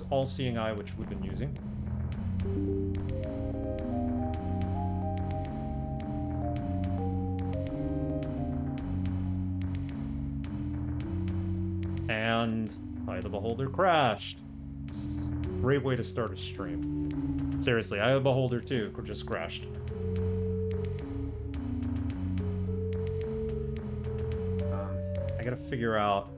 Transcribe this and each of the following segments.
all-seeing eye, which we've been using. And Eye of the Beholder crashed. It's a great way to start a stream. Seriously, Eye of the Beholder 2 just crashed. I gotta figure out...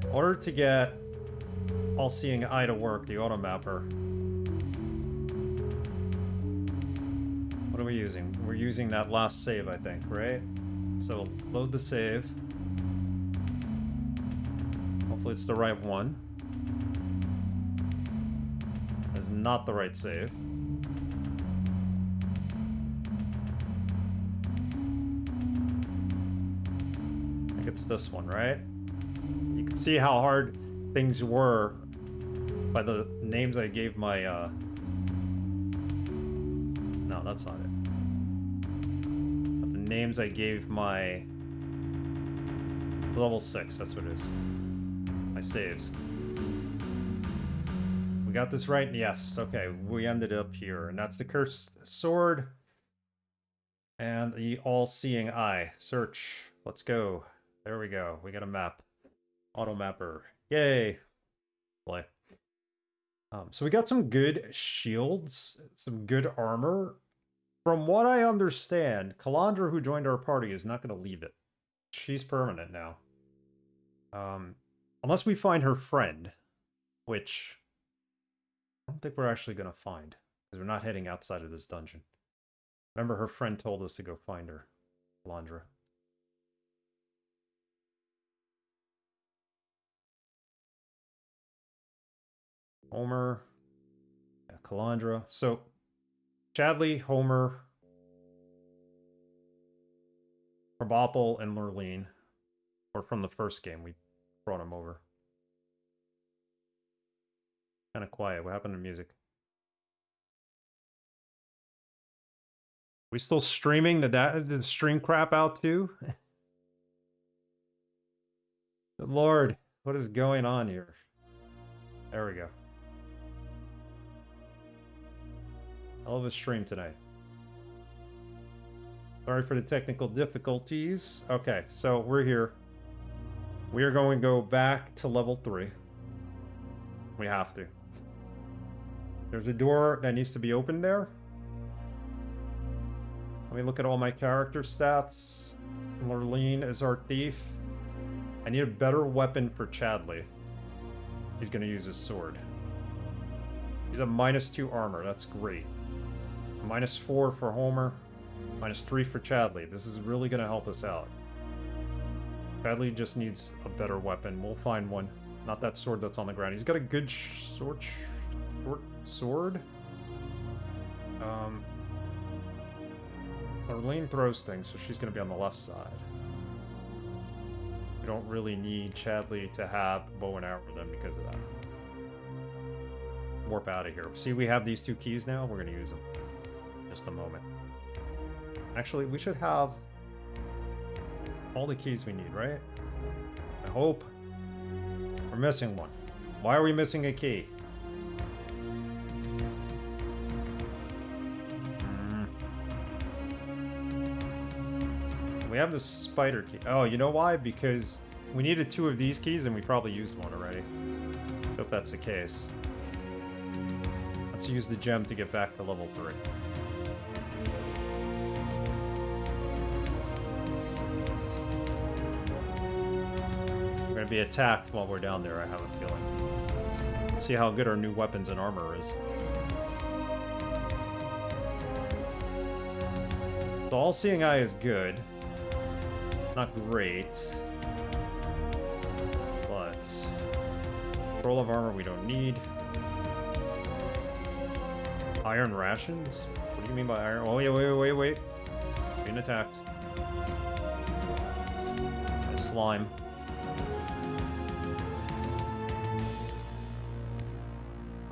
In order to get all-seeing eye to work, the auto mapper... What are we using? We're using that last save, I think, right? So, load the save. Hopefully it's the right one. It's not the right save. I think it's this one, right? You can see how hard things were by the names I gave my, No, that's not it. But the names I gave my... Level 6, that's what it is. My saves. We got this right? Yes. Okay, we ended up here. And that's the Cursed Sword. And the All-Seeing Eye. Search. Let's go. There we go. We got a map. Auto mapper. Yay. Play. So we got some good shields. Some good armor. From what I understand, Kalandra, who joined our party, is not going to leave it. She's permanent now. Unless we find her friend. Which... I don't think we're actually going to find. Because we're not heading outside of this dungeon. Remember, her friend told us to go find her. Kalandra. Homer. Yeah, Kalandra. So, Chadley, Homer, Probopple, and Lurleen. Or from the first game, we brought them over. Kind of quiet. What happened to music? We still streaming the stream crap out too? Good Lord, what is going on here? There we go. Hell of a stream tonight. Sorry for the technical difficulties. Okay, so we're here. We are going to go back to level 3. We have to. There's a door that needs to be opened there. Let me look at all my character stats. Lurleen is our thief. I need a better weapon for Chadley. He's going to use his sword. He's a -2 armor. That's great. -4 for Homer. -3 for Chadley. This is really going to help us out. Chadley just needs a better weapon. We'll find one. Not that sword that's on the ground. He's got a good short sword. Lurleen throws things, so she's going to be on the left side. We don't really need Chadley to have bow and arrow then because of that. Warp out of here. See, we have these 2 keys now. We're going to use them. Just a moment. Actually, we should have all the keys we need, right? I hope. We're missing one. Why are we missing a key? We have the spider key. Oh, you know why? Because we needed 2 of these keys and we probably used one already. Hope that's the case. Let's use the gem to get back to level 3. We're going to be attacked while we're down there, I have a feeling. See how good our new weapons and armor is. The all-seeing eye is good. Not great. But... Roll of armor we don't need. Iron rations? What do you mean by iron? Oh, yeah, wait. Being attacked. A slime.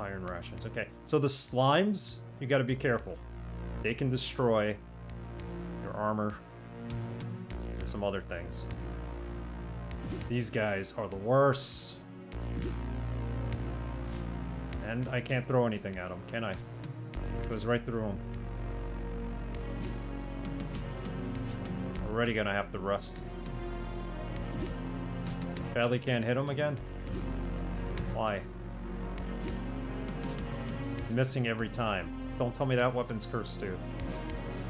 Iron rations. Okay, so the slimes, you gotta be careful. They can destroy your armor and some other things. These guys are the worst. And I can't throw anything at them, can I? It goes right through them. Already gonna have to rust. Badly can't hit him again? Why? Missing every time. Don't tell me that weapon's cursed too.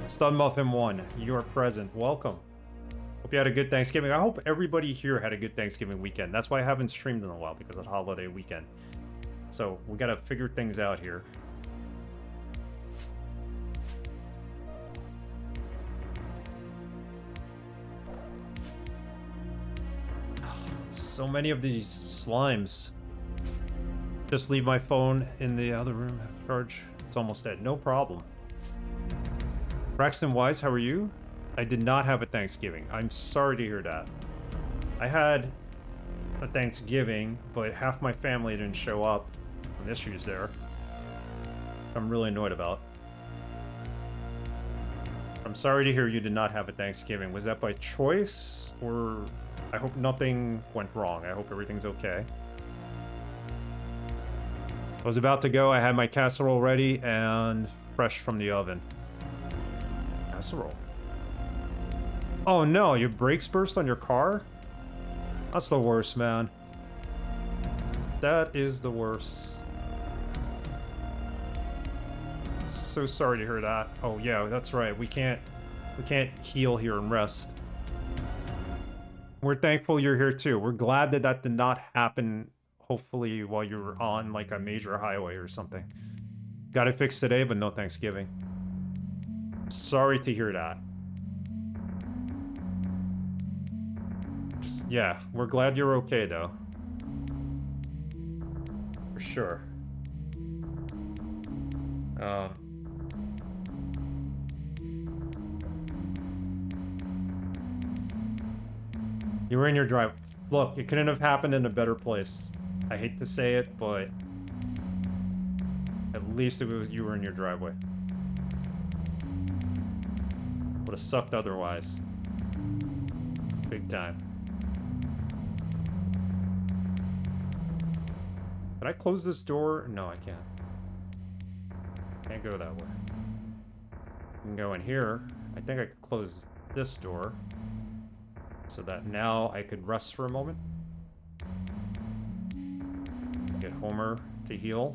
Stun Muffin 1, you are present. Welcome. Hope you had a good Thanksgiving. I hope everybody here had a good Thanksgiving weekend. That's why I haven't streamed in a while, because of holiday weekend. So we gotta figure things out here. So many of these slimes. Just leave my phone in the other room. Have to charge. It's almost dead. No problem. Braxton Wise, how are you? I did not have a Thanksgiving. I'm sorry to hear that. I had a Thanksgiving, but half my family didn't show up. Some issues there. I'm really annoyed about. I'm sorry to hear you did not have a Thanksgiving. Was that by choice, or I hope nothing went wrong? I hope everything's okay. I was about to go. I had my casserole ready and fresh from the oven. Casserole. Oh no, your brakes burst on your car? That's the worst, man. That is the worst. So sorry to hear that. Oh yeah, that's right. We can't heal here and rest. We're thankful you're here too. We're glad that that did not happen, hopefully while you were on like a major highway or something. Got it fixed today, but no Thanksgiving. Sorry to hear that. Just, yeah, we're glad you're okay though. For sure. You were in your drive. Look, it couldn't have happened in a better place. I hate to say it, but at least it was you were in your driveway. Would have sucked otherwise. Big time. Can I close this door? No, I can't. Can't go that way. I can go in here. I think I could close this door. So that now I could rest for a moment. Get Homer to heal.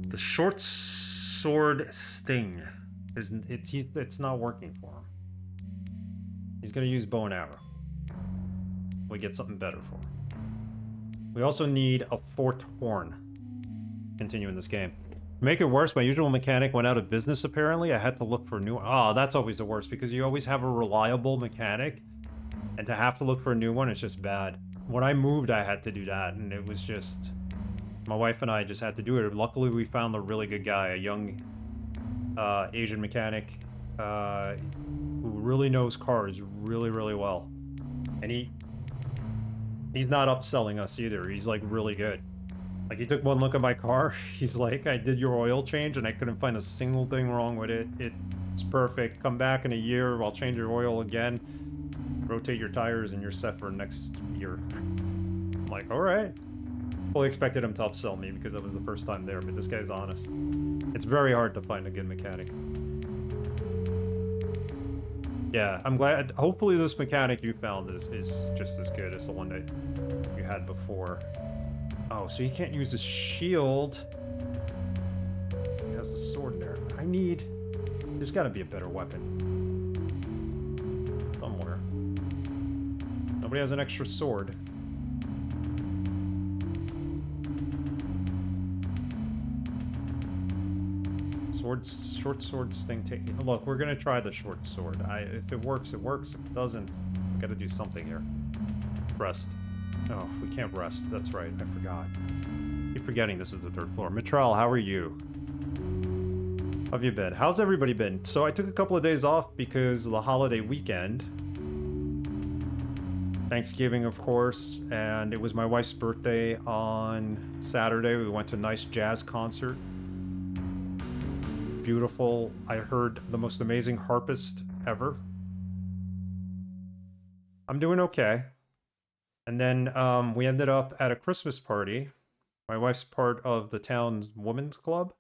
The short sword sting it's not working for him. He's gonna use bow and arrow. We get something better for him. We also need a fort horn. Continue in this game. To make it worse, my usual mechanic went out of business apparently. I had to look for a new one. Oh, that's always the worst because you always have a reliable mechanic, and to have to look for a new one is just bad. When I moved, I had to do that, and it was just... My wife and I just had to do it. Luckily, we found a really good guy, a young Asian mechanic who really knows cars really, really well. And he's not upselling us either. He's like really good. Like, he took one look at my car. He's like, I did your oil change and I couldn't find a single thing wrong with it. It's perfect. Come back in a year. I'll change your oil again. Rotate your tires and you're set for next year. I'm like, all right. Fully expected him to upsell me because that was the first time there, but this guy's honest. It's very hard to find a good mechanic. Yeah, I'm glad. Hopefully this mechanic you found is just as good as the one that you had before. Oh, so he can't use his shield. He has the sword there. There's got to be a better weapon. Somewhere. Nobody has an extra sword. Short sword sting taking. Look, we're gonna try the short sword. If it works, it works. If it doesn't, we gotta do something here. Rest. Oh, we can't rest. That's right. I forgot. Keep forgetting this is the 3rd floor. Mitral, how are you? How have you been? How's everybody been? So I took a couple of days off because of the holiday weekend. Thanksgiving, of course, and it was my wife's birthday on Saturday. We went to a nice jazz concert. beautiful. I heard the most amazing harpist ever. I'm doing okay. And then we ended up at a Christmas party. My wife's part of the town's women's club.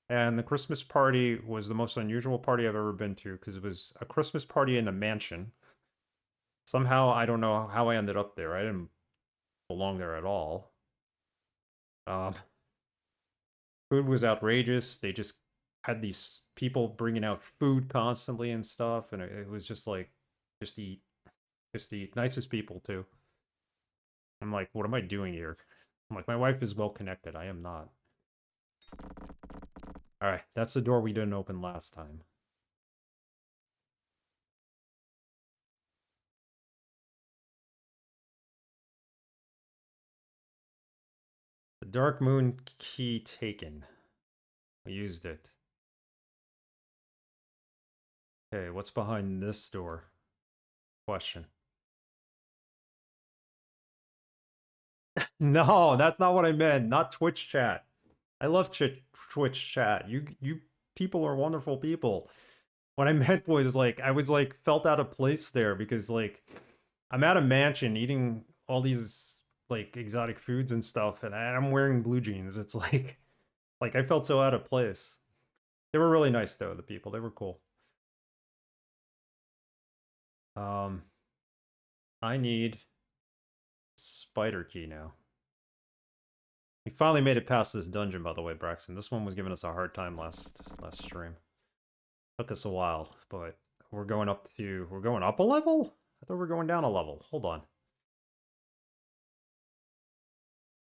And the Christmas party was the most unusual party I've ever been to because it was a Christmas party in a mansion. Somehow, I don't know how I ended up there. I didn't belong there at all. Um, food was outrageous. They just had these people bringing out food constantly and stuff. And it was just like, just eat. Just eat. Nicest people, too. I'm like, what am I doing here? I'm like, my wife is well connected. I am not. Alright, that's the door we didn't open last time. The Dark Moon key taken. We used it. Okay, what's behind this door? Question. No, that's not what I meant. Not Twitch chat. I love Twitch chat. You people are wonderful people. What I meant was like I was like felt out of place there because like I'm at a mansion eating all these like exotic foods and stuff, and I'm wearing blue jeans. It's like I felt so out of place. They were really nice though, the people. They were cool. I need spider key now. We finally made it past this dungeon, by the way, Braxton. This one was giving us a hard time last stream. Took us a while, but we're going up a level? I thought we were going down a level. Hold on.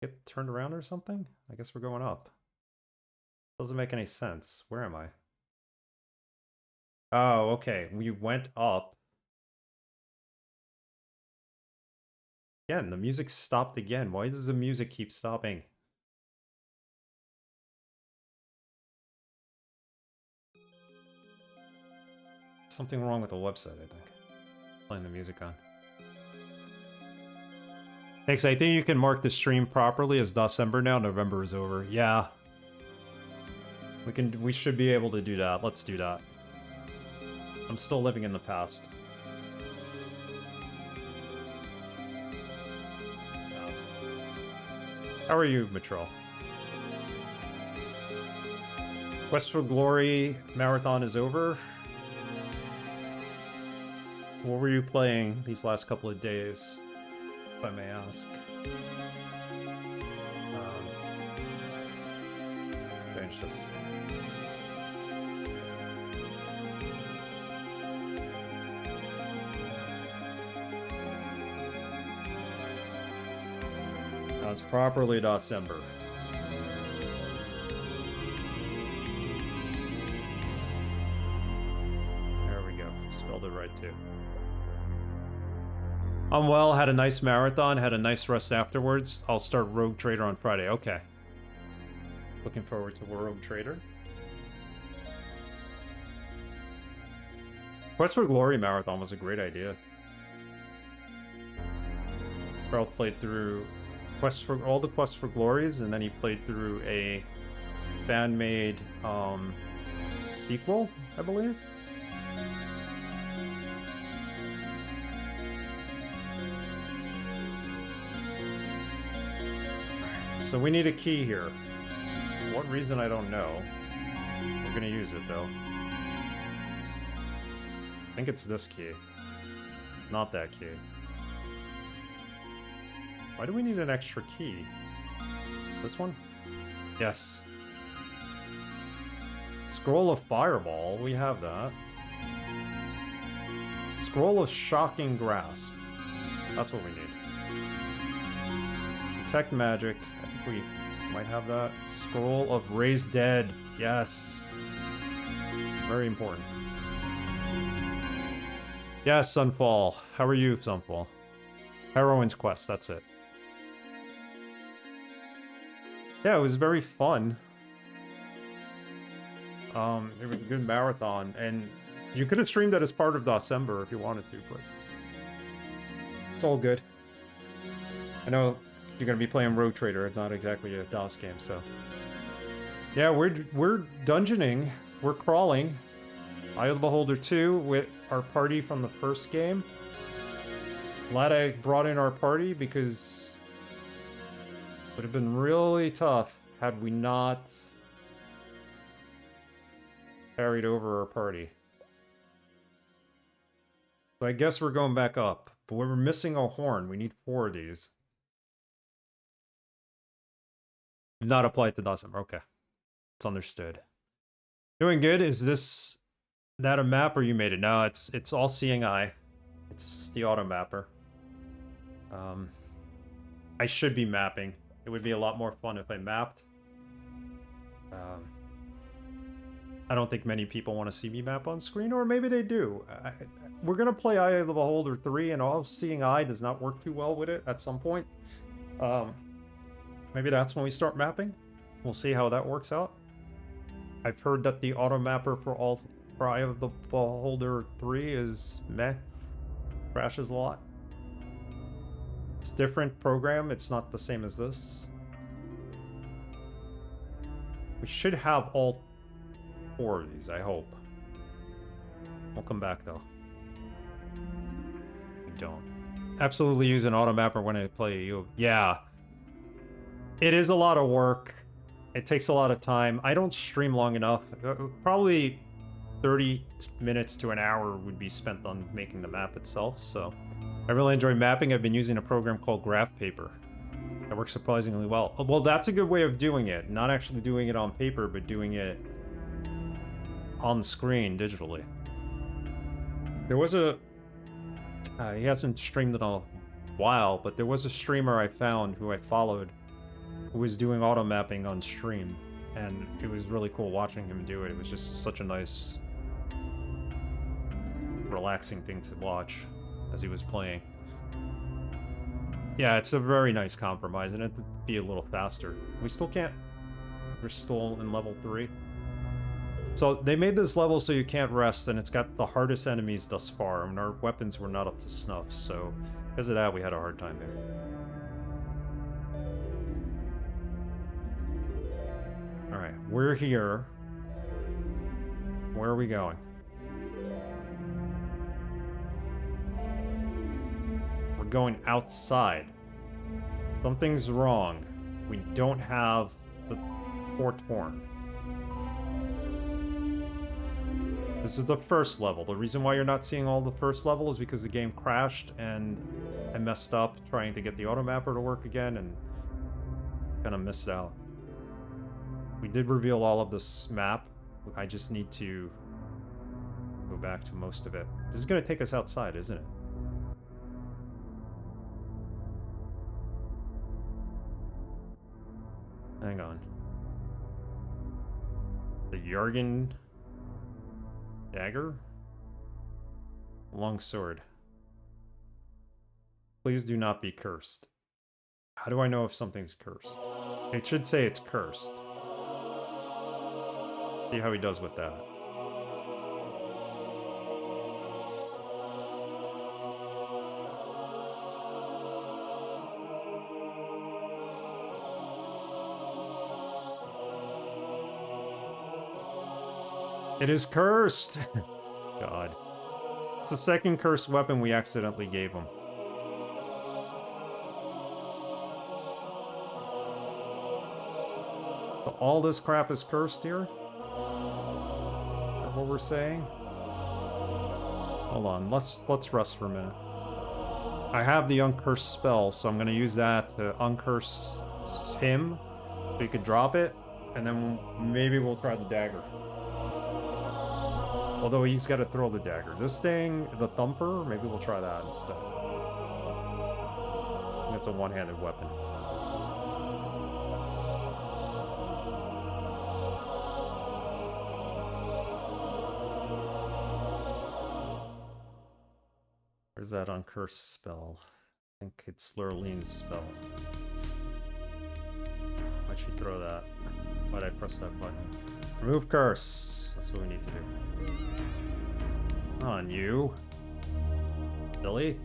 Get turned around or something? I guess we're going up. Doesn't make any sense. Where am I? Oh, okay. We went up. Again, the music stopped again. Why does the music keep stopping? Something wrong with the website, I think. Playing the music on. Thanks, I think you can mark the stream properly as December now. November is over. Yeah. We should be able to do that. Let's do that. I'm still living in the past. How are you, Mitchell? Quest for Glory marathon is over. What were you playing these last couple of days, if I may ask? Change this. Now it's properly December. There we go. Spelled it right too. I'm well, had a nice marathon, had a nice rest afterwards. I'll start Rogue Trader on Friday. Okay. Looking forward to Rogue Trader. Quest for Glory marathon was a great idea. Carl played through all the Quests for Glories, and then he played through a fan-made sequel, I believe. So we need a key here. For what reason, I don't know. We're gonna use it, though. I think it's this key. Not that key. Why do we need an extra key? This one? Yes. Scroll of Fireball. We have that. Scroll of Shocking Grasp. That's what we need. Detect Magic. I think we might have that. Scroll of Raise Dead. Yes. Very important. Yes, Sunfall. How are you, Sunfall? Heroine's Quest. That's it. Yeah, it was very fun. It was a good marathon, and you could have streamed that as part of December if you wanted to, but it's all good. I know you're gonna be playing Rogue Trader. It's not exactly a DOS game, so Yeah, we're dungeoning. We're crawling. Eye of the Beholder 2 with our party from the first game. Glad I brought in our party because it would have been really tough had we not carried over our party. So I guess we're going back up, but we're missing a horn. We need 4 of these. Not applied to Dawson. Okay. It's understood. Doing good. Is this that a map or you made it? No, it's all seeing eye. It's the auto mapper. I should be mapping. It would be a lot more fun if I mapped. I don't think many people want to see me map on screen, or maybe they do. We're going to play Eye of the Beholder 3, and all seeing eye does not work too well with it at some point. Maybe that's when we start mapping. We'll see how that works out. I've heard that the auto mapper for Eye of the Beholder 3 is meh. Crashes a lot. It's a different program. It's not the same as this. We should have all 4 of these, I hope. We'll come back, though. We don't. Absolutely use an auto mapper when I play you. Yeah. It is a lot of work. It takes a lot of time. I don't stream long enough. Probably 30 minutes to an hour would be spent on making the map itself, so... I really enjoy mapping. I've been using a program called Graph Paper. That works surprisingly well. Well, that's a good way of doing it. Not actually doing it on paper, but doing it on the screen digitally. There was a... he hasn't streamed in a while, but there was a streamer I found who I followed who was doing auto mapping on stream. And it was really cool watching him do it. It was just such a nice, relaxing thing to watch as he was playing. Yeah, it's a very nice compromise, and it'd be a little faster. We still can't... We're still in level 3. So, they made this level so you can't rest, and it's got the hardest enemies thus far, and our weapons were not up to snuff, so... Because of that, we had a hard time here. Alright, we're here. Where are we going? Going outside. Something's wrong. We don't have the 4th horn. This is the first level. The reason why you're not seeing all the first level is because the game crashed and I messed up trying to get the auto mapper to work again and kind of missed out. We did reveal all of this map. I just need to go back to most of it. This is going to take us outside, isn't it? Hang on. The Yargan dagger? Long sword. Please do not be cursed. How do I know if something's cursed? It should say it's cursed. See how he does with that. It is cursed! God. It's the second cursed weapon we accidentally gave him. So all this crap is cursed here? Is that what we're saying? Hold on, let's rest for a minute. I have the uncurse spell, so I'm gonna use that to uncurse him, so he could drop it, and then maybe we'll try the dagger. Although he's got to throw the dagger. This thing, the thumper, maybe we'll try that instead. It's a one-handed weapon. Where's that uncurse spell? I think it's Lurleen's spell. Why'd she throw that? Why'd I press that button? Remove curse. That's what we need to do. On you. Silly.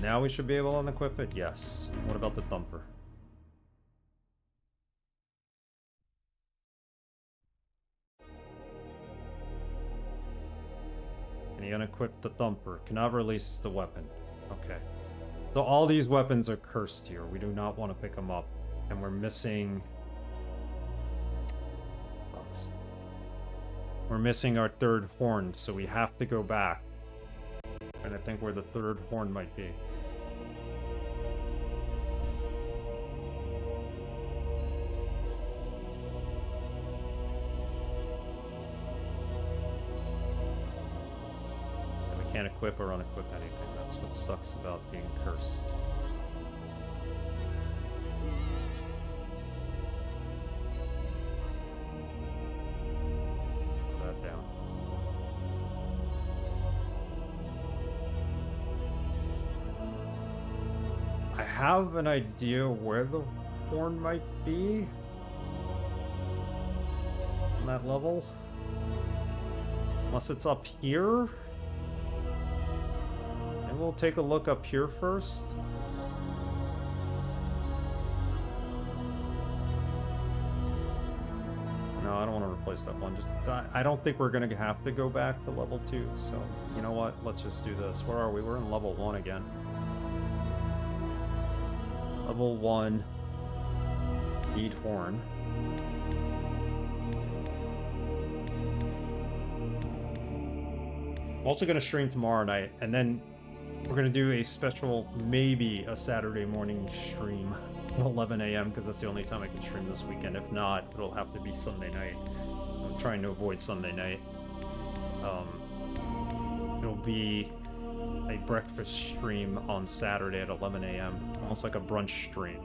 Now we should be able to unequip it? Yes. What about the thumper? You unequip the thumper. Cannot release the weapon. Okay. So all these weapons are cursed here. We do not want to pick them up. And we're missing... Sucks. We're missing our third horn, so we have to go back. And I think where the third horn might be. Can't equip or unequip anything. That's what sucks about being cursed. Put that down. I have an idea where the horn might be on that level. Unless it's up here. We'll take a look up here first. No, I don't want to replace that one. Just I don't think we're going to have to go back to level 2. So, you know what? Let's just do this. Where are we? We're in level 1 again. Level 1. Need horn. I'm also going to stream tomorrow night, and then we're going to do a special, maybe a Saturday morning stream at 11 a.m. because that's the only time I can stream this weekend. If not, it'll have to be Sunday night. I'm trying to avoid Sunday night. It'll be a breakfast stream on Saturday at 11 a.m. Almost like a brunch stream.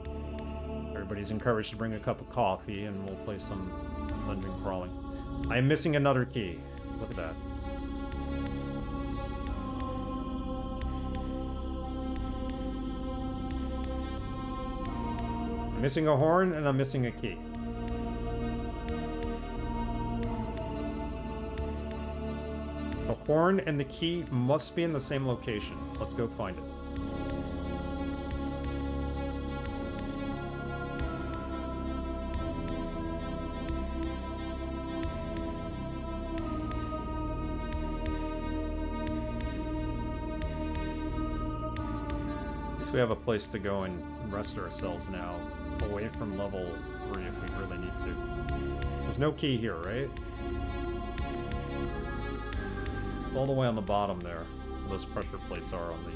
Everybody's encouraged to bring a cup of coffee and we'll play some dungeon crawling. I'm missing another key. Look at that. I'm missing a horn and I'm missing a key. The horn and the key must be in the same location. Let's go find it. At least we have a place to go and rest ourselves now. Away from level 3 if we really need to. There's no key here, right? All the way on the bottom there. Those pressure plates are on the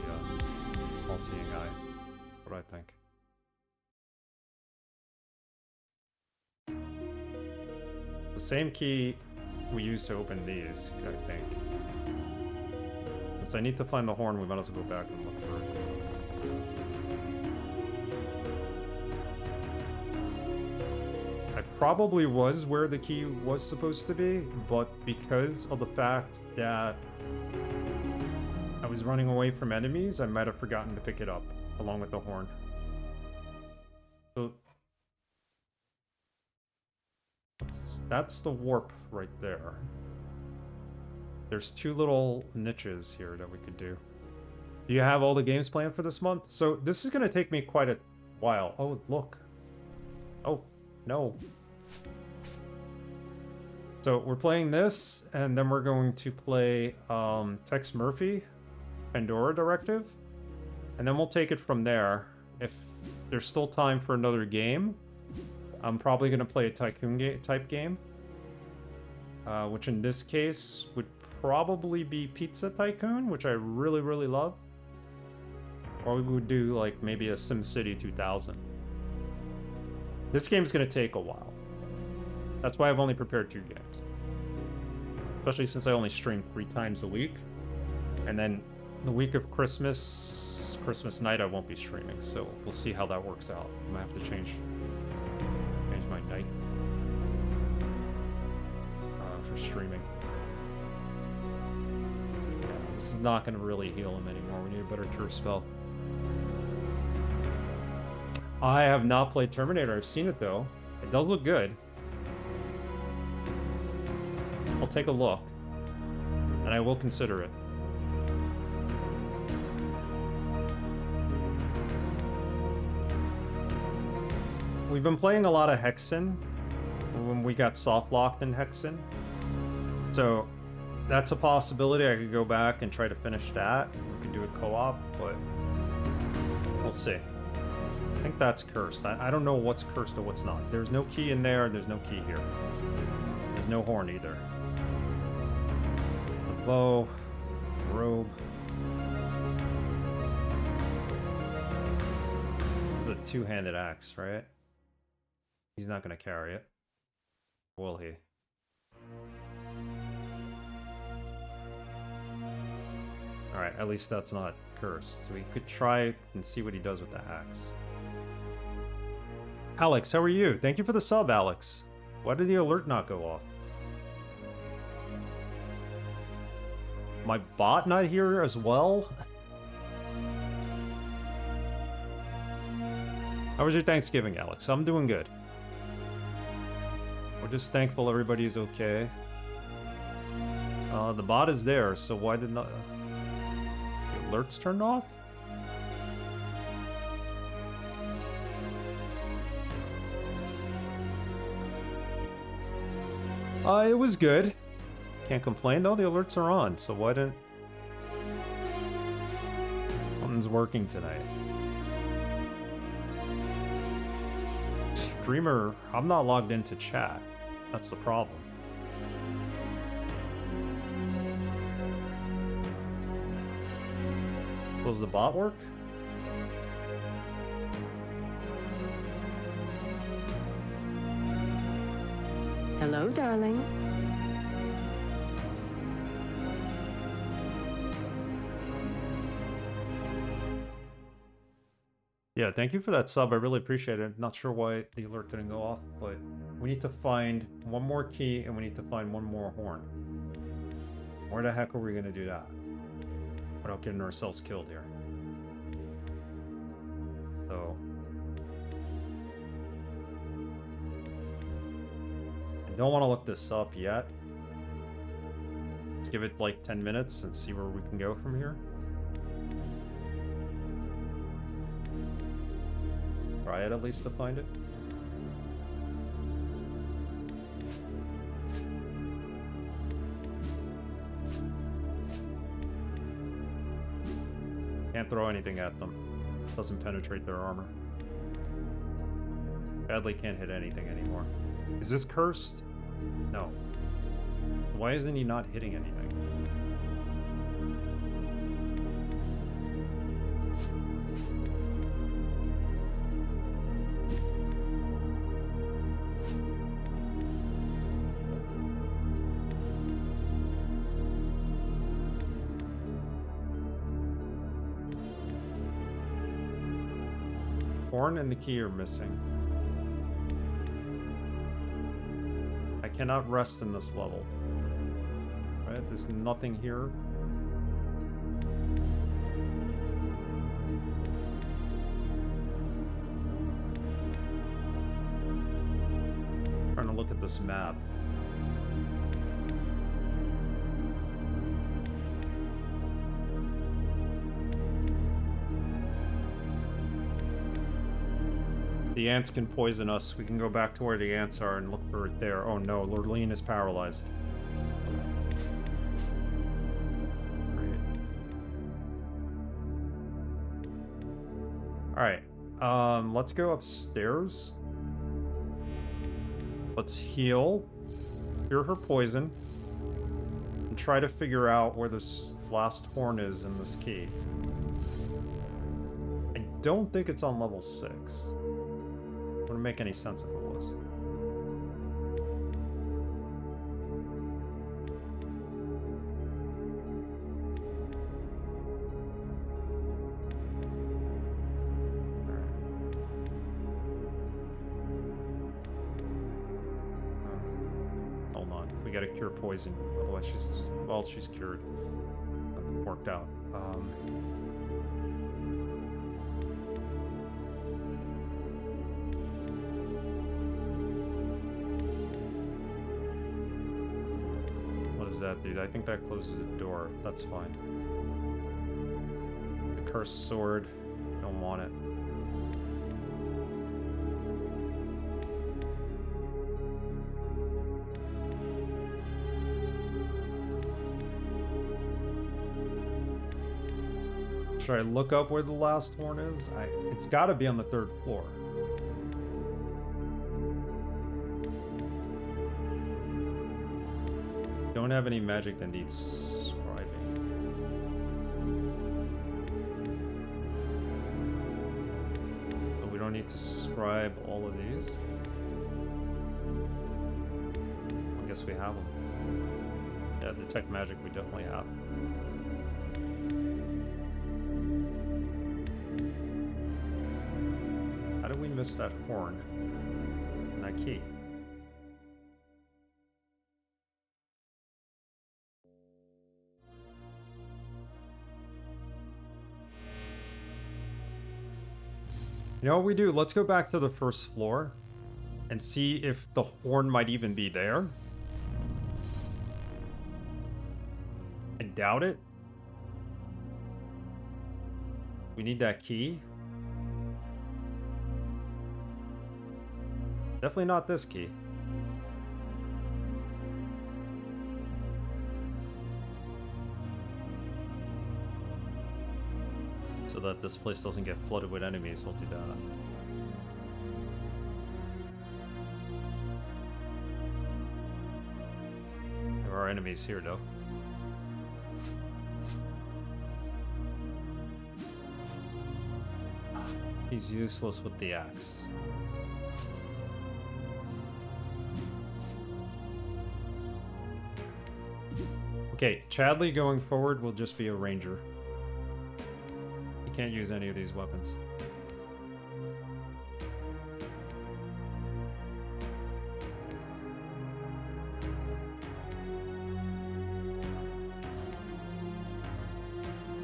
all-seeing eye. What do I think? The same key we used to open these, I think. Since I need to find the horn, we might as well go back and look for it. Probably was where the key was supposed to be, but because of the fact that I was running away from enemies, I might have forgotten to pick it up along with the horn. So that's the warp right there. There's 2 little niches here that we could do. Do you have all the games planned for this month? So this is going to take me quite a while. Oh, look. Oh, no. So we're playing this, and then we're going to play Tex Murphy, Pandora Directive, and then we'll take it from there. If there's still time for another game, I'm probably going to play a Tycoon type game, which in this case would probably be Pizza Tycoon, which I really, really love. Or we would do like maybe a SimCity 2000. This game's going to take a while. That's why I've only prepared 2 games. Especially since I only stream 3 times a week. And then the week of Christmas night I won't be streaming, so we'll see how that works out. I might have to change my night for streaming. Yeah, this is not going to really heal him anymore. We need a better cure spell. I have not played Terminator. I've seen it though. It does look good. I'll take a look, and I will consider it. We've been playing a lot of Hexen when we got soft locked in Hexen. So That's a possibility. I could go back and try to finish that. We could do a co-op, but we'll see. I think that's cursed. I don't know what's cursed or what's not. There's no key in there. There's no key here. There's no horn either. The bow, robe. This is a two-handed axe, right? He's not going to carry it. Will he? Alright, at least that's not cursed. So we could try and see what he does with the axe. Alex, how are you? Thank you for the sub, Alex. Why did the alert not go off? My bot not here as well? How was your Thanksgiving, Alex? I'm doing good. We're just thankful everybody is okay. The bot is there, so why did not... The alerts turned off? It was good. Can't complain though, the alerts are on, so why didn't... Something's working tonight. Streamer, I'm not logged into chat. That's the problem. Does the bot work? Hello, darling. Yeah, thank you for that sub. I really appreciate it. Not sure why the alert didn't go off, but we need to find one more key and we need to find one more horn. Where the heck are we going to do that? Without getting ourselves killed here. So... I don't want to look this up yet. Let's give it like 10 minutes and see where we can go from here. Try it at least to find it. Can't throw anything at them. Doesn't penetrate their armor. Badly can't hit anything anymore. Is this cursed? No. Why isn't he not hitting anything? Horn and the key are missing. I cannot rest in this level. Right? There's nothing here. Trying to look at this map. The ants can poison us. We can go back to where the ants are and look for it there. Oh no, Lurleen is paralyzed. Alright. Let's go upstairs. Let's heal. Cure her poison. And try to figure out where this last horn is in this key. I don't think it's on level 6. Wouldn't make any sense if it was. Hold on, we gotta cure poison. Otherwise, she's cured. Worked out. That dude, I think that closes the door. That's fine. The cursed sword, don't want it. Should I look up where the last horn is? It's got to be on the 3rd floor. Don't have any magic that needs scribing. So we don't need to scribe all of these. I guess we have them. Yeah, detect magic we definitely have. How did we miss that horn and that key? You know what we do? Let's go back to the 1st floor and see if the horn might even be there. I doubt it. We need that key. Definitely not this key. So that this place doesn't get flooded with enemies, we'll do that. There are enemies here, though. He's useless with the axe. Okay, Chadley going forward will just be a ranger. He can't use any of these weapons.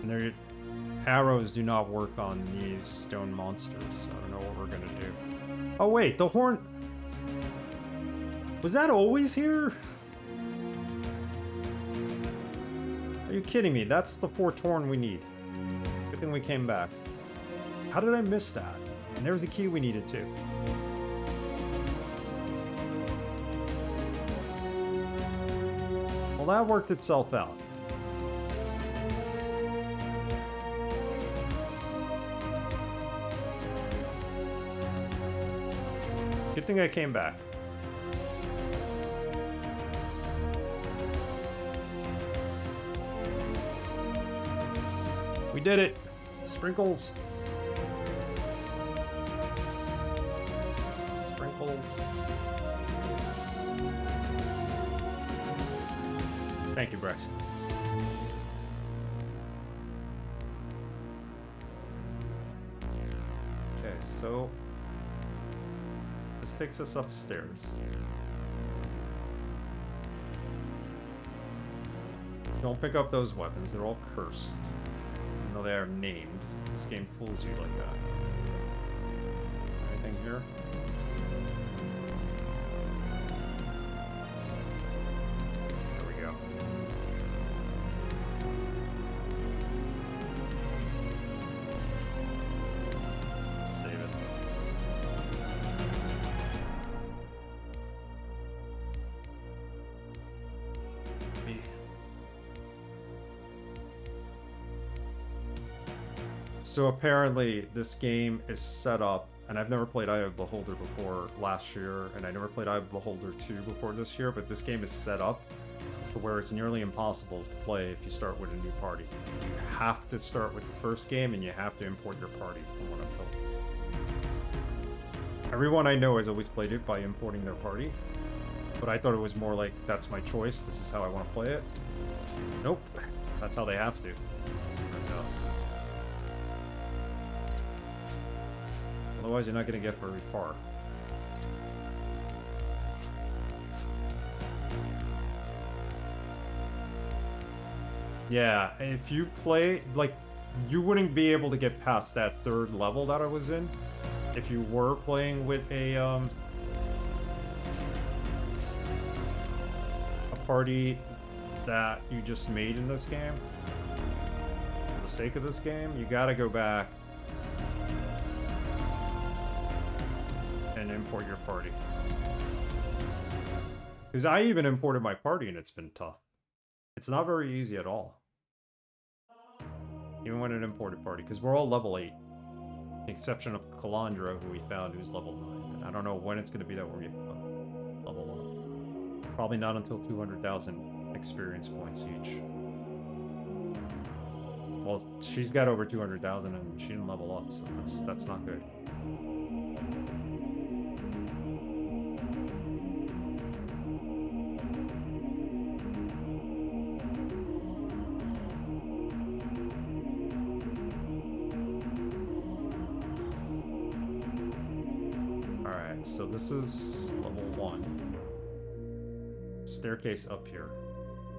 And their arrows do not work on these stone monsters, so I don't know what we're gonna do. Oh wait, the horn... Was that always here? Are you kidding me? That's the 4th horn we need. Good thing we came back. How did I miss that? And there's the key we needed too. Well, that worked itself out. Good thing I came back. We did it! Sprinkles. Sprinkles. Thank you, Brex. Okay, so this takes us upstairs. Don't pick up those weapons, they're all cursed. Even though they are named. This game fools you like that. Anything here? There we go. Save it. Me. So apparently this game is set up, and I've never played Eye of Beholder before last year, and I never played Eye of Beholder 2 before this year, but this game is set up to where it's nearly impossible to play if you start with a new party. You have to start with the first game, and you have to import your party, from what I'm told. Everyone I know has always played it by importing their party, but I thought it was more like, that's my choice, this is how I want to play it. Nope, that's how they have to. Otherwise, you're not going to get very far. Yeah, if you play, like, you wouldn't be able to get past that 3rd level that I was in if you were playing with a party that you just made in this game. For the sake of this game, you gotta go back and import your party. Because I even imported my party and it's been tough. It's not very easy at all. Even when an imported party, because we're all level 8. The exception of Kalandra, who we found, who's level 9. And I don't know when it's going to be that we level up. Probably not until 200,000 experience points each. Well, she's got over 200,000 and she didn't level up, so that's not good. Alright, so this is level 1. Staircase up here.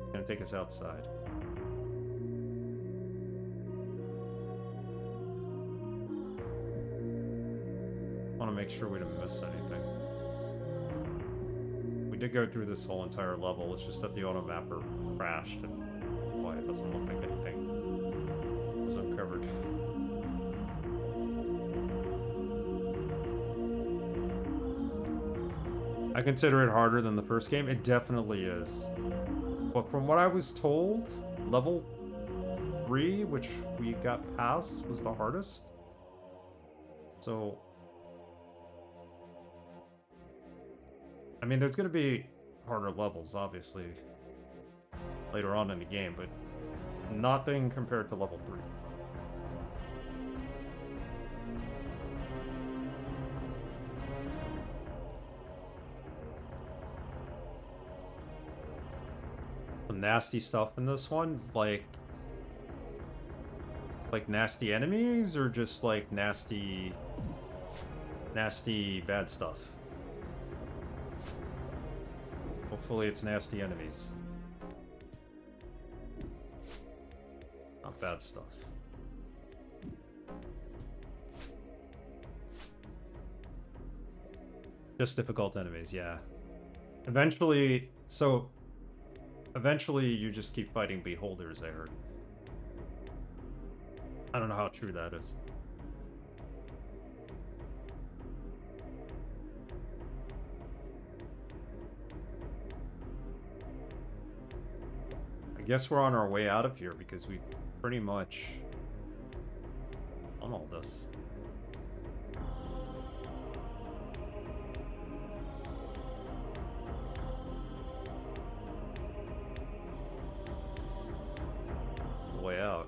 It's gonna take us outside. Want to make sure we didn't miss anything. We did go through this whole entire level, it's just that the auto mapper crashed and why it doesn't look like anything was uncovered. I consider it harder than the first game. It definitely is. But from what I was told, level 3, which we got past, was the hardest. So I mean, there's going to be harder levels, obviously, later on in the game, but nothing compared to level 3. Some nasty stuff in this one, like nasty enemies, or just like nasty bad stuff? Hopefully it's nasty enemies. Not bad stuff. Just difficult enemies, yeah. Eventually you just keep fighting beholders, I heard. I don't know how true that is. I guess we're on our way out of here because we've pretty much done all this. The way out.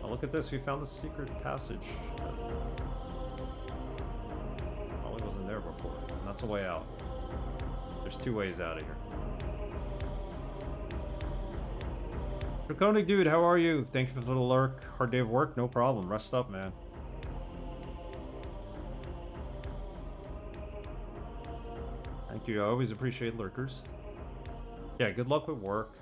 Look at this, we found the secret passage that probably wasn't there before. And that's a way out. There's 2 ways out of here. Draconic dude, how are you? Thank you for the lurk. Hard day of work? No problem. Rest up, man. Thank you. I always appreciate lurkers. Yeah, good luck with work.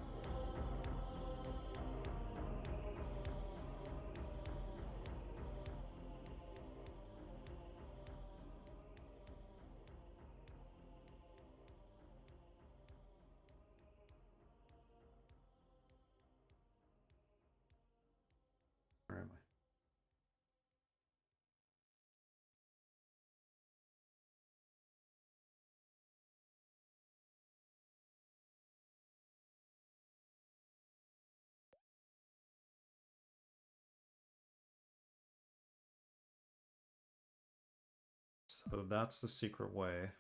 Where am I? So that's the secret way.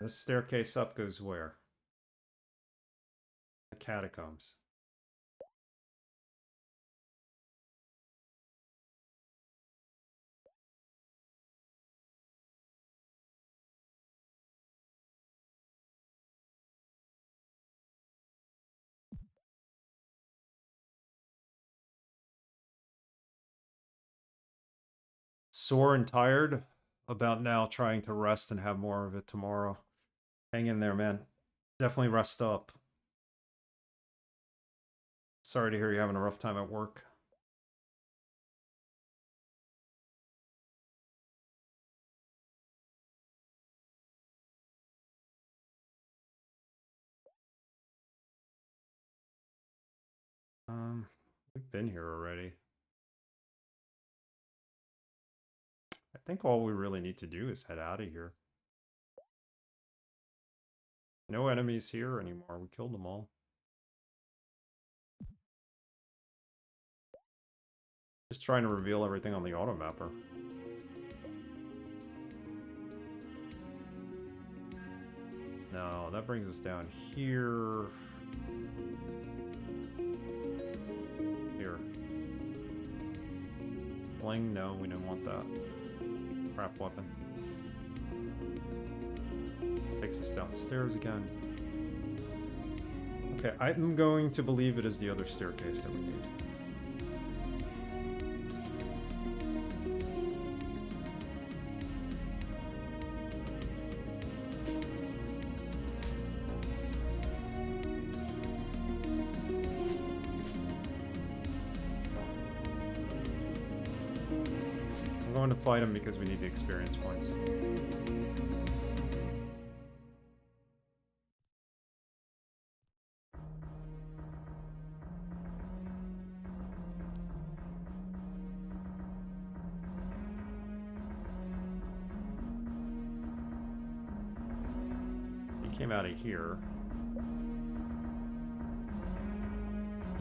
This staircase up goes where? The catacombs. Sore and tired. About now, trying to rest and have more of it tomorrow. Hang in there, man. Definitely rest up. Sorry to hear you're having a rough time at work. We've been here already. I think all we really need to do is head out of here. No enemies here anymore. We killed them all. Just trying to reveal everything on the auto mapper. No, that brings us down here. Here. Bling? No, we didn't want that. Crap weapon. Takes us downstairs again. Okay, I'm going to believe it is the other staircase that we need. I'm going to fight him because we need the experience points. He came out of here.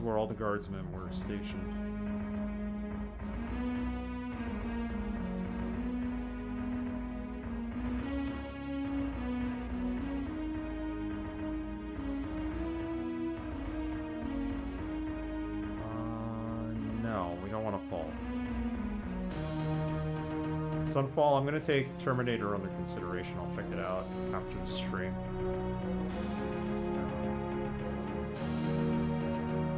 Where all the guardsmen were stationed. No, we don't want to fall. Sunfall, I'm going to take Terminator under consideration. I'll check it out after the stream.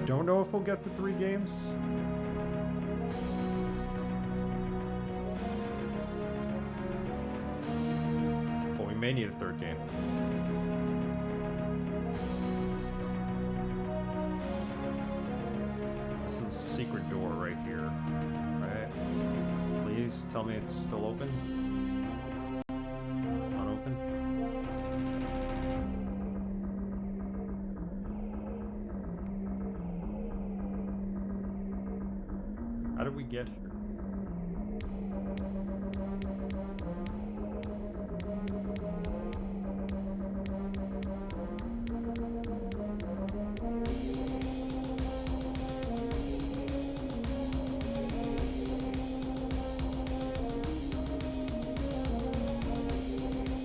Don't know if we'll get the 3 games. But we may need a 3rd game. This is the secret door right here. Right? Please tell me it's still open. Unopened. How did we get here?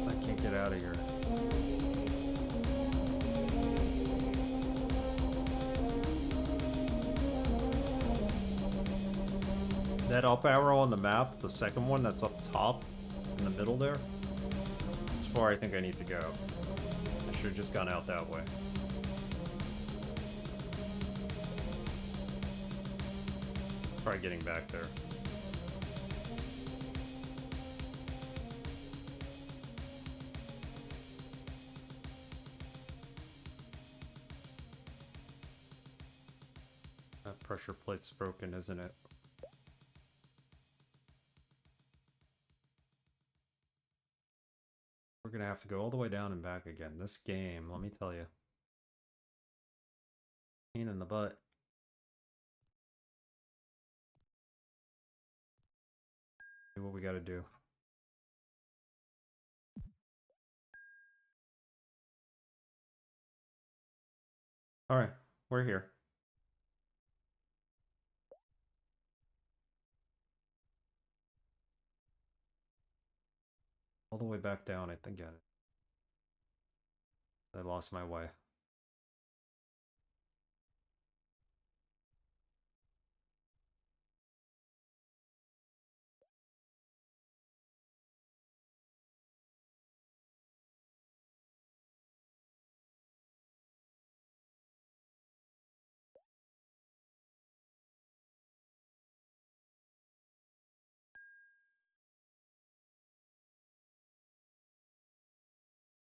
I can't get out of here. That up arrow on the map, the second one that's up top, in the middle there, that's where I think I need to go. I should have just gone out that way. Try getting back there. That pressure plate's broken, isn't it? We're gonna have to go all the way down and back again. This game, let me tell you. Pain in the butt. Do what we gotta do. Alright, we're here. All the way back down, I think. I lost my way.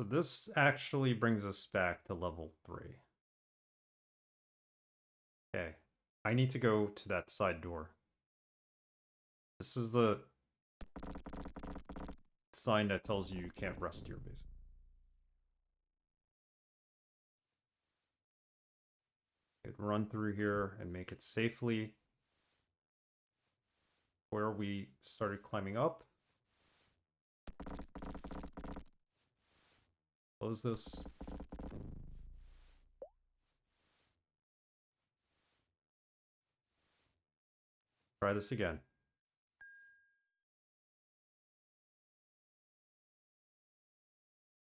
So this actually brings us back to level 3. Okay. I need to go to that side door. This is the sign that tells you you can't rest here, basically. could run through here and make it safely where we started climbing up. Close this. Try this again.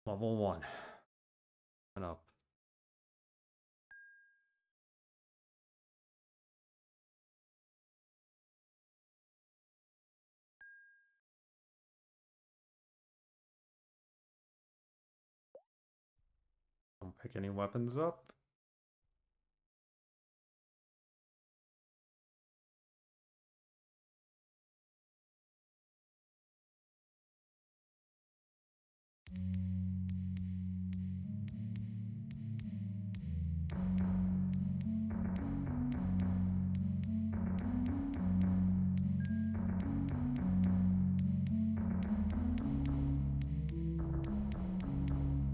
Level 1. And up. Don't pick any weapons up.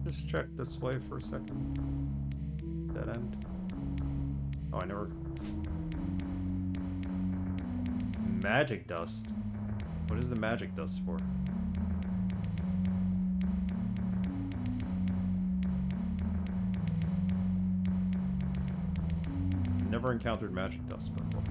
Just check this way for a second. Dead end. Oh, I never... Magic dust. What is the magic dust for? Never encountered magic dust before.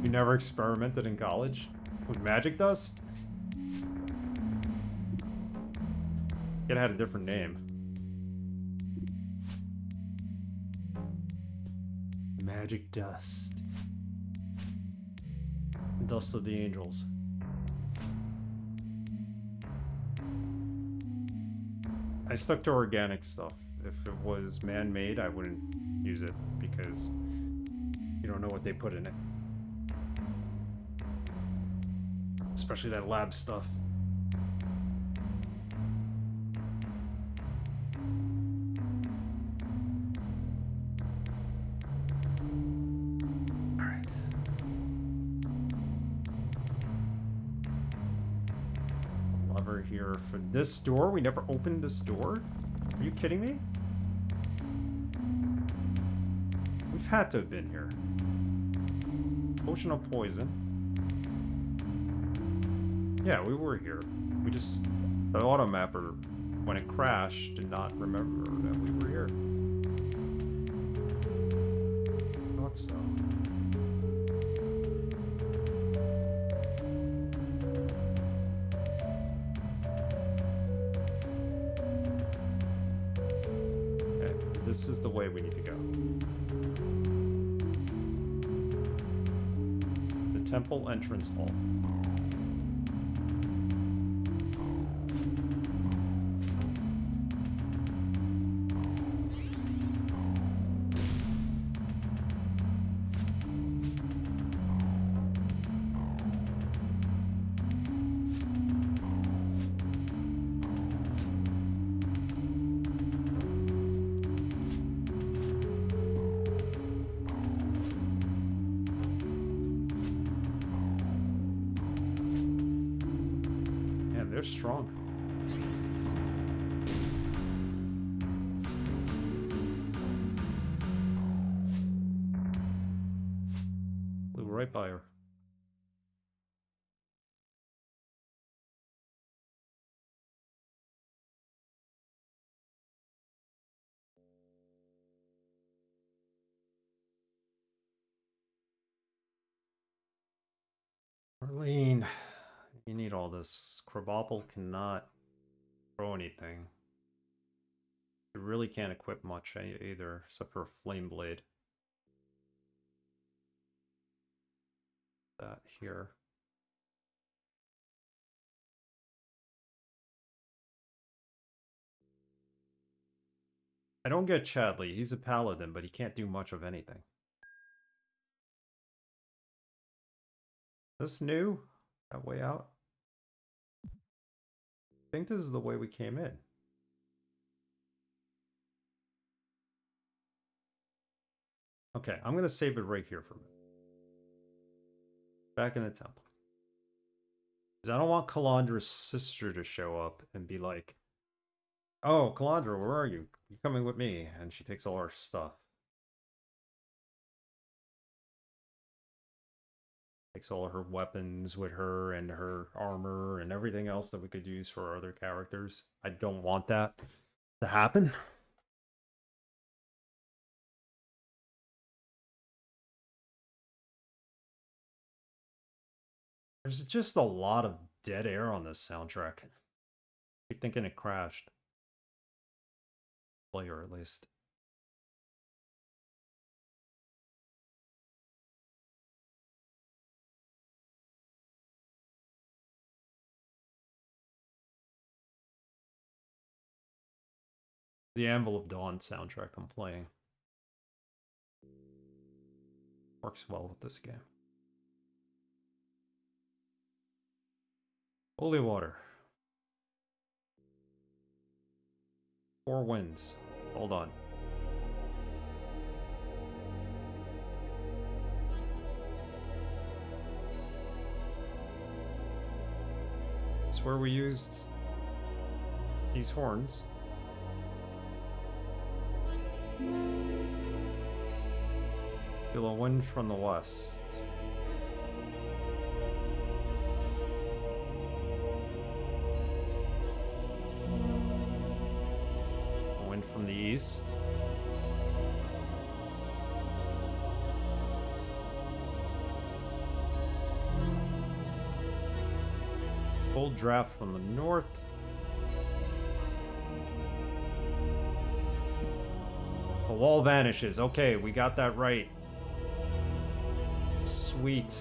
You never experimented in college with magic dust? It had a different name. Magic dust. Dust of the angels. I stuck to organic stuff. If it was man-made, I wouldn't use it because you don't know what they put in it. Especially that lab stuff. Alright. Lever here for this door. We never opened this door? Are you kidding me? We've had to have been here. Potion of poison. Yeah, we were here. We just... The automapper, when it crashed, did not remember that we were here. Thought so. Okay, this is the way we need to go. The temple entrance hall. They're strong. Flew right by her. Marlene, you need all this. Crabapple cannot throw anything. You really can't equip much either, except for a flame blade. That here. I don't get Chadley. He's a paladin, but he can't do much of anything. This new? That way out? think this is the way we came in. Okay, I'm gonna save it right here for a minute. Back in the temple. Because I don't want Calandra's sister to show up and be like, oh, Calandra, where are you? You coming with me? And she takes all our stuff. Takes all of her weapons with her and her armor and everything else that we could use for our other characters. I don't want that to happen. There's just a lot of dead air on this soundtrack. I keep thinking it crashed. Player, at least. The Anvil of Dawn soundtrack I'm playing. Works well with this game. Holy water. 4 winds. Hold on. It's where we used these horns. Feel a wind from the west. A wind from the east. Cold draft from the north. The wall vanishes. Okay, we got that right. Sweet.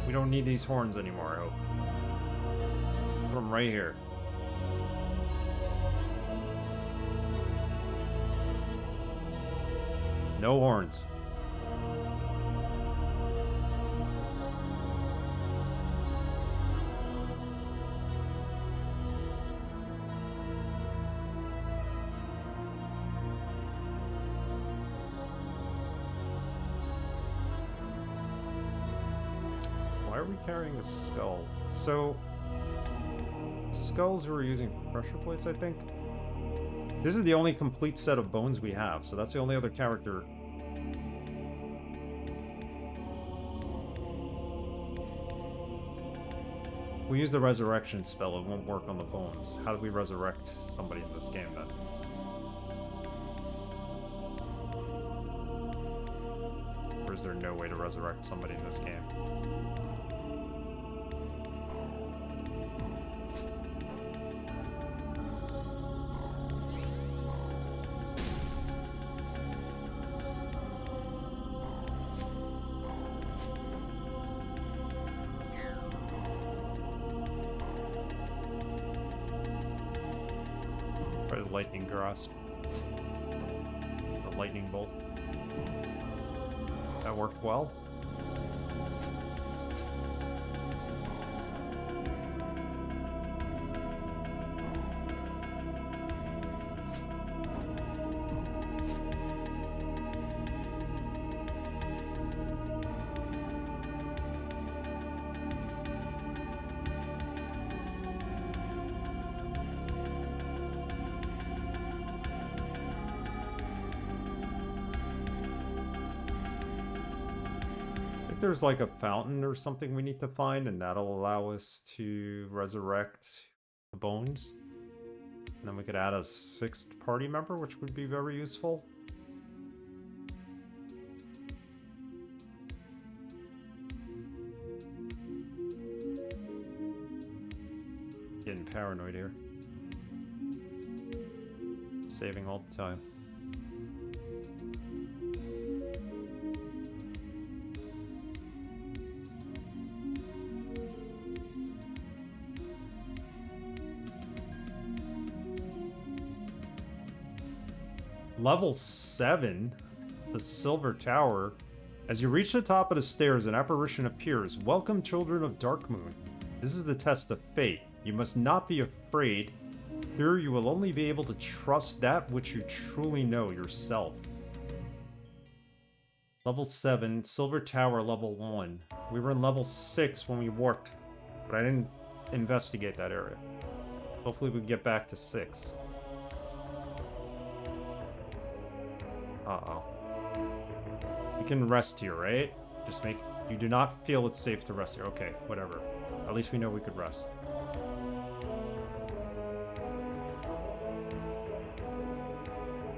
We don't need these horns anymore, I hope. Put them right here. No horns. Why are we carrying a skull? So, skulls we were using for pressure plates, I think. This is the only complete set of bones we have, so that's the only other character. We use the resurrection spell, it won't work on the bones. How do we resurrect somebody in this game then? Or is there no way to resurrect somebody in this game? Try the lightning grasp. The lightning bolt. That worked well. There's like a fountain or something we need to find, and that'll allow us to resurrect the bones. And then we could add a 6th party member, which would be very useful. Getting paranoid here. Saving all the time. Level 7, the Silver Tower. As you reach the top of the stairs, an apparition appears. Welcome, children of Darkmoon. This is the test of fate. You must not be afraid. Here you will only be able to trust that which you truly know yourself. Level 7, Silver Tower level 1. We were in level 6 when we warped, but I didn't investigate that area. Hopefully we can get back to 6. Uh-oh. You can rest here, right? Just make... You do not feel it's safe to rest here. Okay, whatever. At least we know we could rest.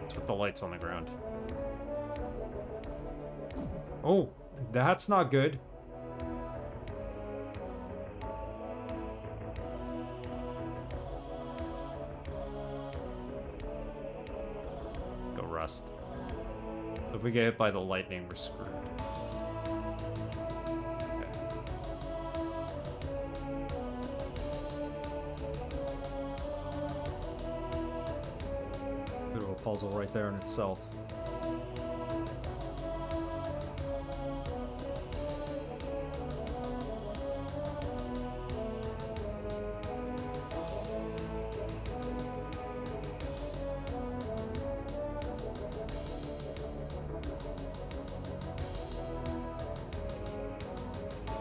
Let's put the lights on the ground. Oh, that's not good. Go rest. If we get hit by the lightning, we're screwed. Bit of a puzzle right there in itself.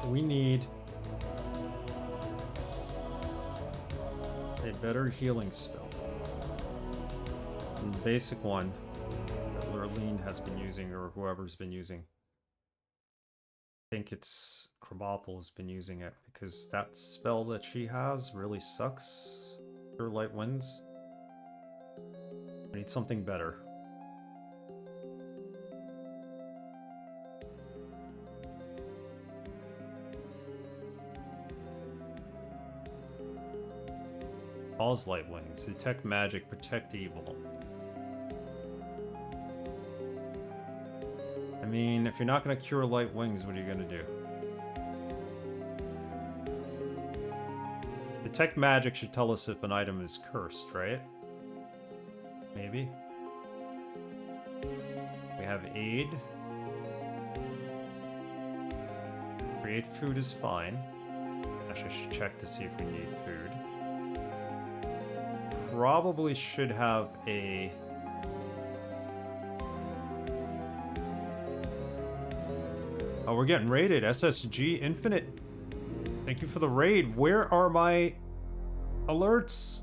We need a better healing spell. And the basic one that Lurleen has been using, or whoever's been using. I think it's Krabopple has been using it, because that spell that she has really sucks. Pure Light Winds. I need something better. Cause light wings. Detect magic. Protect evil. I mean, if you're not going to cure light wings, what are you going to do? Detect magic should tell us if an item is cursed, right? Maybe. We have aid. Create food is fine. Actually, I should check to see if we need food. Probably should have a... Oh, we're getting raided. SSG Infinite. Thank you for the raid. Where are my alerts?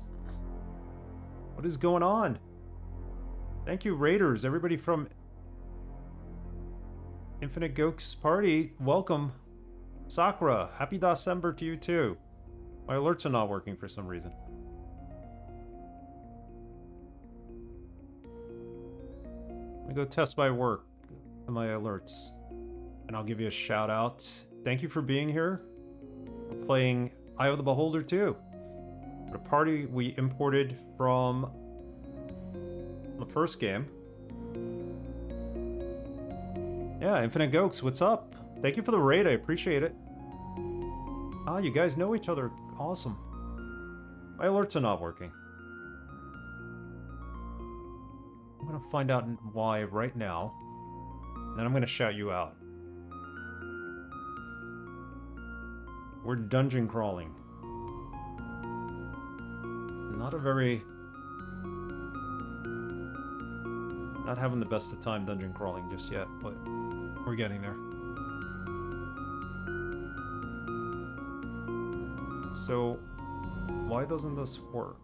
What is going on? Thank you, raiders. Everybody from Infinite Goats Party, welcome. Sakura, happy December to you too. My alerts are not working for some reason. Let me go test my work, my alerts, and I'll give you a shout out. Thank you for being here. We're playing Eye of the Beholder 2. A party we imported from the first game. Yeah, Infinite Goats, what's up? Thank you for the raid, I appreciate it. Ah, you guys know each other. Awesome. My alerts are not working. I'm gonna find out why right now. And then I'm gonna shout you out. We're dungeon crawling. Not a very... Not having the best of time dungeon crawling just yet, but we're getting there. So, why doesn't this work?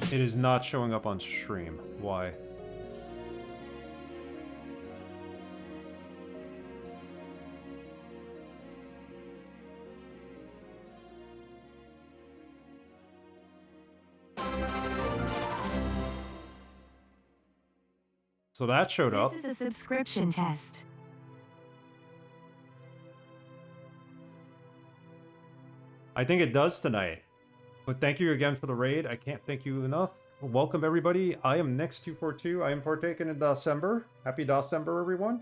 It is not showing up on stream. Why? So that showed up. This is a subscription test. I think it does tonight. But thank you again for the raid. I can't thank you enough. Welcome everybody. I am Next242. I am partaking in December. Happy December, everyone.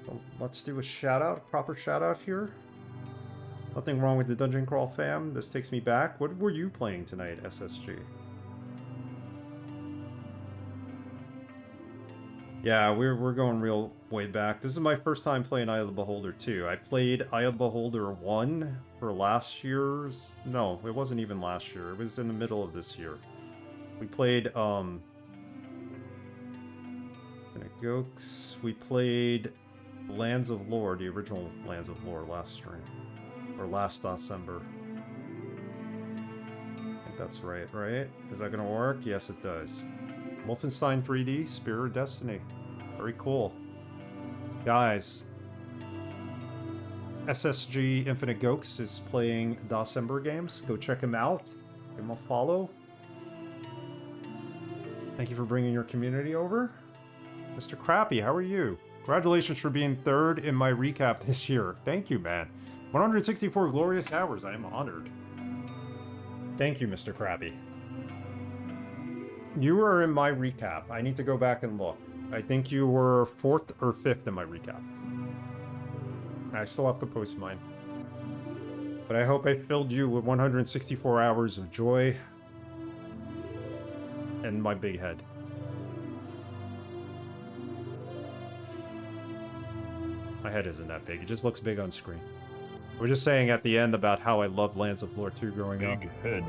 So let's do a shout out, proper shout out here. Nothing wrong with the Dungeon Crawl fam. This takes me back. What were you playing tonight, SSG? Yeah, we're going real way back. This is my first time playing Eye of the Beholder 2. I played Eye of the Beholder 1 for last year's... No, it wasn't even last year. It was in the middle of this year. We played, Gokes. We played Lands of Lore, the original Lands of Lore, last stream. Or last December. I think that's right, right? Is that gonna work? Yes, it does. Wolfenstein 3D, Spear of Destiny. Very cool. Guys, SSG Infinite Gokes is playing December games. Go check him out. Give him a follow. Thank you for bringing your community over. Mr. Crappy, how are you? Congratulations for being third in my recap this year. Thank you, man. 164 glorious hours. I am honored. Thank you, Mr. Crappy. You were in my recap. I need to go back and look. I think you were 4th or 5th in my recap. I still have to post mine. But I hope I filled you with 164 hours of joy and my big head. My head isn't that big. It just looks big on screen. We're just saying at the end about how I loved Lands of Lore 2 growing up. Big head.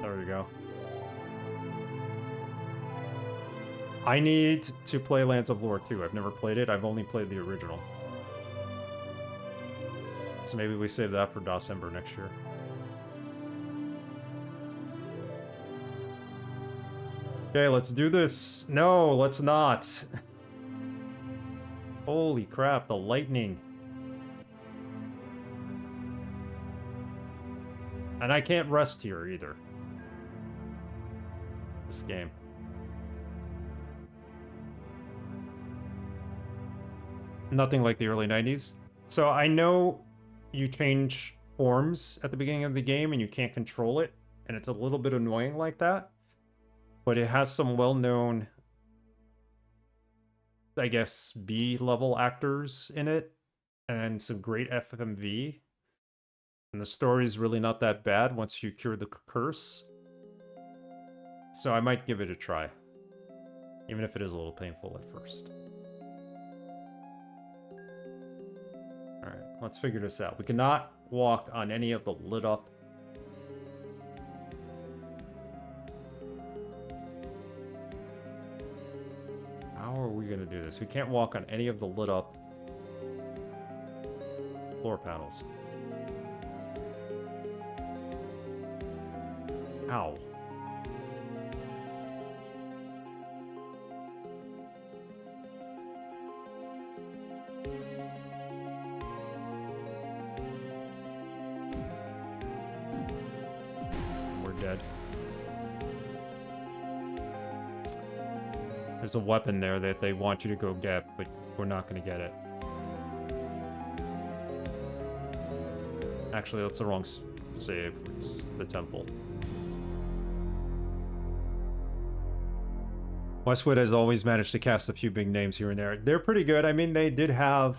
There we go. I need to play Lands of Lore 2. I've never played it. I've only played the original. So maybe we save that for December next year. Okay, let's do this. No, let's not. Holy crap, the lightning. And I can't rest here either. This game. Nothing like the early 90s. So I know you change forms at the beginning of the game and you can't control it, and it's a little bit annoying like that. But it has some well-known, I guess, B-level actors in it, and some great FMV. And the story's really not that bad once you cure the curse. So I might give it a try. Even if it is a little painful at first. Alright, let's figure this out. We cannot walk on any of the lit up... How are we gonna do this? We can't walk on any of the lit up floor panels. Ow. We're dead. There's a weapon there that they want you to go get, but we're not going to get it. Actually, that's the wrong save. It's the temple. Westwood has always managed to cast a few big names here and there. They're pretty good. I mean, they did have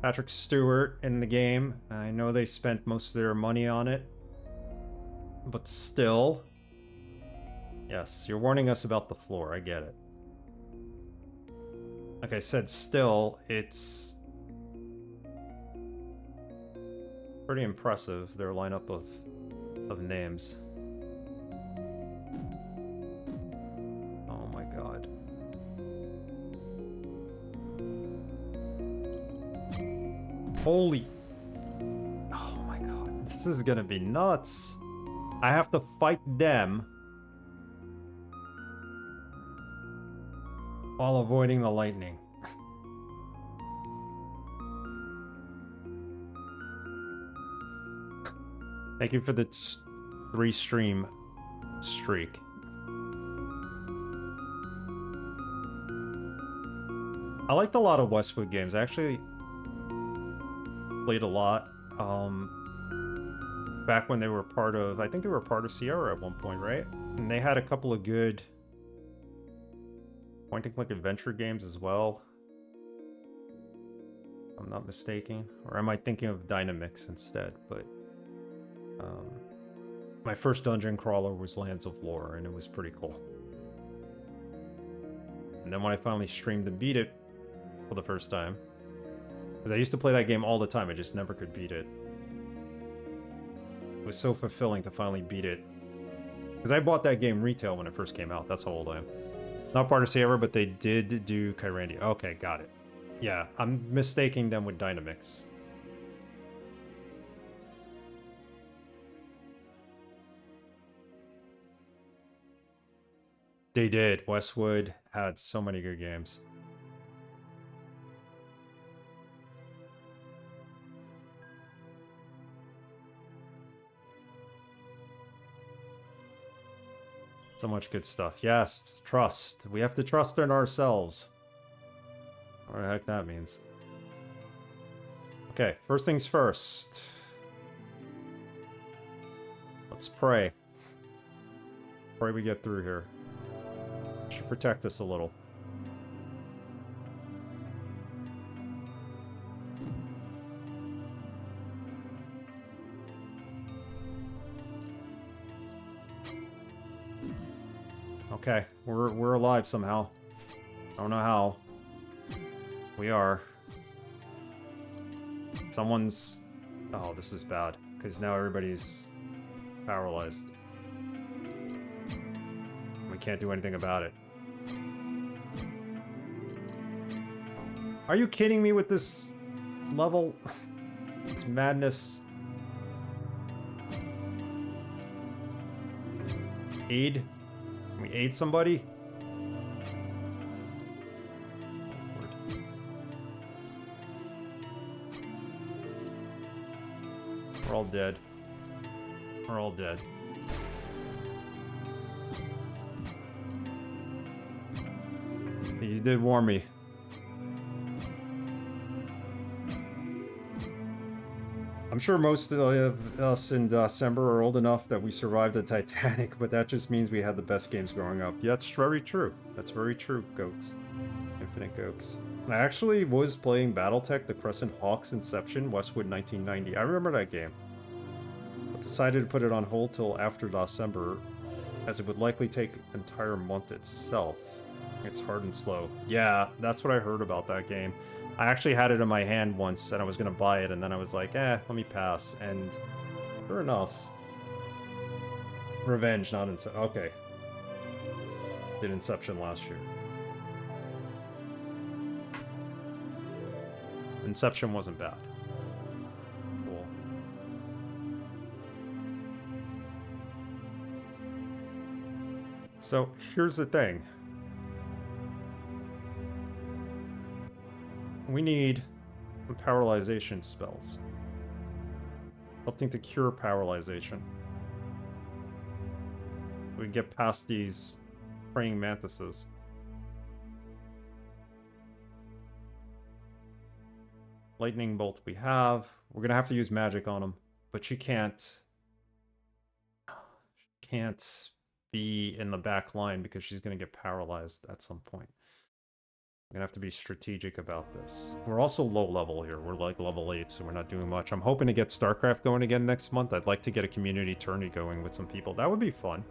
Patrick Stewart in the game. I know they spent most of their money on it. But still... Yes, you're warning us about the floor. I get it. Like I said, still, it's... pretty impressive, their lineup of names. God. Holy... Oh my god. This is gonna be nuts. I have to fight them while avoiding the lightning. Thank you for the 3 stream streak. I liked a lot of Westwood games. I actually played a lot. Back when they were part of, I think they were part of Sierra at one point, right? And they had a couple of good point-and-click adventure games as well. If I'm not mistaken. Or am I thinking of Dynamix instead? But my first dungeon crawler was Lands of Lore, and it was pretty cool. And then when I finally streamed and beat it for the first time, because I used to play that game all the time, I just never could beat it. It was so fulfilling to finally beat it. Because I bought that game retail when it first came out. That's how old I am. Not part of Sierra, but they did do Kyrandia. Okay, got it. Yeah, I'm mistaking them with Dynamix. They did. Westwood had so many good games. So much good stuff. Yes, trust. We have to trust in ourselves. What the heck that means. Okay, first things first. Let's pray. Pray we get through here. Should protect us a little. Okay, we're alive somehow. I don't know how. We are. Someone's... Oh, this is bad. Because now everybody's paralyzed. We can't do anything about it. Are you kidding me with this level? It's madness. Aid? Can we aid somebody? We're all dead. We're all dead. You did warn me. I'm sure most of us in December are old enough that we survived the Titanic, but that just means we had the best games growing up. Yeah, that's very true. That's very true, Goats. Infinite Goats. I actually was playing Battletech, the Crescent Hawks Inception, Westwood 1990. I remember that game. But decided to put it on hold till after December, as it would likely take an entire month itself. It's hard and slow. Yeah, that's what I heard about that game. I actually had it in my hand once, and I was going to buy it, and then I was like, let me pass. And sure enough, Revenge, not Inception. Okay. Did Inception last year. Inception wasn't bad. Cool. So, here's the thing. We need some paralyzation spells. Something to cure paralyzation. We can get past these praying mantises. Lightning bolt we have. We're gonna have to use magic on them, but she can't be in the back line because she's gonna get paralyzed at some point. We're gonna have to be strategic about this. We're also low level here. We're like level 8, so we're not doing much. I'm hoping to get StarCraft going again next month. I'd like to get a community tourney going with some people. That would be fun.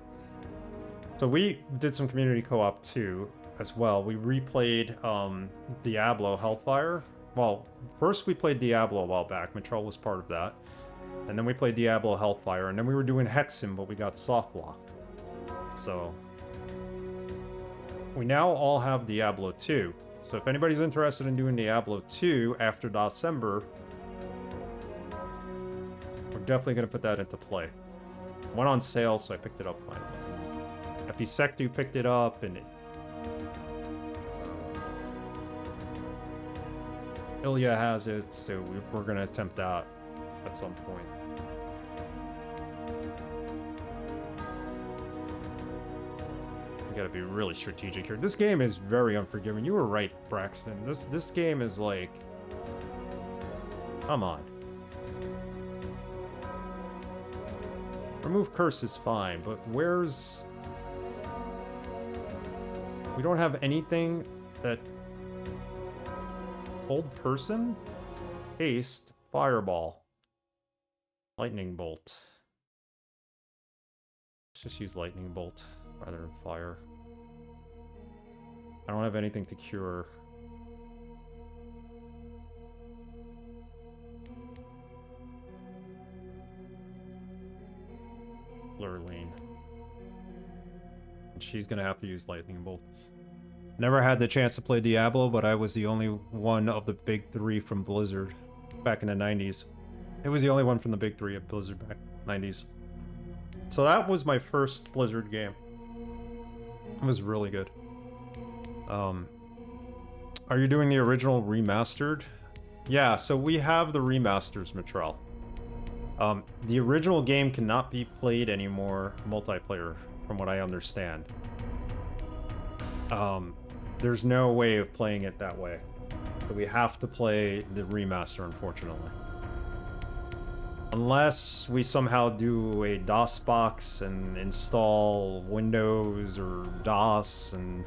So we did some community co-op too, as well. We replayed Diablo Hellfire. Well, first we played Diablo a while back. Mitchell was part of that. And then we played Diablo Hellfire, and then we were doing Hexen, but we got soft locked. So we now all have Diablo 2. So if anybody's interested in doing Diablo 2 after December, we're definitely going to put that into play. It went on sale, so I picked it up finally. Epicectu picked it up, and Ilya has it, so we're going to attempt that at some point. gotta be really strategic here. This game is very unforgiving. You were right, Braxton. This game is like... Come on. Remove curse is fine, but where's... We don't have anything that... Hold person? Haste. Fireball. Lightning bolt. Let's just use lightning bolt rather than fire. I don't have anything to cure. Lurleen. And she's gonna have to use lightning bolt. Never had the chance to play Diablo, but I was the only one of the big three from Blizzard back in the 90s. It was the only one from the big three of Blizzard back in the 90s. So that was my first Blizzard game. It was really good. Are you doing the original remastered? Yeah, so we have the remasters, Mitral. The original game cannot be played anymore multiplayer, from what I understand. There's no way of playing it that way. So we have to play the remaster, unfortunately. Unless we somehow do a DOS box and install Windows or DOS and...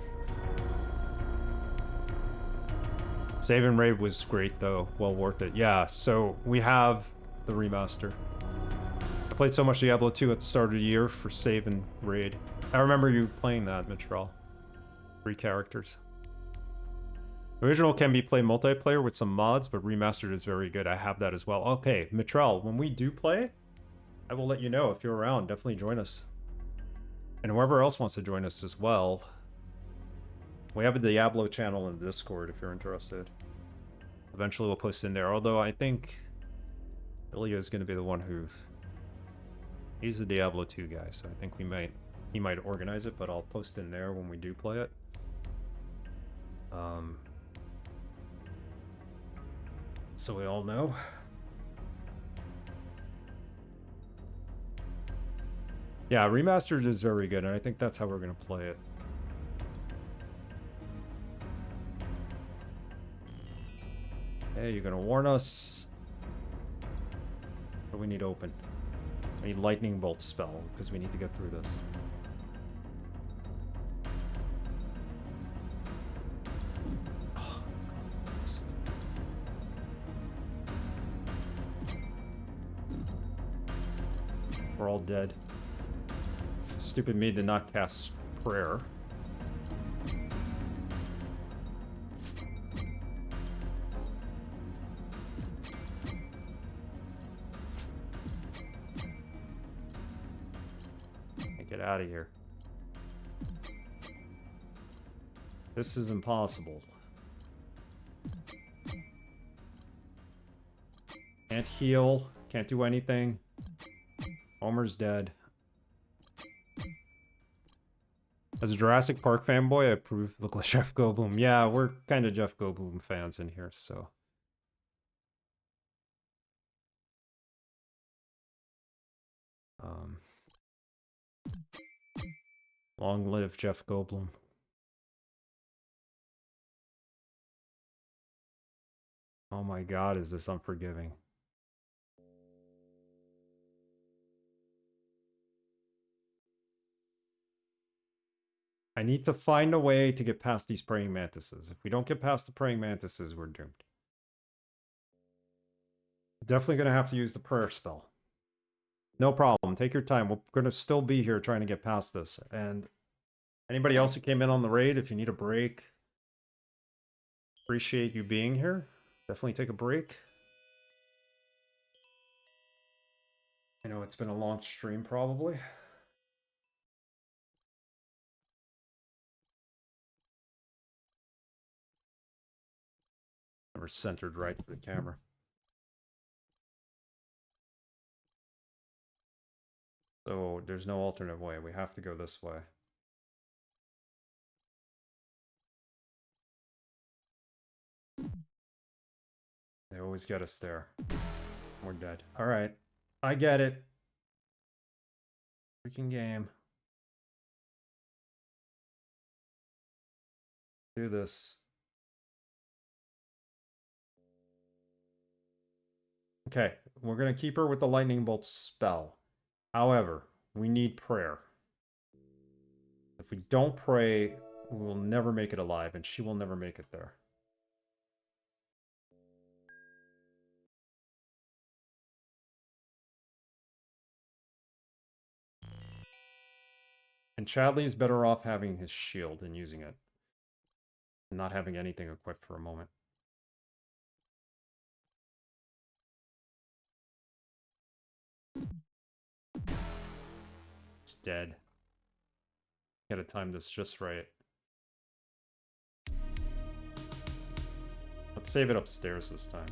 Save and Raid was great though, well worth it. Yeah, so we have the remaster. I played so much Diablo 2 at the start of the year for Save and Raid. I remember you playing that, Mitral. 3 characters. Original can be played multiplayer with some mods, but remastered is very good. I have that as well. Okay, Mitral, when we do play, I will let you know if you're around. Definitely join us. And whoever else wants to join us as well. We have a Diablo channel in Discord if you're interested. Eventually we'll post in there, although I think Ilya is going to be the one who... He's the Diablo 2 guy, so I think he might organize it, but I'll post in there when we do play it. So we all know. Yeah, remastered is very good, and I think that's how we're going to play it. Hey, you're going to warn us. What do we need open? I need lightning bolt spell, because we need to get through this. We're all dead. Stupid me did not cast prayer. Get out of here. This is impossible. Can't heal. Can't do anything. Homer's dead. As a Jurassic Park fanboy, I approve. Look like Jeff Goldblum. Yeah, we're kind of Jeff Goldblum fans in here, so. Long live Jeff Goldblum. Oh my god, is this unforgiving? I need to find a way to get past these praying mantises. If we don't get past the praying mantises, we're doomed. Definitely gonna have to use the prayer spell. No problem. Take your time. We're gonna still be here trying to get past this. And anybody else who came in on the raid, if you need a break, appreciate you being here. Definitely take a break. I know it's been a long stream, probably. Never centered right for the camera. So there's no alternate way. We have to go this way. They always get us there. We're dead. Alright. I get it. Freaking game. Do this. Okay, we're going to keep her with the lightning bolt spell. However, we need prayer. If we don't pray, we will never make it alive, and she will never make it there. And Chadley's better off having his shield and using it. And not having anything equipped for a moment. It's dead. Gotta time this just right. Let's save it upstairs this time.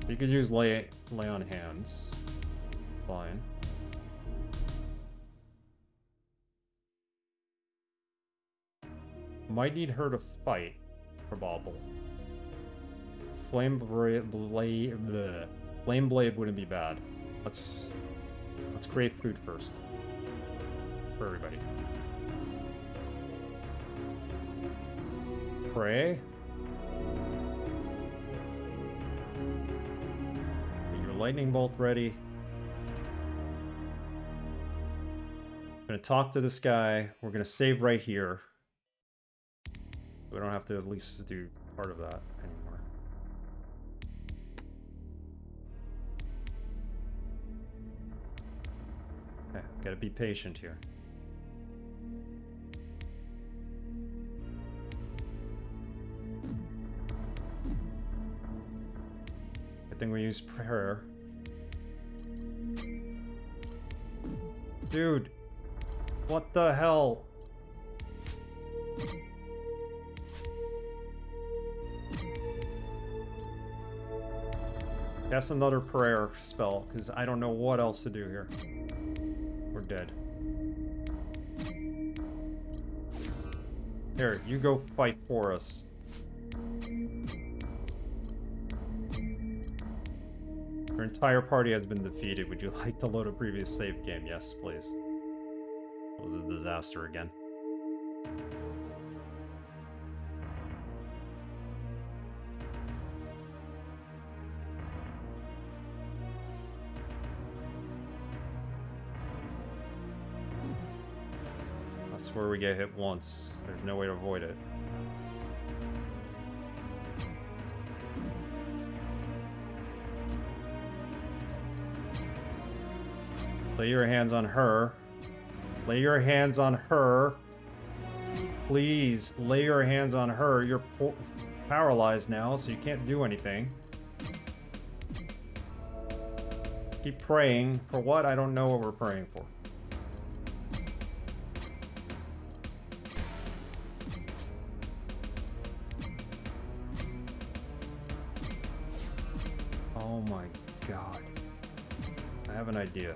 You could use lay on hands. Fine. Might need her to fight for Bobble. Flame blade wouldn't be bad. Let's create food first. For everybody. Pray. Get your lightning bolt ready. I'm gonna talk to this guy. We're gonna save right here. We don't have to at least do part of that anymore. Okay, gotta be patient here. Good thing we use prayer. Dude, what the hell? Cast another prayer spell, because I don't know what else to do here. We're dead. Here, you go fight for us. Your entire party has been defeated. Would you like to load a previous save game? Yes, please. It was a disaster again. That's where we get hit once. There's no way to avoid it. Lay your hands on her. Lay your hands on her. Please, lay your hands on her. You're paralyzed now, so you can't do anything. Keep praying. For what? I don't know what we're praying for. Oh my god. I have an idea.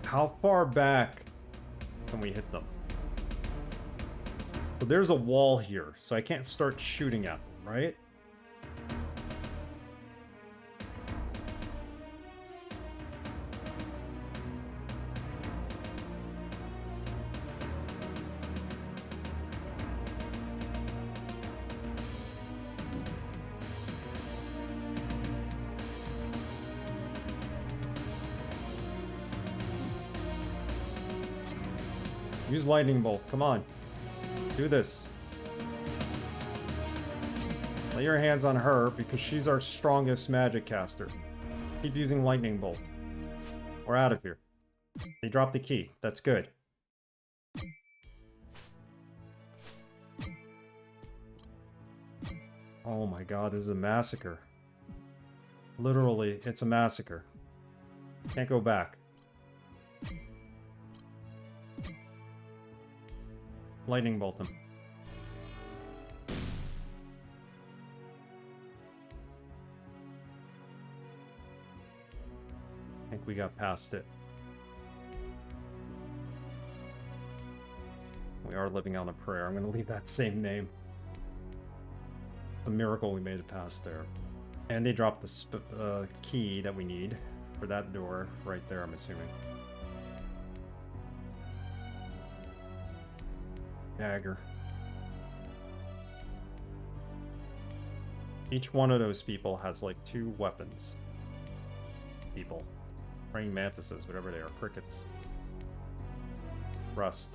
How far back can we hit them? So there's a wall here, so I can't start shooting at them, right? Use lightning bolt. Come on. Do this. Lay your hands on her because she's our strongest magic caster. Keep using lightning bolt. We're out of here. They dropped the key. That's good. Oh my god, this is a massacre. Literally, it's a massacre. Can't go back. Lightning bolt them. I think we got past it. We are living on a prayer. I'm going to leave that same name. It's a miracle we made it past there. And they dropped the key that we need for that door right there, I'm assuming. Dagger. Each one of those people has like 2 weapons. People. Praying mantises, whatever they are. Crickets. Rust.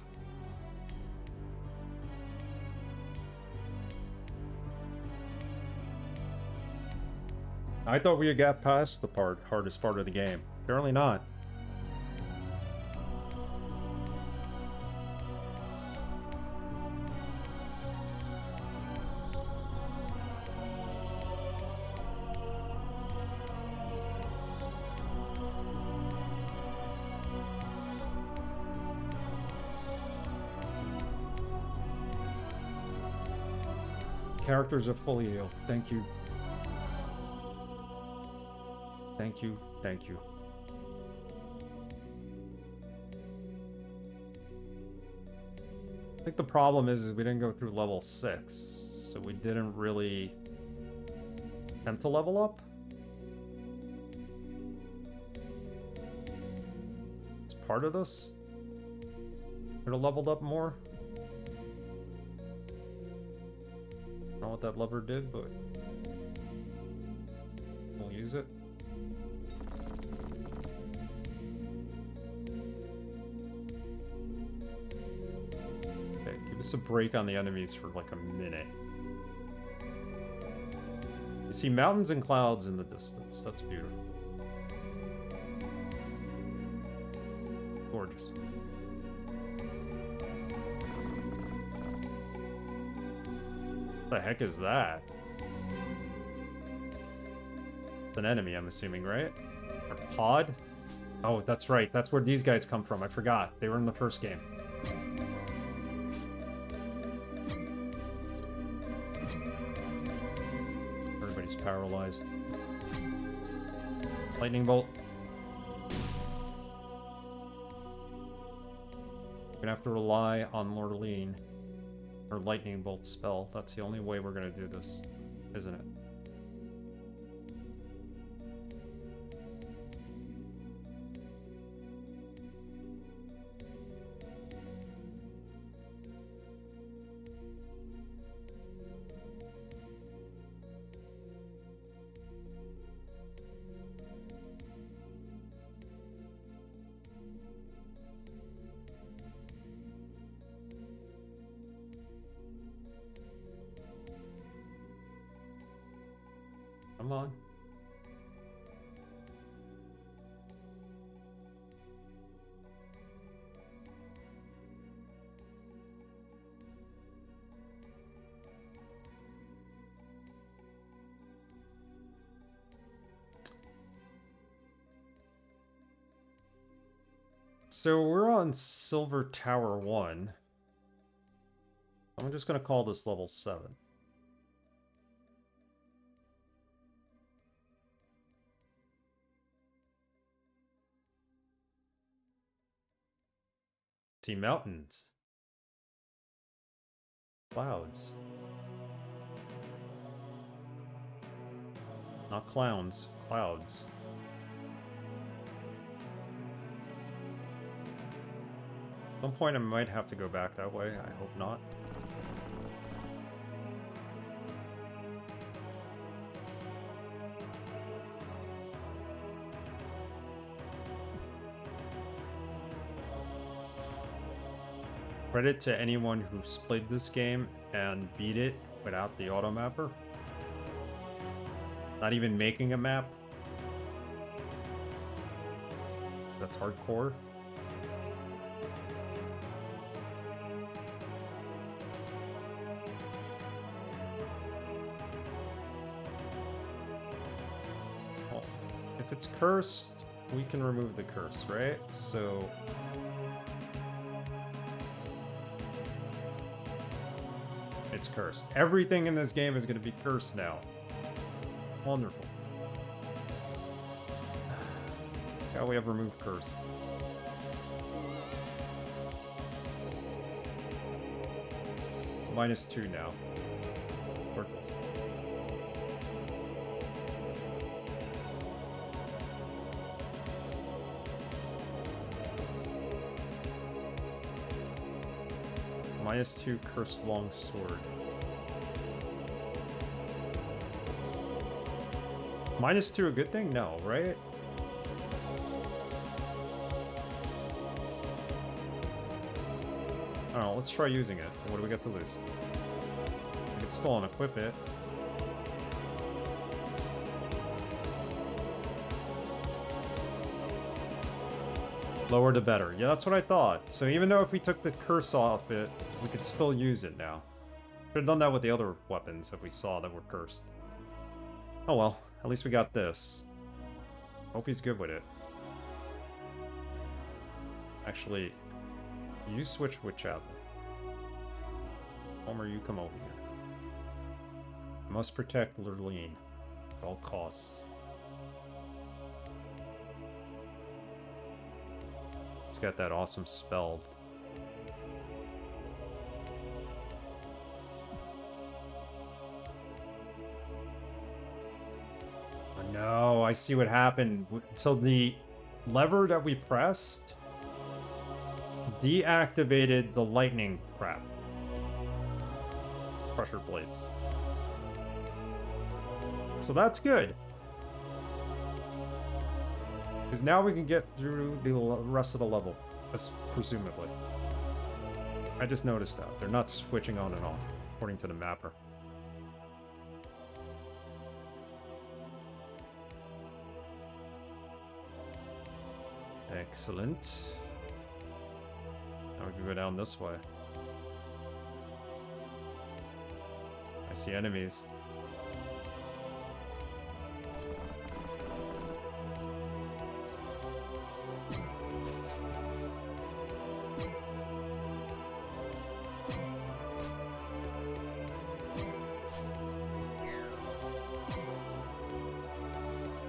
I thought we had got past the hardest part of the game. Apparently not. Characters are fully healed. Thank you. Thank you. Thank you. I think the problem is we didn't go through level 6, so we didn't really attempt to level up. It's part of this. Could have leveled up more. I don't know what that lever did, but we'll use it. Okay, give us a break on the enemies for like a minute. You see mountains and clouds in the distance. That's beautiful. Gorgeous. What the heck is that? It's an enemy, I'm assuming, right? Or pod? Oh, that's right. That's where these guys come from. I forgot. They were in the first game. Everybody's paralyzed. Lightning bolt. Gonna have to rely on Lorlean. Or lightning bolt spell. That's the only way we're gonna do this, isn't it? Come on. So we're on Silver Tower 1. I'm just going to call this level 7. See mountains. Clouds. Not clowns, clouds. At some point I might have to go back that way. I hope not. Credit to anyone who's played this game and beat it without the auto mapper. Not even making a map. That's hardcore. Well, if it's cursed, we can remove the curse, right? So it's cursed. Everything in this game is going to be cursed now. Wonderful. Now we have removed curse. -2 now. Worthless. -2 cursed longsword. -2 a good thing? No, right? I don't know, let's try using it. What do we got to lose? I could still unequip it. Lower the better. Yeah, that's what I thought. So even though if we took the curse off it, we could still use it now. Should have done that with the other weapons that we saw that were cursed. Oh well, at least we got this. Hope he's good with it. Actually, you switch with Chadley. Homer, you come over here. Must protect Lurleen at all costs. He's got that awesome spell. Oh, no, I see what happened. So the lever that we pressed deactivated the lightning crap. Pressure plates. So that's good. Because now we can get through the rest of the level, presumably. I just noticed that. They're not switching on and off, according to the mapper. Excellent. Now we can go down this way. I see enemies.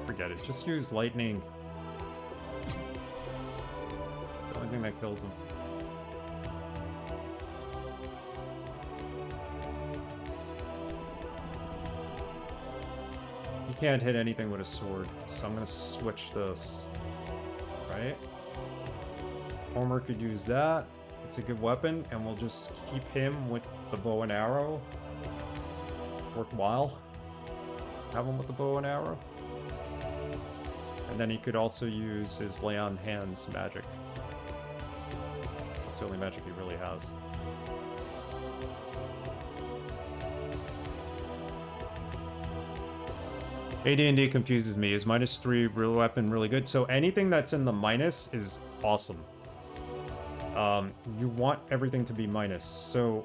Forget it. Just use lightning. The only thing that kills him. You can't hit anything with a sword, so I'm gonna switch this. Right? Homer could use that. It's a good weapon, and we'll just keep him with the bow and arrow. Worthwhile. Have him with the bow and arrow. And then he could also use his lay on hands magic. That's the only magic he really has. AD&D confuses me. Is -3 real weapon really good? So anything that's in the minus is awesome. You want everything to be minus. So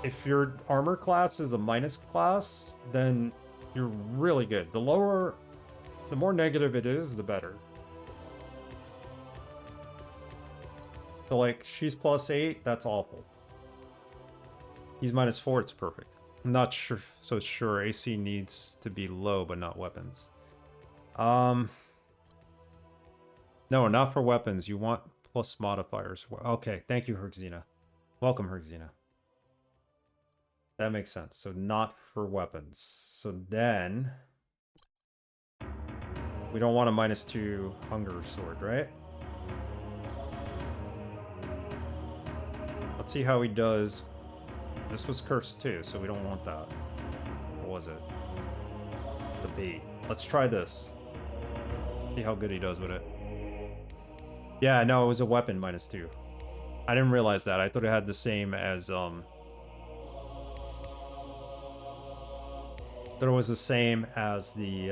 if your armor class is a minus class, then you're really good. The more negative it is, the better. So like, she's +8, that's awful. He's -4, it's perfect. I'm not so sure AC needs to be low, but not weapons. No, not for weapons. You want plus modifiers. Okay, thank you, Herxina. Welcome, Herxina. That makes sense. So not for weapons. So then we don't want a -2 hunger sword, right? Let's see how he does. This was cursed too, so we don't want that. What was it? The bait. Let's try this. See how good he does with it. Yeah, no, it was a weapon -2. I didn't realize that. I thought it had the same as thought it was the same as the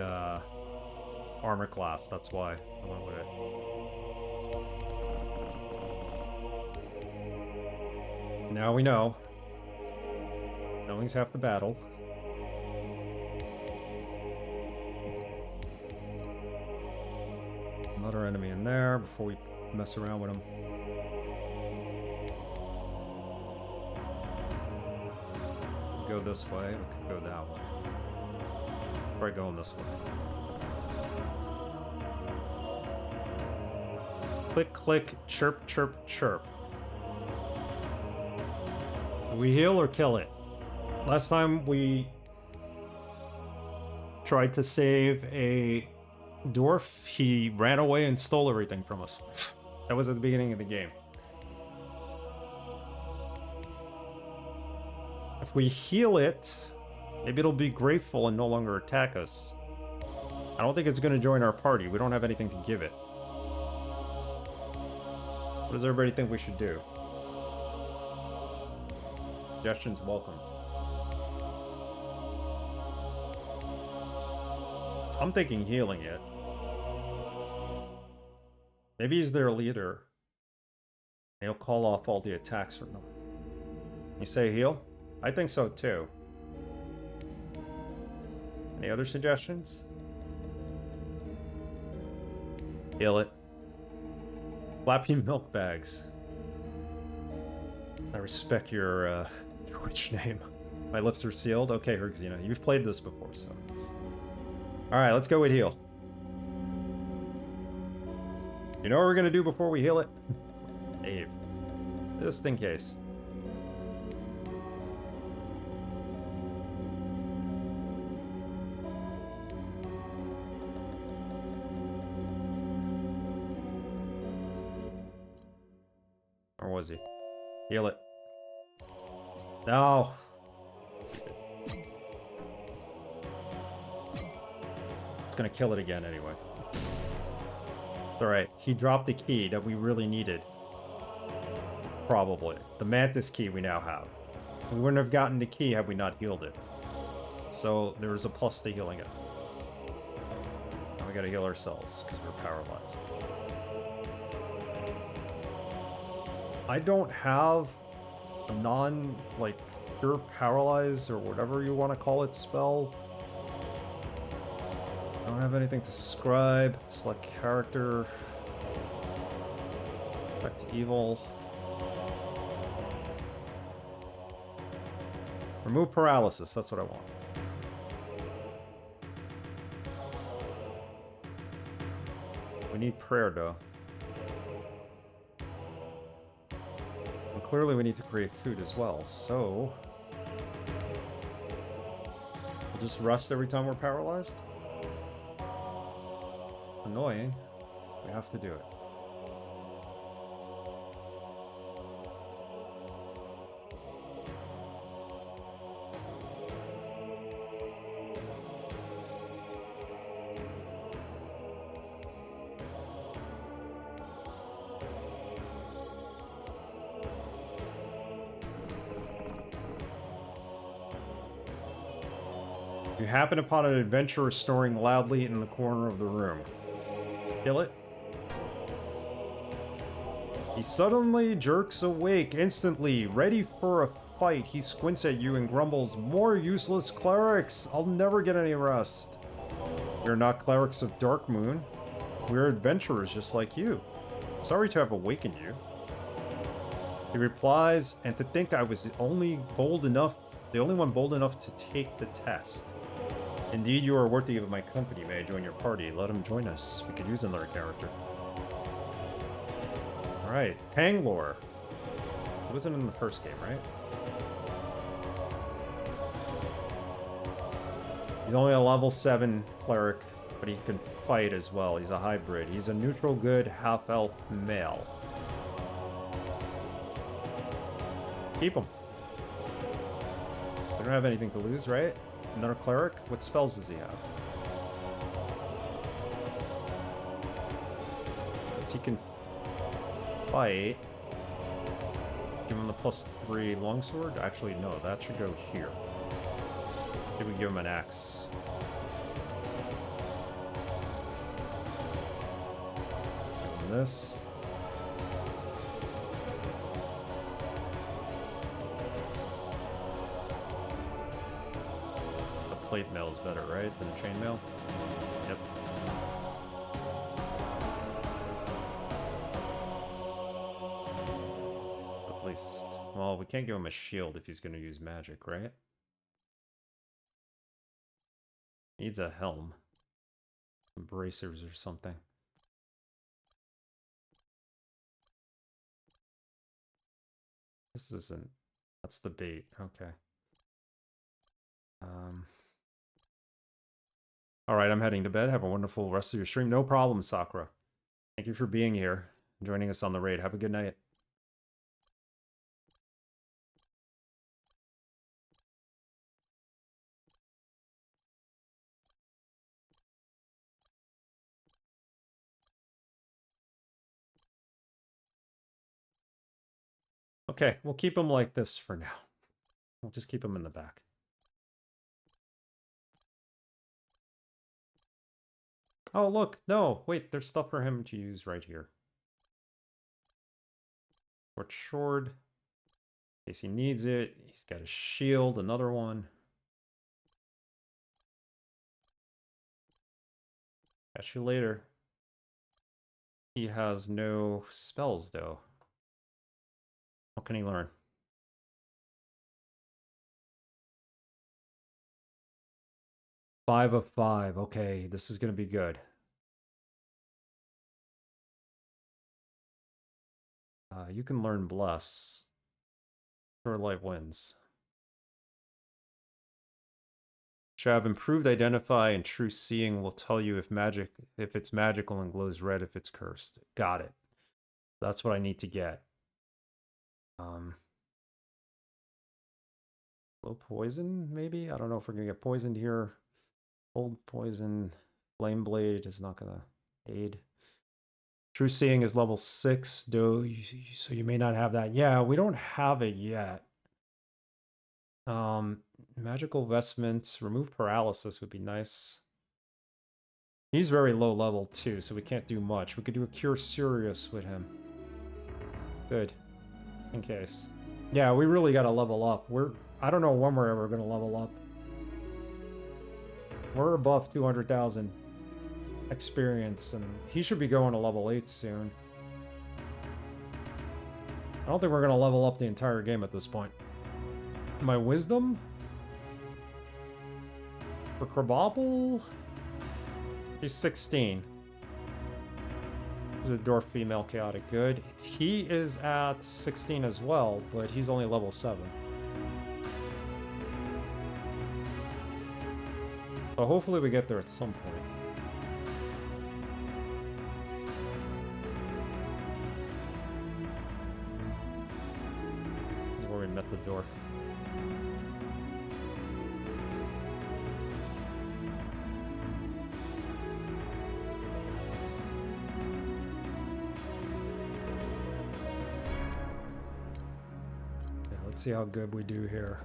armor class. That's why I went with it. Now we know. Knowing's half the battle. Another enemy in there before we mess around with him. Go this way, we could go that way. Try going this way. Click, click, chirp, chirp, chirp. Do we heal or kill it? Last time we tried to save a dwarf, he ran away and stole everything from us. That was at the beginning of the game. If we heal it, maybe it'll be grateful and no longer attack us. I don't think it's going to join our party. We don't have anything to give it. What does everybody think we should do? Suggestions welcome. I'm thinking healing it. Maybe he's their leader. He'll call off all the attacks from them. You say heal? I think so too. Any other suggestions? Heal it. Flappy milk bags. I respect your Twitch name. My lips are sealed. Okay, Herxina, you've played this before, so. Alright, let's go with heal. You know what we're gonna do before we heal it? Save. Just in case. Or was he? Heal it. No! It's gonna kill it again anyway. Alright, he dropped the key that we really needed. Probably. The Mantis key we now have. We wouldn't have gotten the key had we not healed it. So there's a plus to healing it. Now we gotta heal ourselves, because we're paralyzed. I don't have a cure paralyze or whatever you want to call it spell. I don't have anything to scribe. Select character. Back to evil. Remove paralysis. That's what I want. We need prayer, though. And clearly we need to create food as well, so... we'll just rest every time we're paralyzed? Annoying. We have to do it. You happen upon an adventurer snoring loudly in the corner of the room. Kill it. He suddenly jerks awake instantly, ready for a fight. He squints at you and grumbles, "More useless clerics! I'll never get any rest." We're not clerics of Dark Moon. We're adventurers just like you. Sorry to have awakened you. He replies, "And to think I was the only one bold enough to take the test. Indeed, you are worthy of my company. May I join your party? Let him join us. We could use another character." Alright, Tanglor. He wasn't in the first game, right? He's only a level 7 cleric, but he can fight as well. He's a hybrid. He's a neutral good half-elf male. Keep him. We don't have anything to lose, right? Another cleric? What spells does he have? He can fight. Give him the +3 longsword? Actually, no, that should go here. Maybe we give him an axe. Give him this. Plate mail is better, right, than a chainmail? Yep. At least, well, we can't give him a shield if he's going to use magic, right? Needs a helm. Some bracers or something. This isn't That's the bait. Okay. All right, I'm heading to bed. Have a wonderful rest of your stream. No problem, Sakura. Thank you for being here, joining us on the raid. Have a good night. Okay, we'll keep them like this for now. We'll just keep them in the back. Oh, look. No, wait, there's stuff for him to use right here. Short in case he needs it. He's got a shield, another one. Catch you later. He has no spells, though. What can he learn? 5 of 5. Okay, this is going to be good. You can learn Bless. Short light wins. Should have improved Identify and True Seeing will tell you if it's magical and glows red if it's cursed. Got it. That's what I need to get. Low poison, maybe? I don't know if we're gonna get poisoned here. Old poison. Flame Blade is not gonna aid. True Seeing is level 6, so you may not have that. Yeah, we don't have it yet. Magical Vestments, remove paralysis would be nice. He's very low level too, so we can't do much. We could do a Cure Serious with him. Good. In case. Yeah, we really gotta level up. I don't know when we're ever gonna level up. We're above 200,000 experience, and he should be going to level 8 soon. I don't think we're gonna level up the entire game at this point. My wisdom? For Krabobble? He's 16. He's a dwarf female chaotic good. He is at 16 as well, but he's only level 7. So hopefully we get there at some point. This is where we met the dwarf. See how good we do here.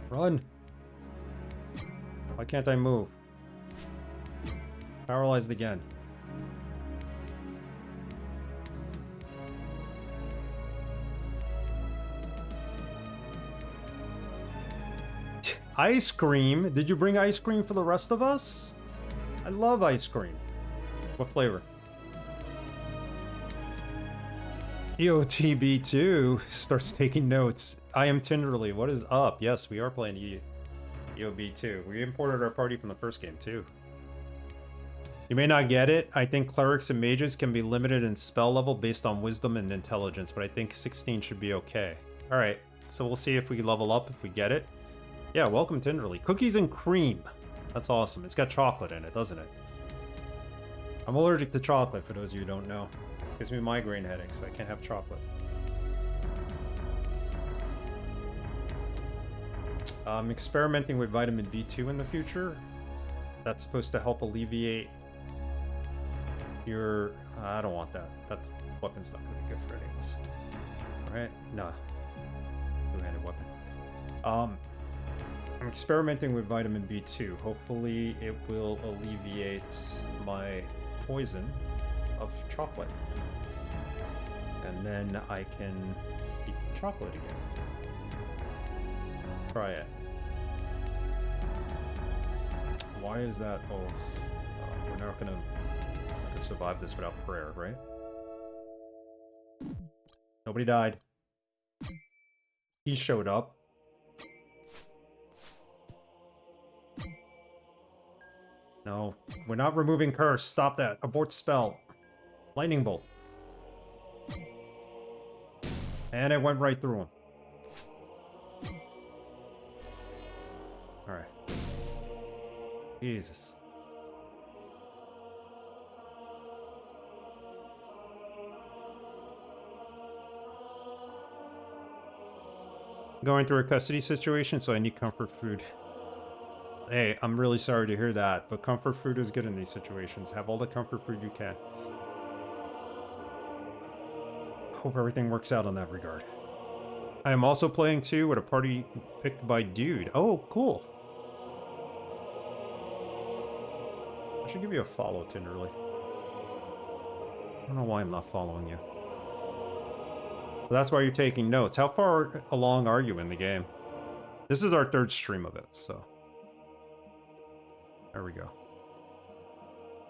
Run! Why can't I move? Paralyzed again. Ice cream? Did you bring ice cream for the rest of us? I love ice cream. What flavor? EOTB2 starts taking notes. I am Tinderly. What is up? Yes, we are playing EOB2. We imported our party from the first game, too. You may not get it. I think clerics and mages can be limited in spell level based on wisdom and intelligence, but I think 16 should be okay. Alright, so we'll see if we level up if we get it. Yeah, welcome Tinderly. Cookies and cream. That's awesome. It's got chocolate in it, doesn't it? I'm allergic to chocolate, for those of you who don't know. Gives me migraine headaches, so I can't have chocolate. I'm experimenting with vitamin B2 in the future. That's supposed to help alleviate your... I don't want that. That's weapon's not going to be good for any of us. Alright? Nah. Two-handed weapon. I'm experimenting with vitamin B2. Hopefully it will alleviate my poison of chocolate. And then I can eat chocolate again. Try it. Why is that? Oh, we're not gonna survive this without prayer, right? Nobody died. He showed up. No, we're not removing curse. Stop that. Abort spell. Lightning bolt. And it went right through him. Alright. Jesus. Going through a custody situation, so I need comfort food. Hey, I'm really sorry to hear that, but comfort food is good in these situations. Have all the comfort food you can. Hope everything works out in that regard. I am also playing too with a party picked by Dude. Oh, cool. I should give you a follow, Tinderly. I don't know why I'm not following you. So that's why you're taking notes. How far along are you in the game? This is our third stream of it, so. There we go.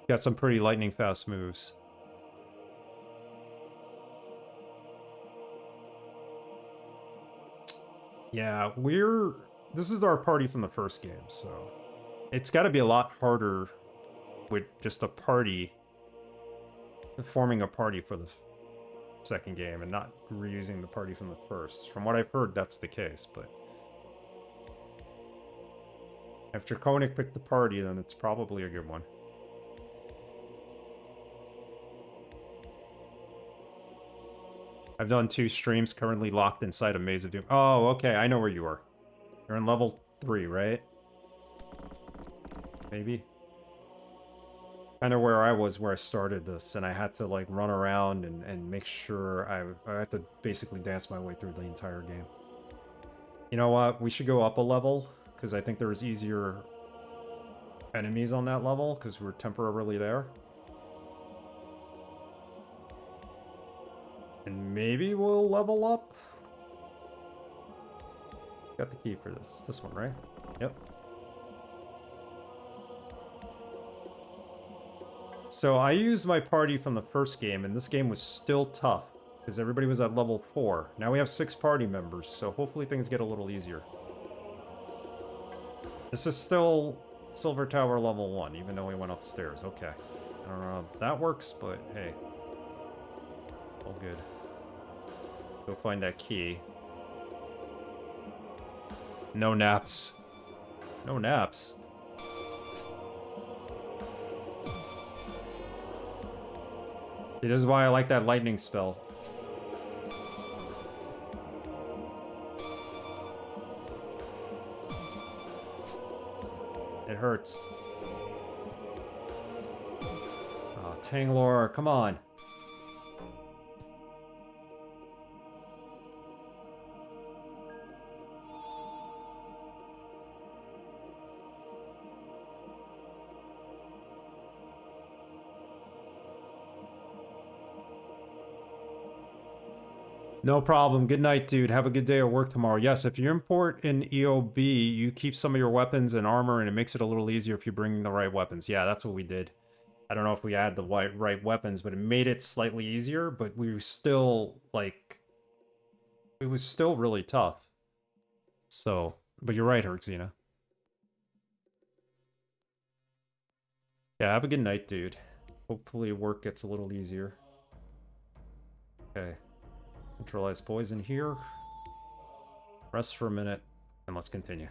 Got some pretty lightning fast moves. Yeah, this is our party from the first game, so it's got to be a lot harder with just a party, forming a party for the second game and not reusing the party from the first. From what I've heard, that's the case, but if Draconic picked the party, then it's probably a good one. I've done 2 streams, currently locked inside a Maze of Doom. Oh, okay, I know where you are. You're in level 3, right? Maybe? Kind of where I was where I started this, and I had to like run around and make sure I had to basically dance my way through the entire game. You know what? We should go up a level, because I think there's easier enemies on that level, because we're temporarily there. And maybe we'll level up? Got the key for this. It's this one, right? Yep. So I used my party from the first game, and this game was still tough, because everybody was at level 4. Now we have 6 party members, so hopefully things get a little easier. This is still Silver Tower level 1, even though we went upstairs. Okay. I don't know if that works, but hey. All good. Go find that key. No naps. No naps. See, this is why I like that lightning spell. It hurts. Oh, Tanglor, come on. No problem. Good night, dude. Have a good day at work tomorrow. Yes, if you import an EOB, you keep some of your weapons and armor, and it makes it a little easier if you bring the right weapons. Yeah, that's what we did. I don't know if we had the right weapons, but it made it slightly easier, but we were still, like... It was still really tough. So, but you're right, Herxina. Yeah, have a good night, dude. Hopefully work gets a little easier. Okay. Neutralize poison here. Rest for a minute, and let's continue.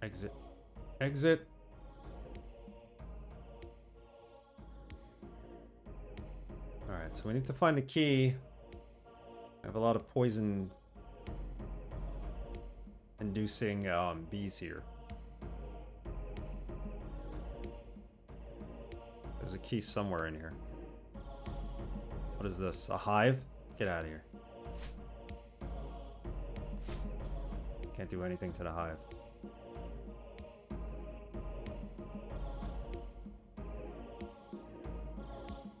Exit. Exit. Alright, so we need to find the key. I have a lot of poison inducing bees here. There's a key somewhere in here. What is this? A hive? Get out of here. Can't do anything to the hive.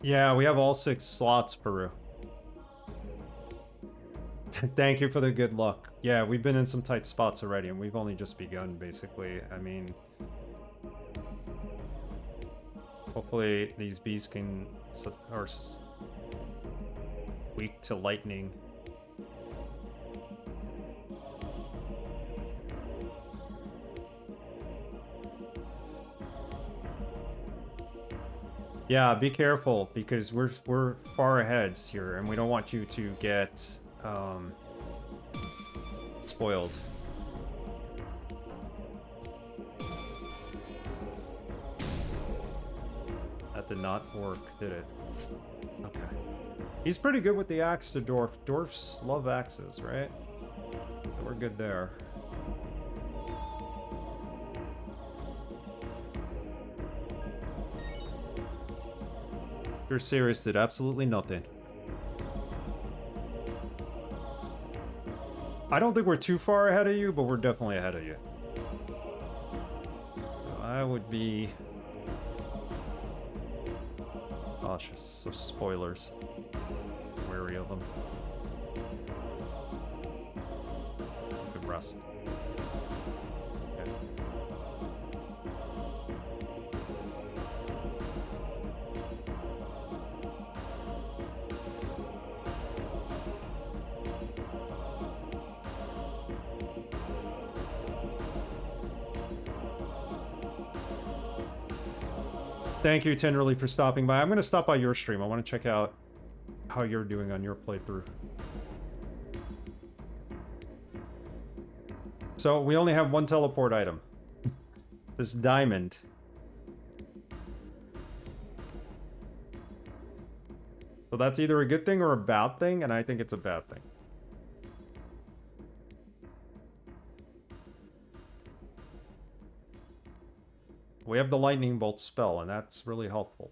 Yeah, we have all 6 slots, Peru. Thank you for the good luck. Yeah, we've been in some tight spots already, and we've only just begun, basically. I mean... Hopefully these bees are weak to lightning. Yeah, be careful because we're far ahead here, and we don't want you to get spoiled. That did not work, did it? Okay. He's pretty good with the axe to dwarf. Dwarfs love axes, right? We're good there. You're serious, did absolutely nothing. I don't think we're too far ahead of you, but we're definitely ahead of you. So I would be cautious, so spoilers. Wary of them. Good rest. Okay. Thank you, Tenderly, for stopping by. I'm going to stop by your stream. I want to check out how you're doing on your playthrough. So, we only have one teleport item. This diamond. So that's either a good thing or a bad thing, and I think it's a bad thing. We have the lightning bolt spell, and that's really helpful.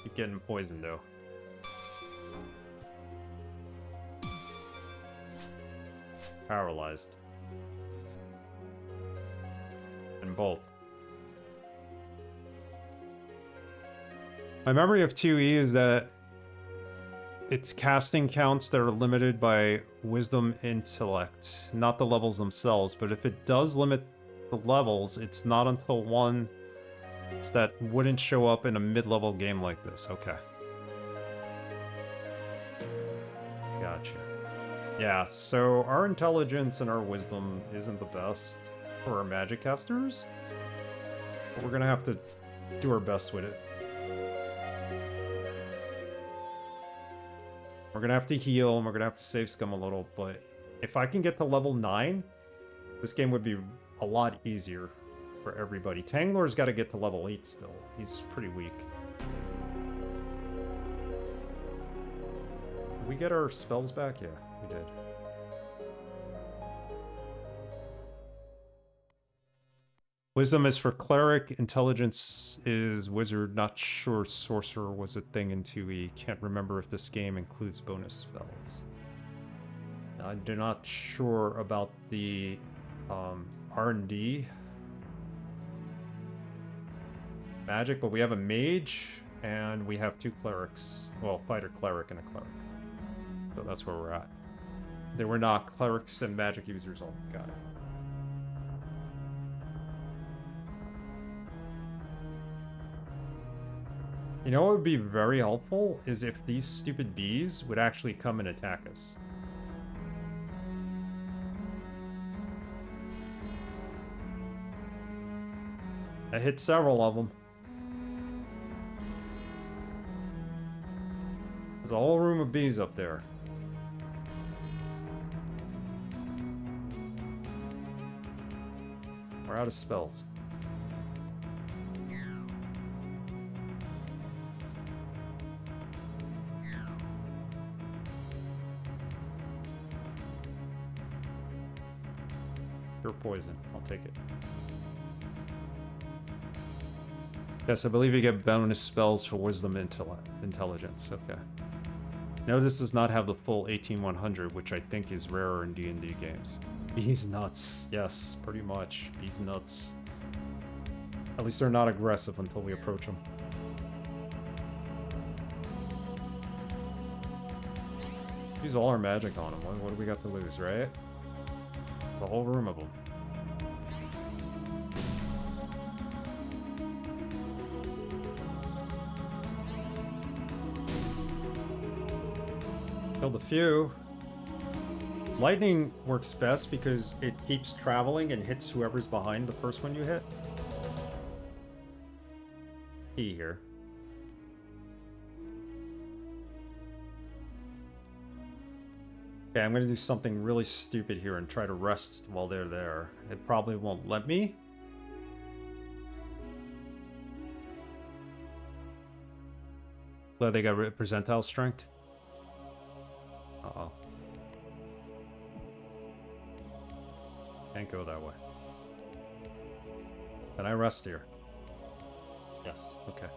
Keep getting poisoned, though. Paralyzed. And both. My memory of 2E is that it's casting counts that are limited by wisdom intellect, not the levels themselves, but if it does limit the levels, it's not until one that wouldn't show up in a mid-level game like this. Okay. Gotcha. Yeah, so our intelligence and our wisdom isn't the best for our magic casters, but we're gonna have to do our best with it. We're gonna have to heal, and we're gonna have to save scum a little, but if I can get to level 9, this game would be a lot easier for everybody. Tangler's got to get to level 8 still. He's pretty weak. Did we get our spells back? Yeah, we did. Wisdom is for cleric, intelligence is wizard, not sure sorcerer was a thing in 2E. Can't remember if this game includes bonus spells. I'm not sure about the R&D magic, but we have a mage and we have 2 clerics. Well, fighter cleric and a cleric. So that's where we're at. They were not clerics and magic users all. Got it. You know what would be very helpful is if these stupid bees would actually come and attack us. I hit several of them. There's a whole room of bees up there. We're out of spells. Pure poison. I'll take it. Yes, I believe you get bonus spells for wisdom intelligence. Okay. No, this does not have the full 18100, which I think is rarer in D&D games. Bees nuts. Yes, pretty much. Bees nuts. At least they're not aggressive until we approach them. Use all our magic on them. What do we got to lose, right? The whole room of them. Killed a few. Lightning works best because it keeps traveling and hits whoever's behind the first one you hit. Key here. Okay, I'm gonna do something really stupid here and try to rest while they're there. It probably won't let me. Glad they got percentile strength. Uh-oh. Can't go that way. Can I rest here? Yes, okay.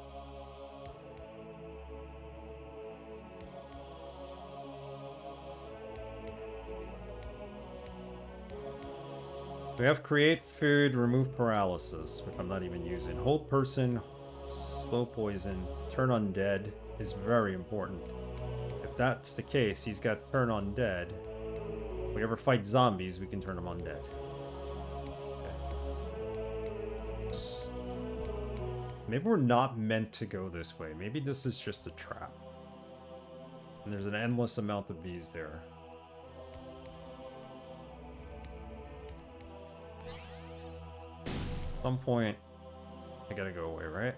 We have create food, remove paralysis, which I'm not even using. Hold person, slow poison, turn undead is very important. If that's the case, he's got turn undead. If we ever fight zombies, we can turn them undead. Okay. Maybe we're not meant to go this way. Maybe this is just a trap. And there's an endless amount of bees there. At some point, I gotta go away, right?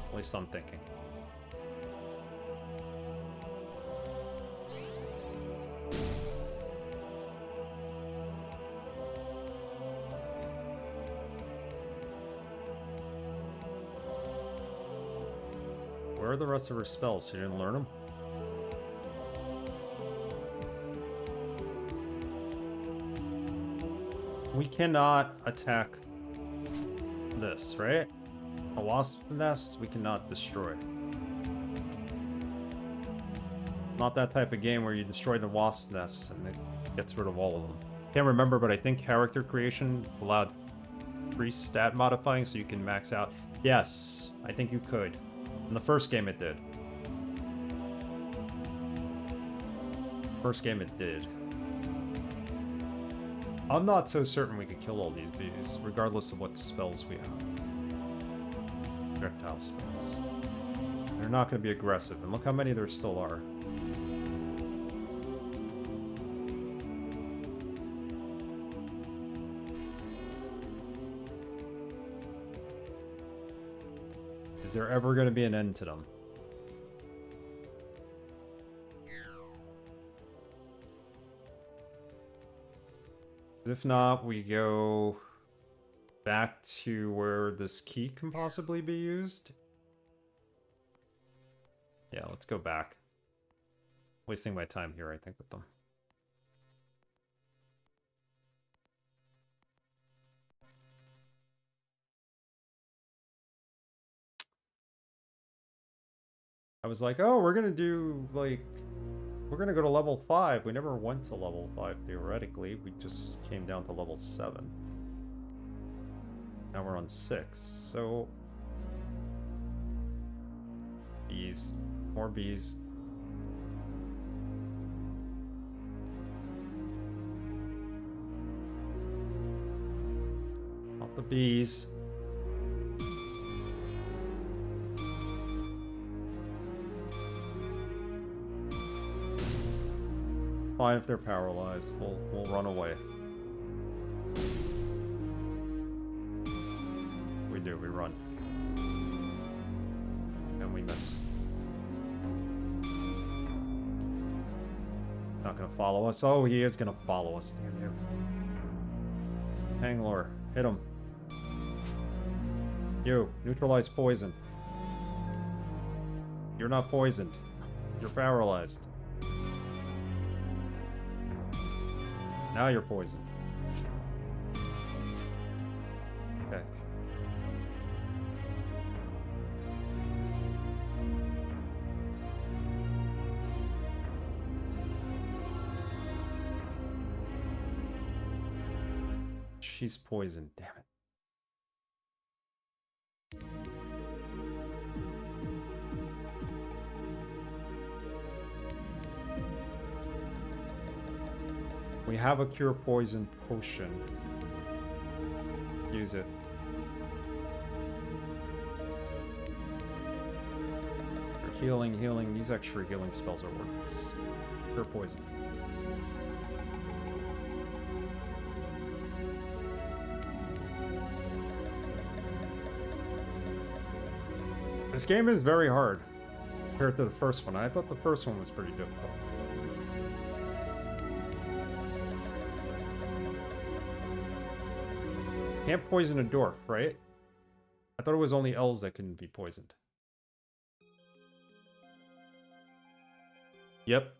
At least I'm thinking. Where are the rest of her spells? She didn't learn them? We cannot attack this, right? A wasp nest, we cannot destroy. Not that type of game where you destroy the wasp nest and it gets rid of all of them. Can't remember, but I think character creation allowed free stat modifying so you can max out. Yes, I think you could. In the first game it did. First game it did. I'm not so certain we could kill all these bees, regardless of what spells we have. Projectile spells. They're not going to be aggressive, and look how many there still are. Is there ever going to be an end to them? If not, we go back to where this key can possibly be used. Yeah, let's go back. Wasting my time here, I think, with them. I was like, oh, we're gonna do, like... We're gonna go to level 5. We never went to level 5, theoretically. We just came down to level 7. Now we're on 6, so... Bees. More bees. Not the bees. Fine if they're paralyzed. We'll run away. We do, we run. And we miss. Not gonna follow us. Oh, he is gonna follow us. Damn you. Hanglor, hit him. You, neutralize poison. You're not poisoned. You're paralyzed. Now you're poisoned. Okay. She's poisoned, damn it. We have a cure poison potion. Use it. Healing, healing. These extra healing spells are worthless. Pure poison. This game is very hard compared to the first one. I thought the first one was pretty difficult. Can't poison a dwarf, right? I thought it was only elves that couldn't be poisoned. Yep.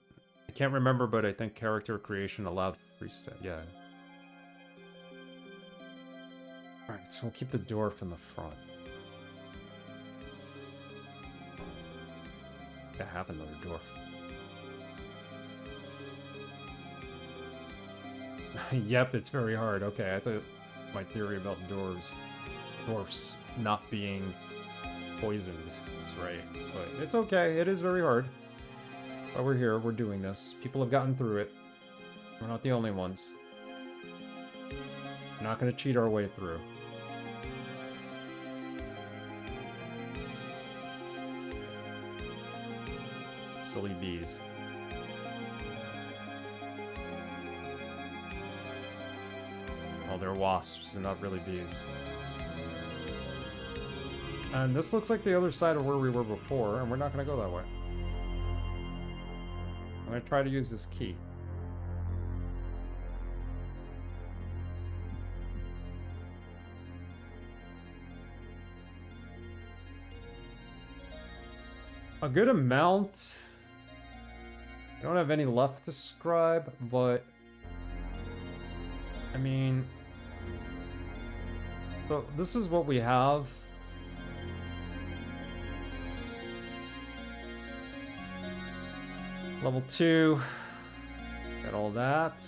I can't remember, but I think character creation allowed freestyle. Yeah. Alright, so we'll keep the dwarf in the front. I have another dwarf. Yep, it's very hard. Okay, I thought my theory about dwarfs not being poisoned is right. But it's okay, it is very hard. But we're here, we're doing this. People have gotten through it. We're not the only ones. We're not gonna cheat our way through. Silly bees. Oh, they're wasps, they're not really bees. And this looks like the other side of where we were before, and we're not gonna go that way. I'm gonna try to use this key. A good amount. I don't have any left to scribe, but I mean, so this is what we have. Level 2, got all that.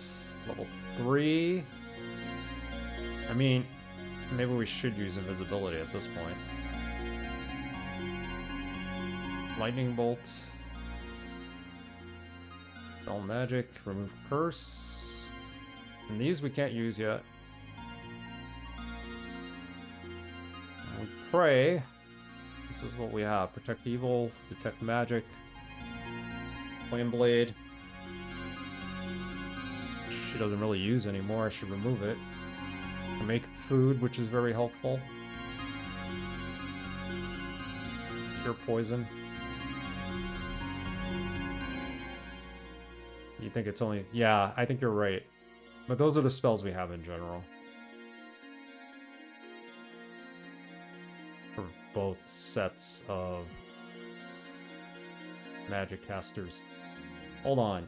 Level 3. I mean, maybe we should use invisibility at this point. Lightning bolt. Spell magic, remove curse. And these we can't use yet. And we pray. This is what we have. Protect evil, detect magic. Flame blade. She doesn't really use anymore. I should remove it. Make food, which is very helpful. Cure poison. You think it's only... Yeah, I think you're right. But those are the spells we have in general. For both sets of magic casters. Hold on.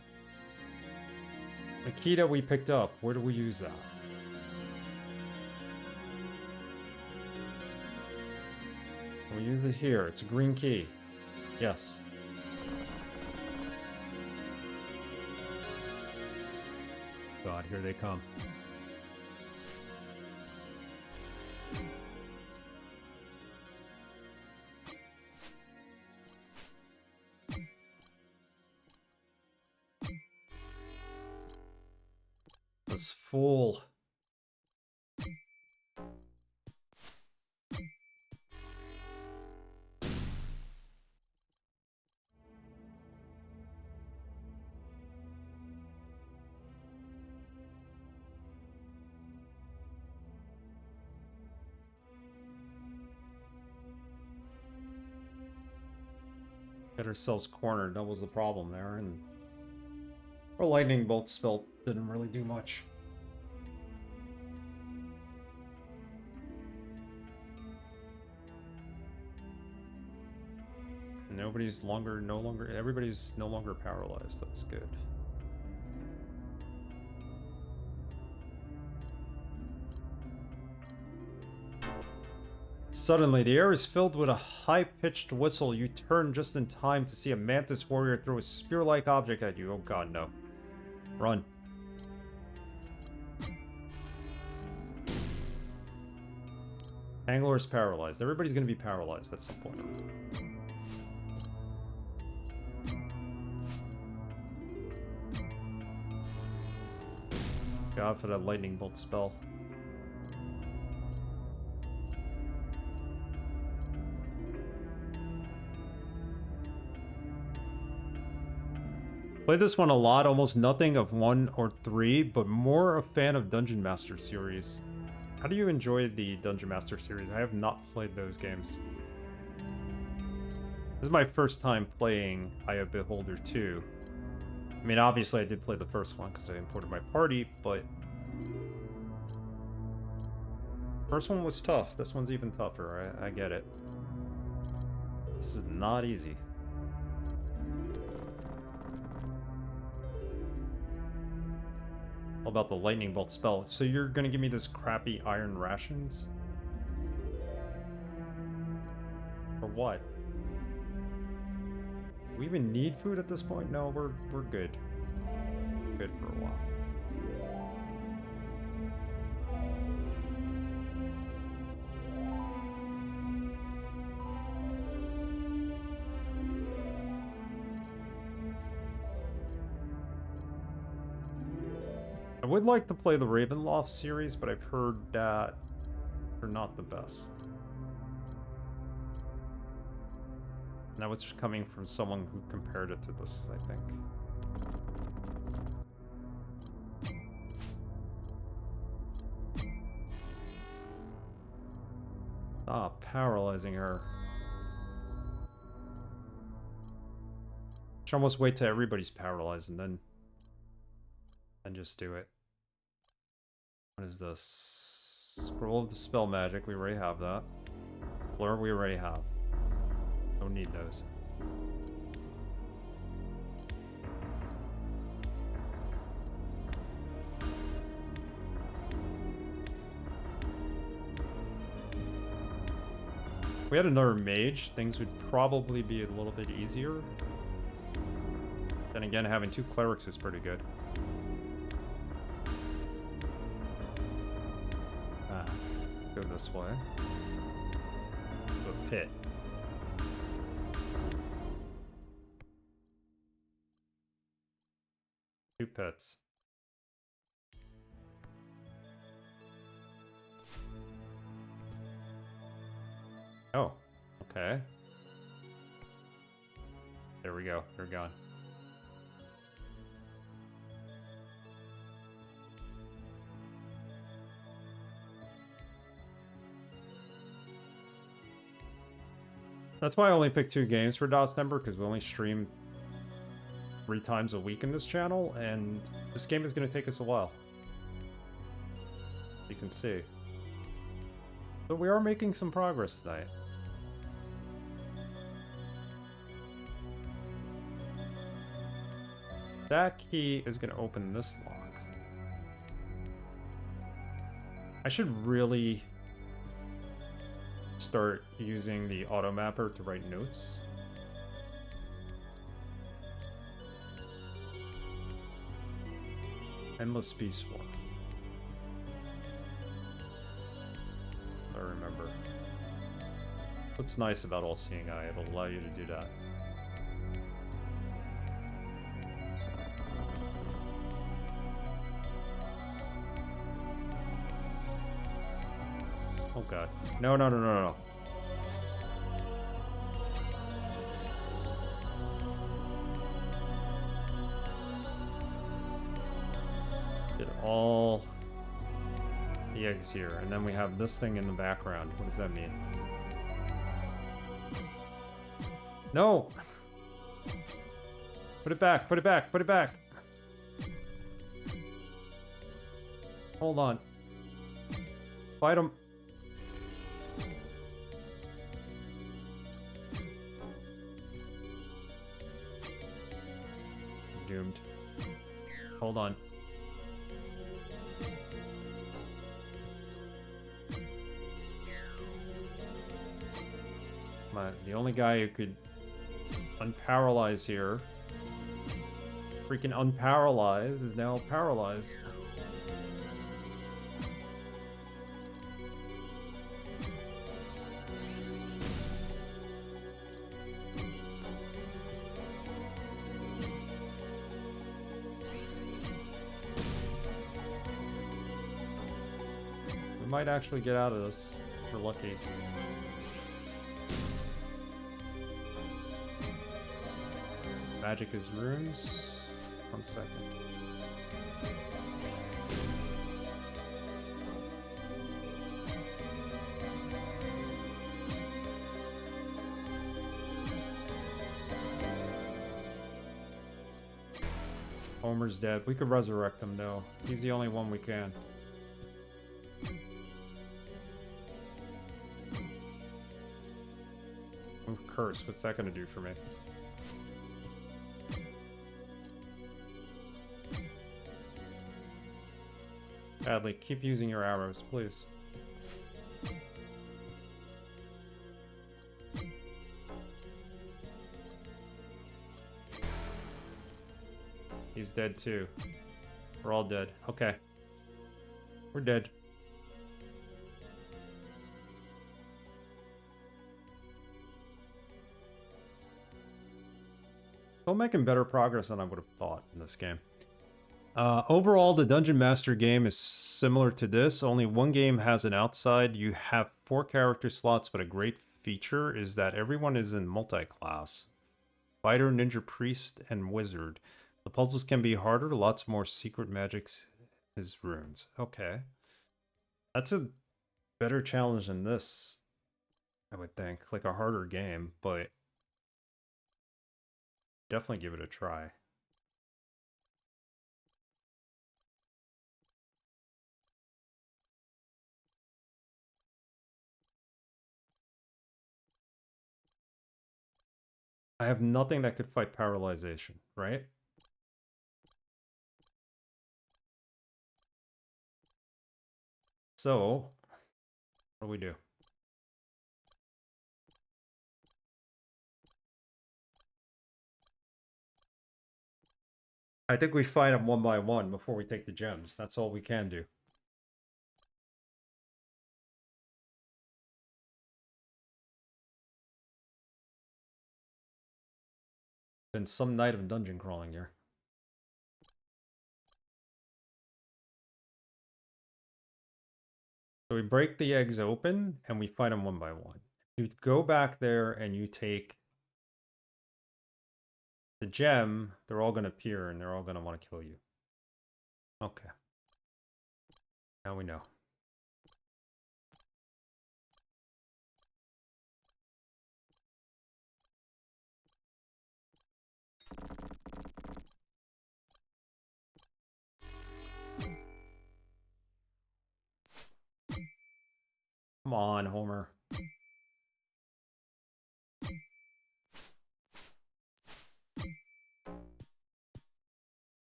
The key that we picked up, where do we use that? We use it here. It's a green key. Yes. God, here they come. This fool. Get ourselves cornered. That was the problem there, and our lightning bolt spell didn't really do much. Everybody's no longer paralyzed. That's good. Suddenly, the air is filled with a high-pitched whistle. You turn just in time to see a mantis warrior throw a spear-like object at you. Oh god, no. Run. Angler's paralyzed. Everybody's gonna be paralyzed at some point. God for that lightning bolt spell. Played this one a lot, almost nothing of 1 or 3, but more a fan of Dungeon Master series. How do you enjoy the Dungeon Master series? I have not played those games. This is my first time playing Eye of Beholder 2. I mean, obviously I did play the first one because I imported my party, but... First one was tough. This one's even tougher. I get it. This is not easy. All about the lightning bolt spell. So you're gonna give me this crappy iron rations? For what? Do we even need food at this point? No, we're good. Good for a while. I would like to play the Ravenloft series, but I've heard that they're not the best. And that was coming from someone who compared it to this, I think. Stop paralyzing her. Should almost wait till everybody's paralyzed and then just do it. What is this? Scroll of the spell magic, we already have that. Blur, we already have. Don't need those. If we had another mage, things would probably be a little bit easier. Then again, having 2 clerics is pretty good. Go this way. The pit. Two pits. Oh, okay. There we go. They're gone. That's why I only picked 2 games for December, because we only stream 3 times a week in this channel, and this game is going to take us a while. You can see. But we are making some progress tonight. That key is going to open this lock. I should really start using the auto mapper to write notes. Endless Beast Swarm. I remember. What's nice about All-Seeing Eye, it'll allow you to do that. Oh god. No, no, no, no, no. Get all the eggs here, and then we have this thing in the background. What does that mean? No! Put it back, put it back, put it back! Hold on. Fight him. Doomed. Hold on. The only guy who could unparalyze here, freaking unparalyze, is now paralyzed. We might actually get out of this if we're lucky. Magic is runes. 1 second. Homer's dead. We could resurrect him though. He's the only one we can. Move curse. What's that gonna do for me? Badly, keep using your arrows, please. He's dead too. We're all dead. Okay. We're dead. Still making better progress than I would have thought in this game. Overall, the Dungeon Master game is similar to this. Only one game has an outside. You have 4 character slots, but a great feature is that everyone is in multi-class. Fighter, Ninja Priest, and Wizard. The puzzles can be harder, lots more secret magics as runes. Okay. That's a better challenge than this, I would think. Like a harder game, but definitely give it a try. I have nothing that could fight paralyzation, right? So, what do we do? I think we fight them one by one before we take the gems. That's all we can do. Been some night of dungeon crawling here. So we break the eggs open and we fight them one by one. You go back there and you take the gem, they're all going to appear and they're all going to want to kill you. Okay. Now we know. Come on, Homer.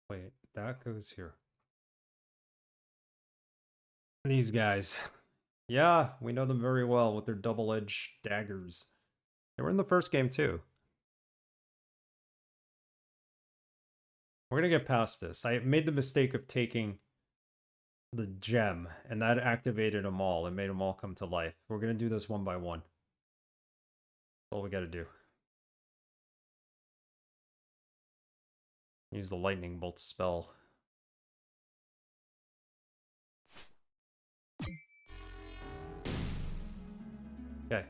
Wait, that goes here. These guys. Yeah, we know them very well with their double-edged daggers. They were in the first game too. We're gonna get past this. I made the mistake of taking the gem, and that activated them all and made them all come to life. We're gonna do this one by one. That's all we gotta do. Use the lightning bolt spell. Okay.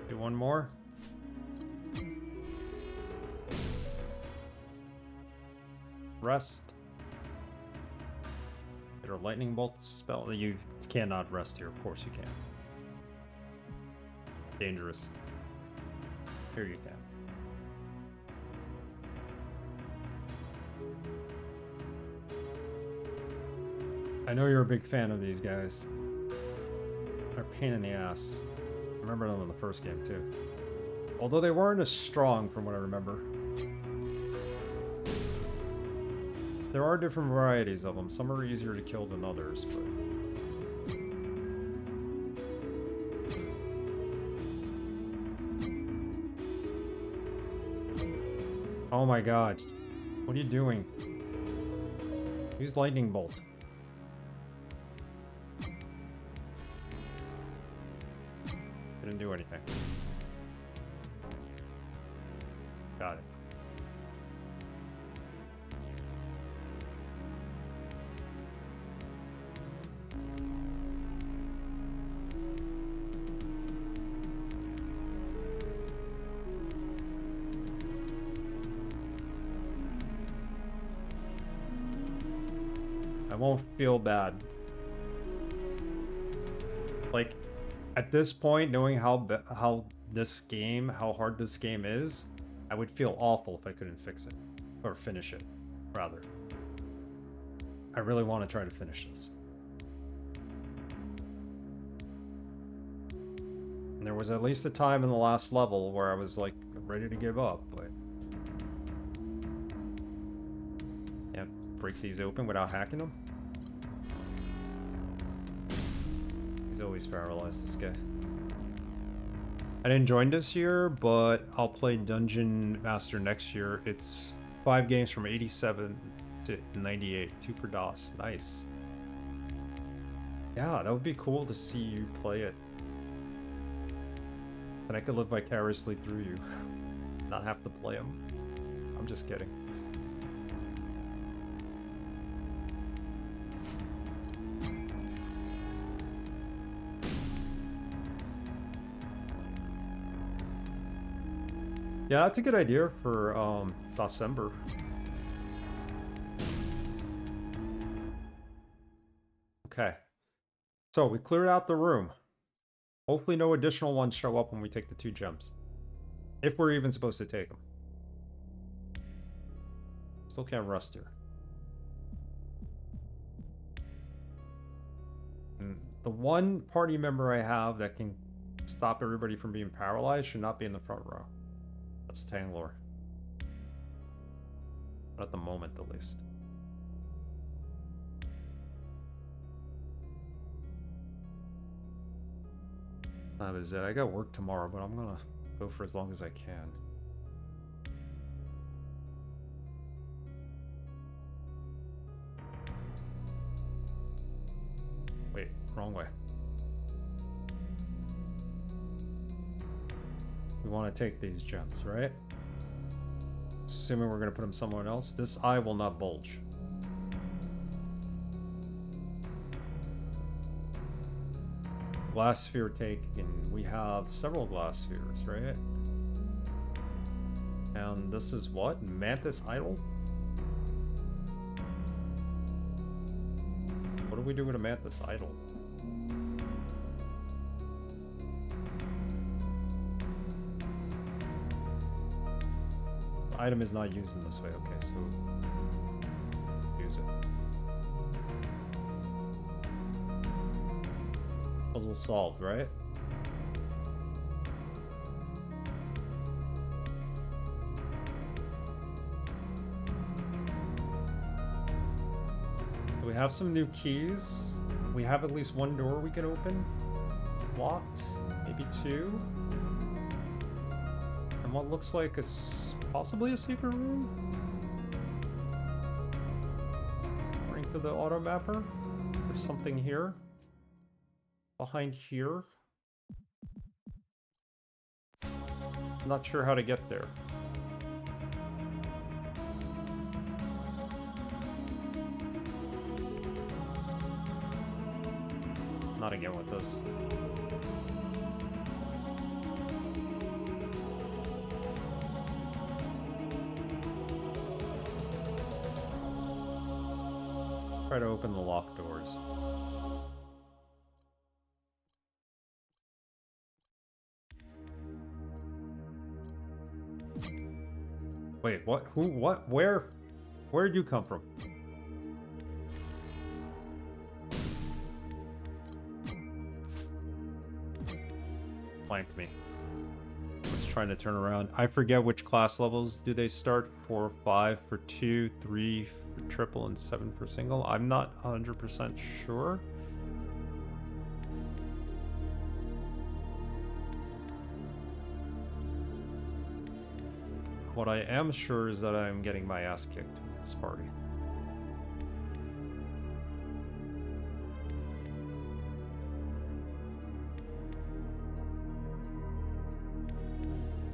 Do one more. Rest. Get our lightning bolt spell. You cannot rest here, of course you can. Dangerous. Here you can. I know you're a big fan of these guys. They're a pain in the ass. I remember them in the first game too. Although they weren't as strong from what I remember. There are different varieties of them. Some are easier to kill than others, but... Oh my god. What are you doing? Use lightning bolt. Didn't do anything. Got it. I won't feel bad. Like, at this point, knowing how hard this game is, I would feel awful if I couldn't fix it. Or finish it, rather. I really want to try to finish this. And there was at least a time in the last level where I was like ready to give up, but yeah, break these open without hacking them. He's always paralyzed, this guy. I didn't join this year, but I'll play Dungeon Master next year. It's 5 games from 87 to 98, 2 for DOS. Nice. Yeah, that would be cool to see you play it. And I could live vicariously through you. Not have to play them. I'm just kidding. Yeah, that's a good idea for December. Okay. So we cleared out the room. Hopefully no additional ones show up when we take the 2 gems. If we're even supposed to take them. Still can't rust here. And the one party member I have that can stop everybody from being paralyzed should not be in the front row. That's Tanglor. Not at the moment, at least. That is it. I got work tomorrow, but I'm gonna go for as long as I can. Wait, wrong way. We want to take these gems, right? Assuming we're gonna put them somewhere else. This eye will not bulge. Glass sphere taken. We have several glass spheres, right? And this is what? Mantis idol? What do we do with a mantis idol? The item is not used in this way. Okay, so use it. Puzzle solved, right? So we have some new keys. We have at least 1 door we can open. Locked. Maybe 2. And what looks like possibly a secret room? According to the auto mapper. There's something here. Behind here. Not sure how to get there. Not again with this. Try to open the locked doors. Wait, what? Who? What? Where? Where did you come from? Blanked me. I was trying to turn around. I forget which class levels do they start. 4, 5 for 2, 3 for triple, and 7 for single. I'm not 100% sure. What I am sure is that I'm getting my ass kicked at this party.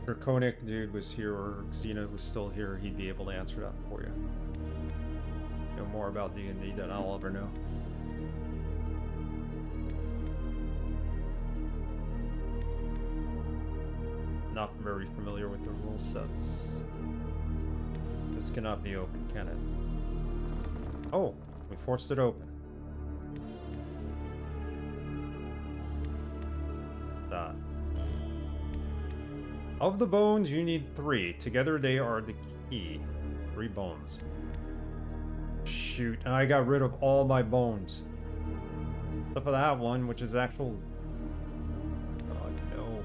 Draconic dude was here, or Xena was still here, he'd be able to answer that for you. Know more about D&D than I'll ever know. Not very familiar with the rule sets. This cannot be open, can it? Oh, We forced it open. That. Of the bones, you need 3. Together they are the key. 3 bones. Shoot, and I got rid of all my bones. Except for that one, which is actual... Oh, no.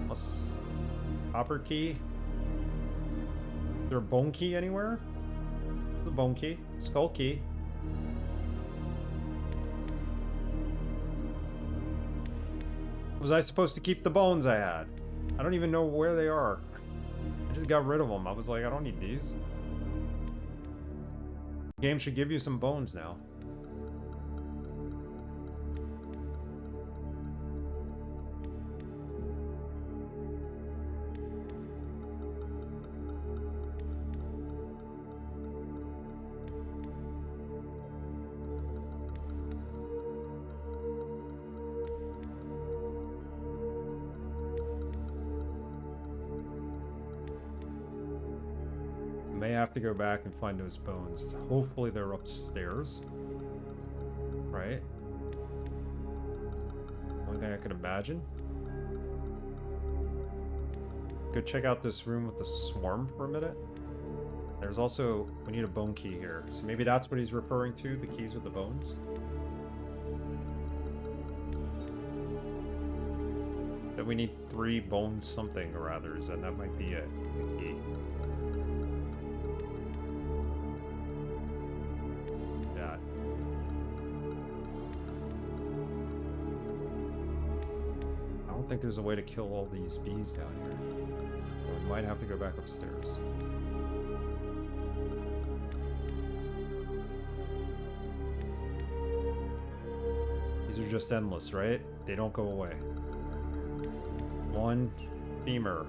Plus... Copper key? Is there a bone key anywhere? The bone key. Skull key. Was I supposed to keep the bones I had? I don't even know where they are. I just got rid of them. I was like, I don't need these. The game should give you some bones now. May have to go back and find those bones. Hopefully they're upstairs. Right? Only thing I can imagine. Go check out this room with the swarm for a minute. There's also... We need a bone key here. So maybe that's what he's referring to, the keys with the bones. That we need 3 bones something or others, and that might be it. The key. I think there's a way to kill all these bees down here. So we might have to go back upstairs. These are just endless, right? They don't go away. 1 femur.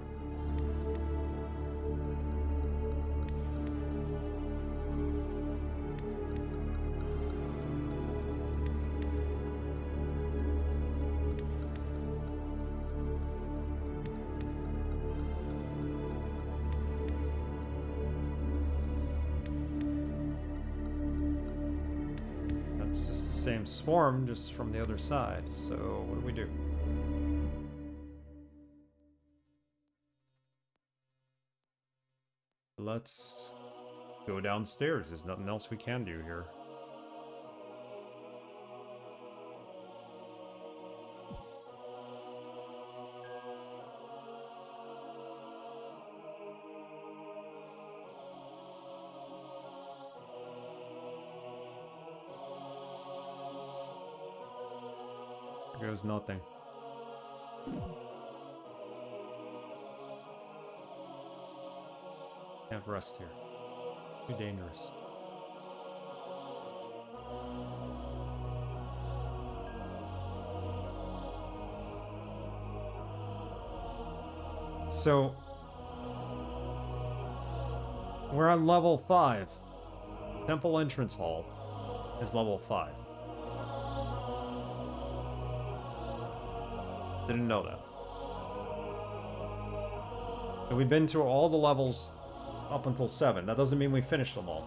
Same swarm, just from the other side. So, what do we do? Let's go downstairs. There's nothing else we can do here. There goes nothing. Can't rest here. Too dangerous. So we're on level 5. Temple entrance hall is level 5. Didn't know that. And we've been to all the levels up until 7. That doesn't mean we finished them all.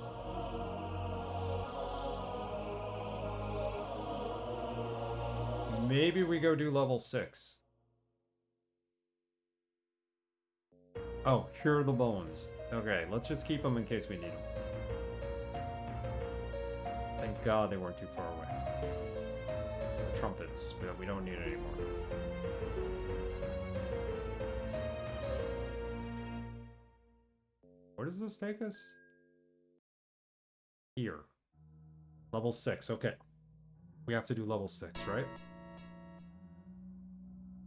Maybe we go do level 6. Oh, here are the bones. Okay, let's just keep them in case we need them. Thank God they weren't too far away. The trumpets, but we don't need it anymore. Where does this take us? Here. Level 6, okay. We have to do level 6, right?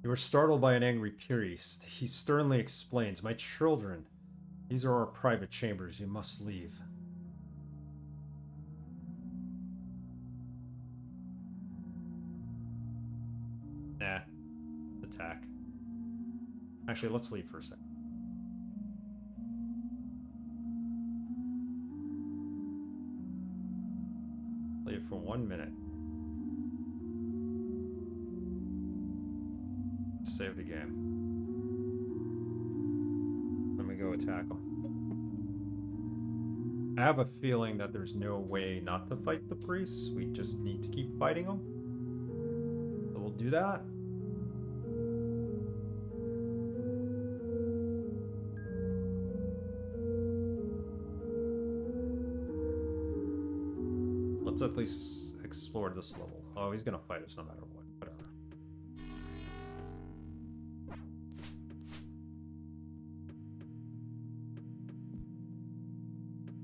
You were startled by an angry priest. He sternly explains, "My children, these are our private chambers. You must leave." Nah. Attack. Actually, let's leave for a second. Leave for 1 minute. Save the game. Let me go attack him. I have a feeling that there's no way not to fight the priests. We just need to keep fighting them. So we'll do that. Let's at least explore this level. Oh, he's gonna fight us no matter what. Whatever.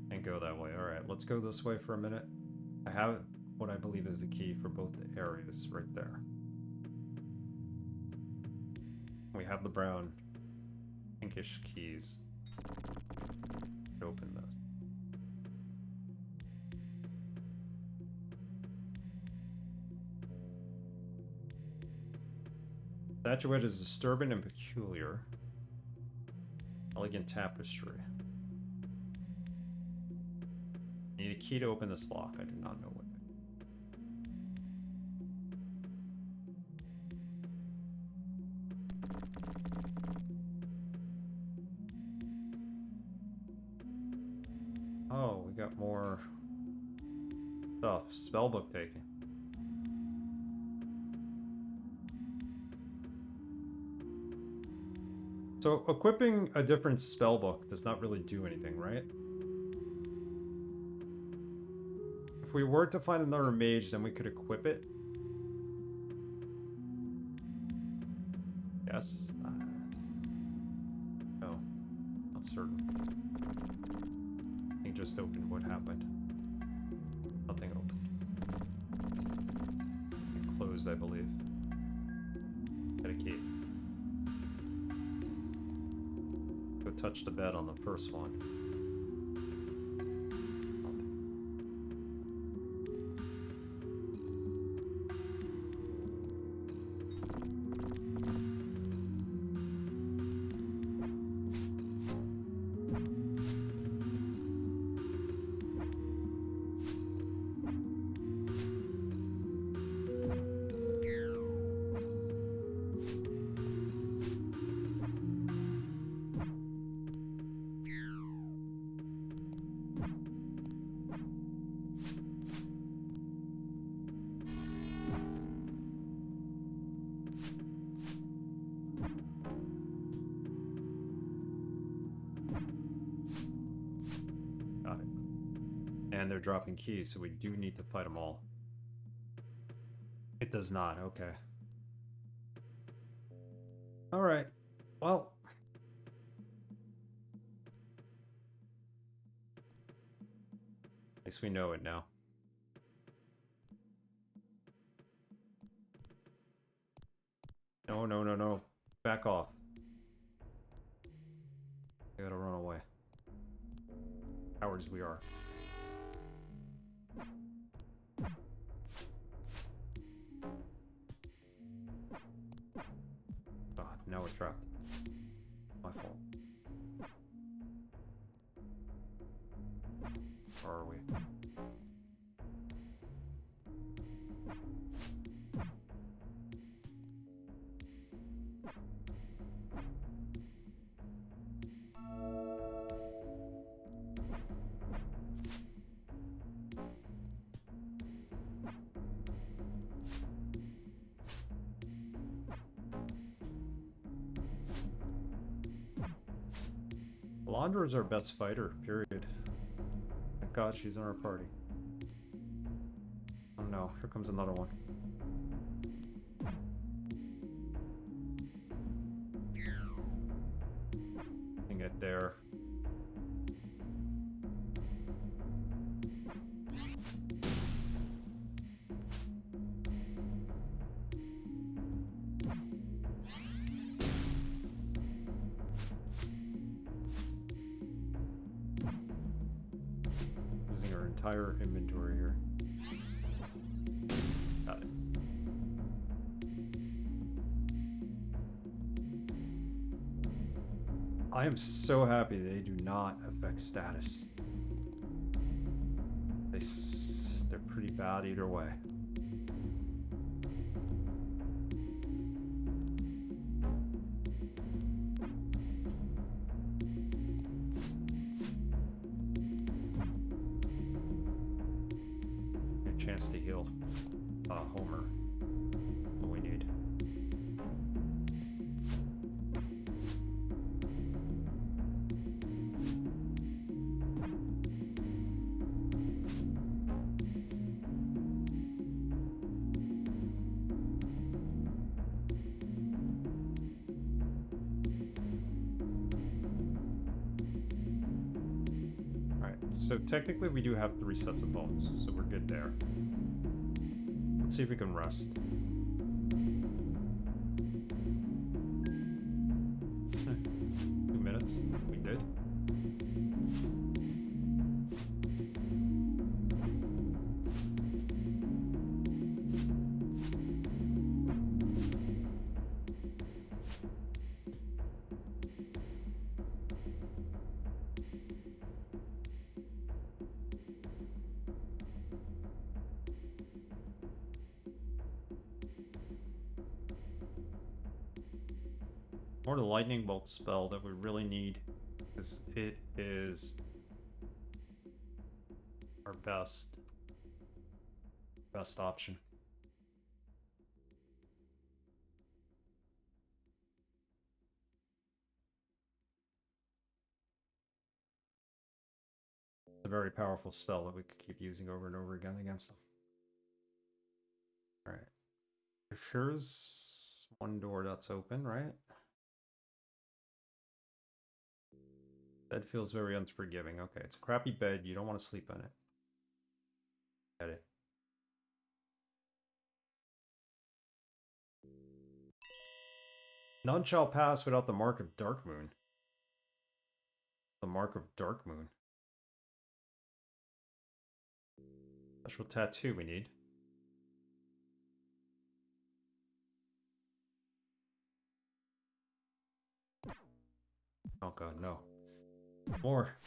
And go that way. Alright, let's go this way for a minute. I have what I believe is the key for both the areas right there. We have the brown, pinkish keys. Open those. Statuette is disturbing and peculiar. Elegant tapestry. I need a key to open this lock. I do not know what. Oh, we got more stuff. Spellbook taking. So equipping a different spellbook does not really do anything, right? If we were to find another mage, then we could equip it. Yes. No, not certain. I think just opened. What happened? Nothing opened. It closed, I believe. Got a key. Go touch the bed on the first one. And they're dropping keys, so we do need to fight them all. It does not, okay. Alright, well. At least we know it now. No, no, no, no. Back off. I gotta run away. Cowards we are. Now we're trapped. My fault. Or are we? Alondra is our best fighter, period. Thank God she's in our party. Oh no, here comes another one. Get there. Using our entire inventory here. Got it. I am so happy they do not affect status. They're pretty bad either way. chance to heal Homer. What we need. So technically we do have 3 sets of bones, so we're good there. Let's see if we can rest. 2 minutes, we did. Or the lightning bolt spell that we really need, because it is our best option. It's a very powerful spell that we could keep using over and over again against them. Alright. Here's one door that's open, right? Bed feels very unforgiving. Okay, it's a crappy bed. You don't want to sleep in it. Get it. None shall pass without the mark of Darkmoon. The mark of Darkmoon. Special tattoo we need. Oh god, no. More.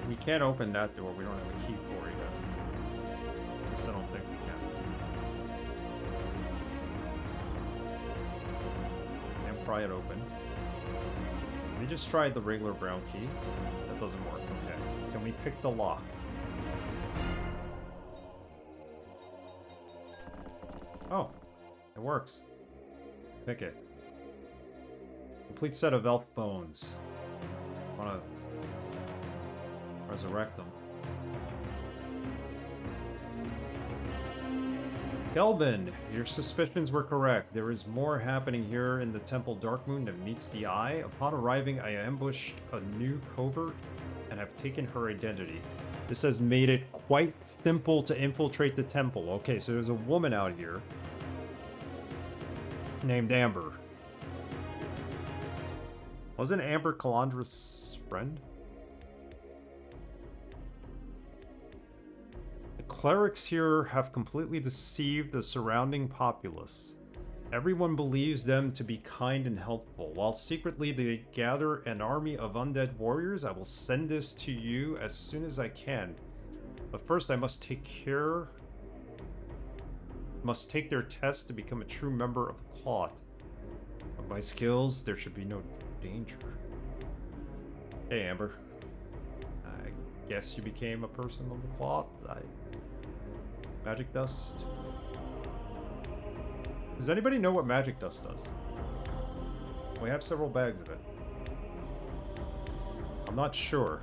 We can't open that door. We don't have a key for it yet. At least I don't think we can. And pry it open. We just tried the regular brown key. That doesn't work. Okay. Can we pick the lock? Oh, it works. Pick it. Complete set of elf bones. Wanna resurrect them. Kelvin, your suspicions were correct. There is more happening here in the Temple Darkmoon than meets the eye. Upon arriving, I ambushed a new covert and have taken her identity. This has made it quite simple to infiltrate the temple. Okay, so there's a woman out here named Amber. Wasn't Amber Calandra's friend? Clerics here have completely deceived the surrounding populace. Everyone believes them to be kind and helpful. While secretly they gather an army of undead warriors, I will send this to you as soon as I can. But first I must take their test to become a true member of the Clot. With my skills, there should be no danger. Hey, Amber. I guess you became a person of the Clot. Magic dust. Does anybody know what magic dust does? We have several bags of it. I'm not sure.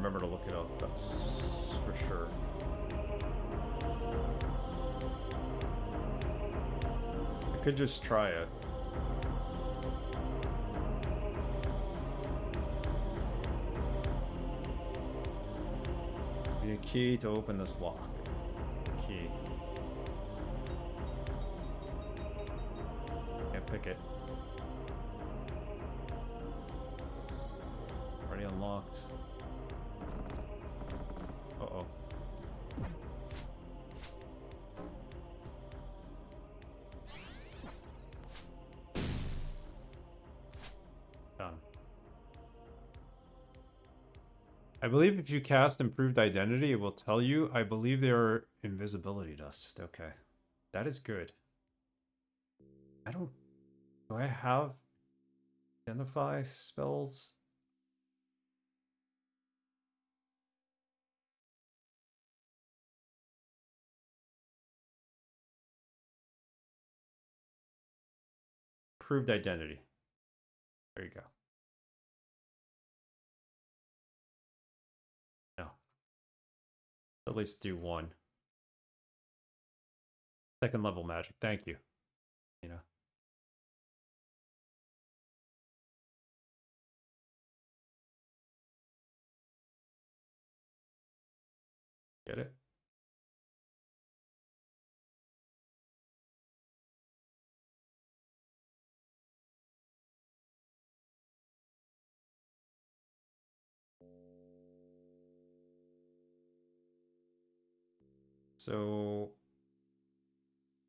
remember to look it up, that's for sure. I could just try it. Need a key to open this lock. Key. Can't pick it. Already unlocked. Uh-oh. Done. I believe if you cast Improved Identity, it will tell you. I believe they are invisibility dust. Okay. That is good. I don't... Do I have identify spells? Improved Identity. There you go. No. At least do one. Second level magic. Thank you. You know. Get it? So,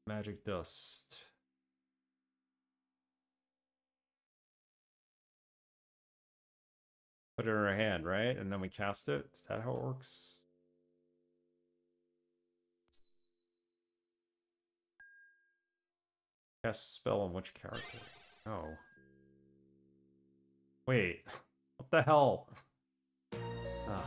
magic dust. Put it in our hand, right? And then we cast it? Is that how it works? Cast spell on which character? Oh. Wait. What the hell? Ugh.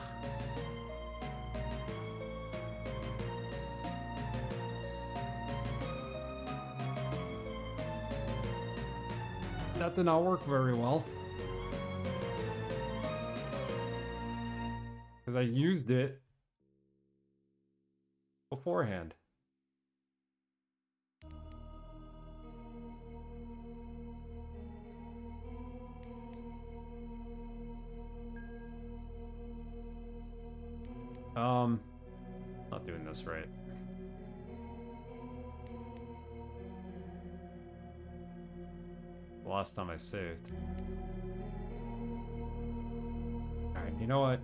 That did not work very well. Because I used it beforehand. Not doing this right. The last time I saved. Alright, you know what?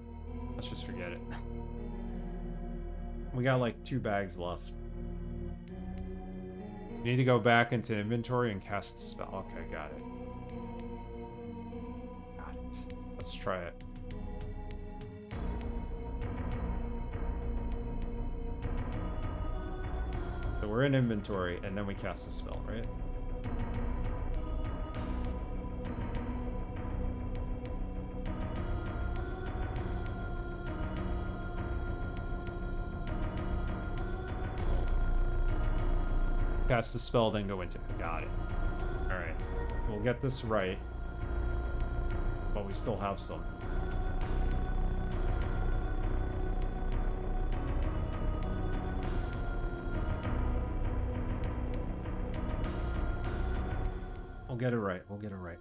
Let's just forget it. We got like 2 bags left. You need to go back into inventory and cast the spell. Okay, got it. Got it. Let's try it. So we're in inventory, and then we cast the spell, right? Cast the spell, then go into it. Got it. Alright. We'll get this right. But we still have some. We'll get it right. We'll get it right.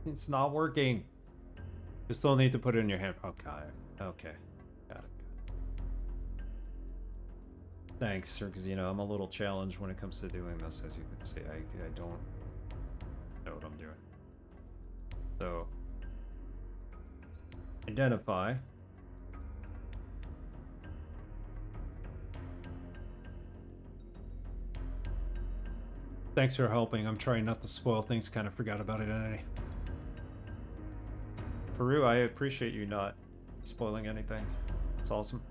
It's not working. You still need to put it in your hand. Okay. Okay. Got it. Thanks, sir, because, you know, I'm a little challenged when it comes to doing this, as you can see. I don't know what I'm doing. So, identify. Thanks for helping. I'm trying not to spoil things. Kind of forgot about it anyway. Peru, I appreciate you not spoiling anything. That's awesome.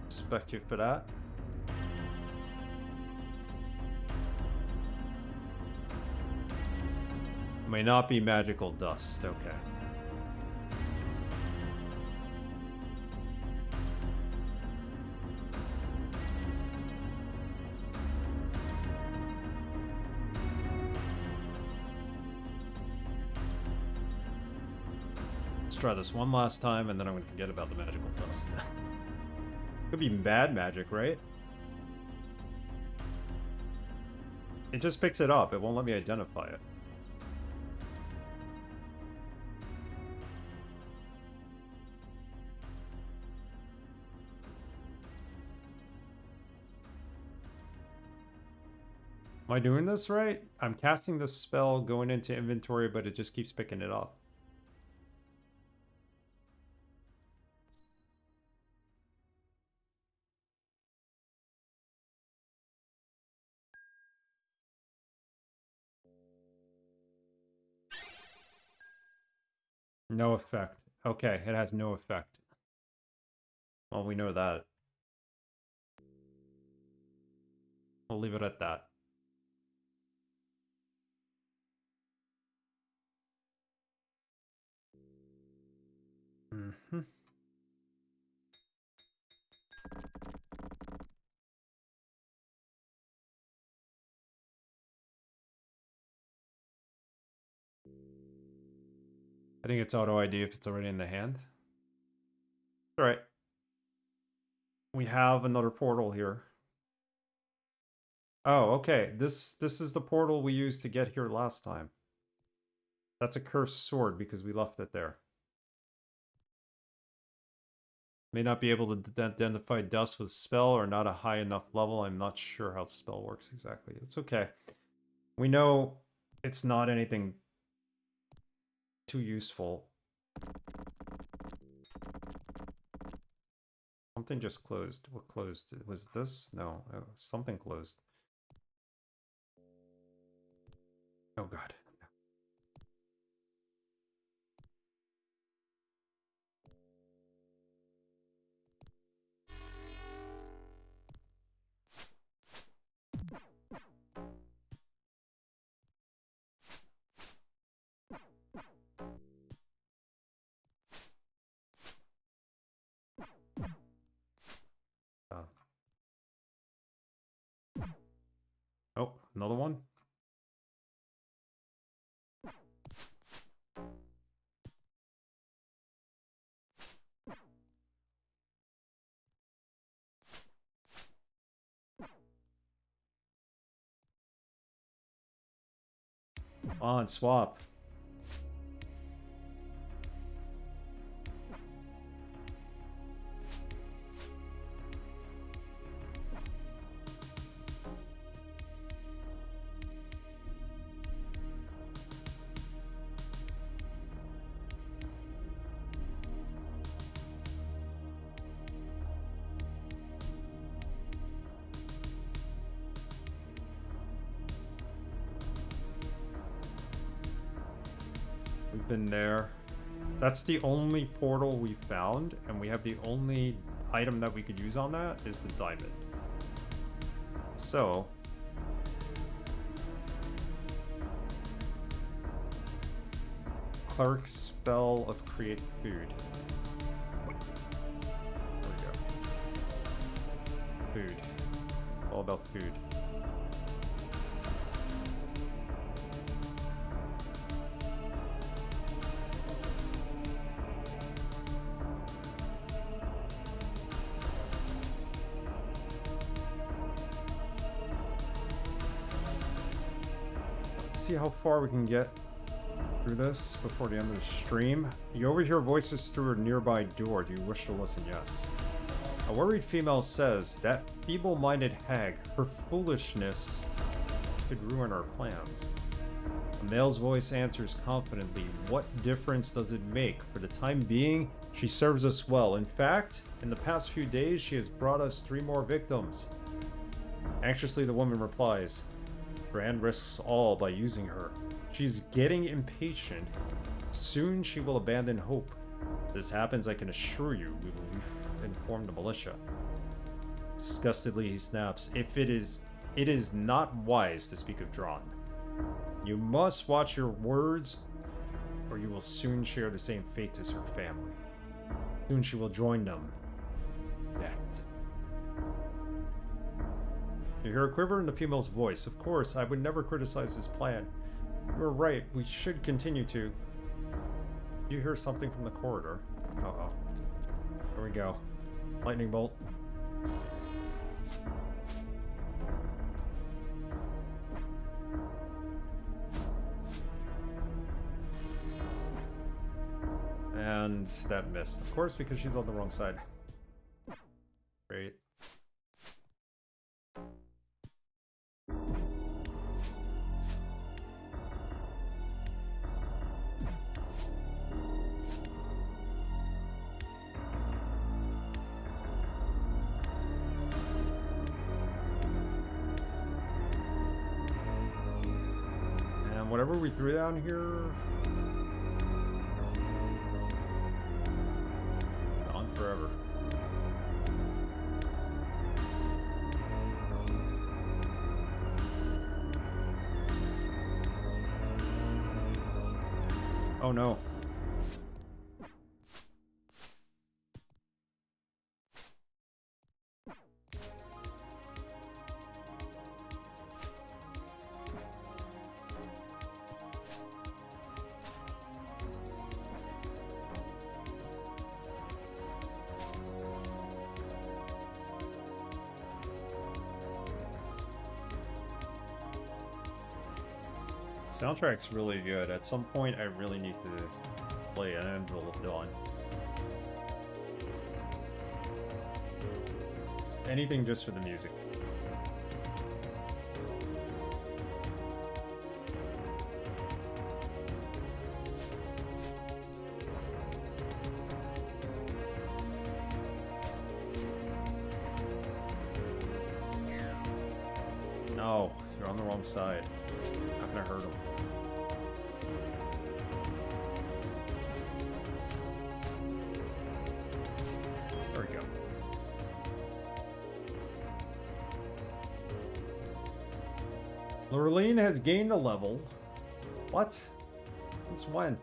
Respect you for that. May not be magical dust. Okay. Let's try this one last time, and then I'm gonna forget about the magical dust. Could be bad magic, right? It just picks it up. It won't let me identify it. Am I doing this right? I'm casting this spell, going into inventory, but it just keeps picking it up. No effect. Okay, it has no effect. Well, we know that. We'll leave it at that. Mm-hmm. I think it's auto ID if it's already in the hand. All right. We have another portal here. Oh, okay. This is the portal we used to get here last time. That's a cursed sword because we left it there. May not be able to identify dust with spell or not a high enough level. I'm not sure how the spell works exactly. It's okay. We know it's not anything too useful. Something just closed. What closed? Was this? No, something closed. Oh god. Oh, another one? On, swap. We've been there. That's the only portal we found, and we have the only item that we could use on that is the diamond. So... Cleric's spell of create food. There we go. Food. All about food. See how far we can get through this before the end of the stream. You overhear voices through a nearby door. Do you wish to listen? Yes. A worried female says, that feeble-minded hag, her foolishness could ruin our plans. A male's voice answers confidently, what difference does it make? For the time being, she serves us well. In fact, in the past few days, she has brought us 3 more victims. Anxiously, the woman replies, Brand risks all by using her. She's getting impatient. Soon she will abandon hope. If this happens, I can assure you, we will inform the militia. Disgustedly, he snaps, it is not wise to speak of Drawn. You must watch your words, or you will soon share the same fate as her family. Soon she will join them. That. You hear a quiver in the female's voice. Of course, I would never criticize this plan. You're right, we should continue to. You hear something from the corridor. Uh-oh. Here we go. Lightning bolt. And that missed. Of course, because she's on the wrong side. Great. And whatever we threw down here... gone forever. Oh no. Soundtrack's really good. At some point, I really need to play an Anvil of Dawn. Anything just for the music. No, you're on the wrong side. Not gonna hurt him. There we go. Lurleen has gained a level. What? Since when?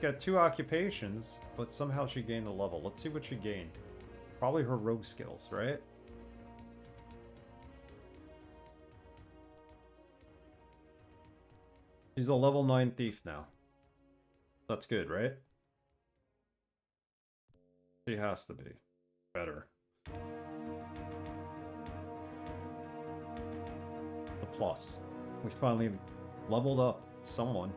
Got 2 occupations, but somehow she gained a level. Let's see what she gained. Probably her rogue skills, right? She's a level 9 thief now. That's good, right? She has to be. Better. The plus. We finally leveled up someone.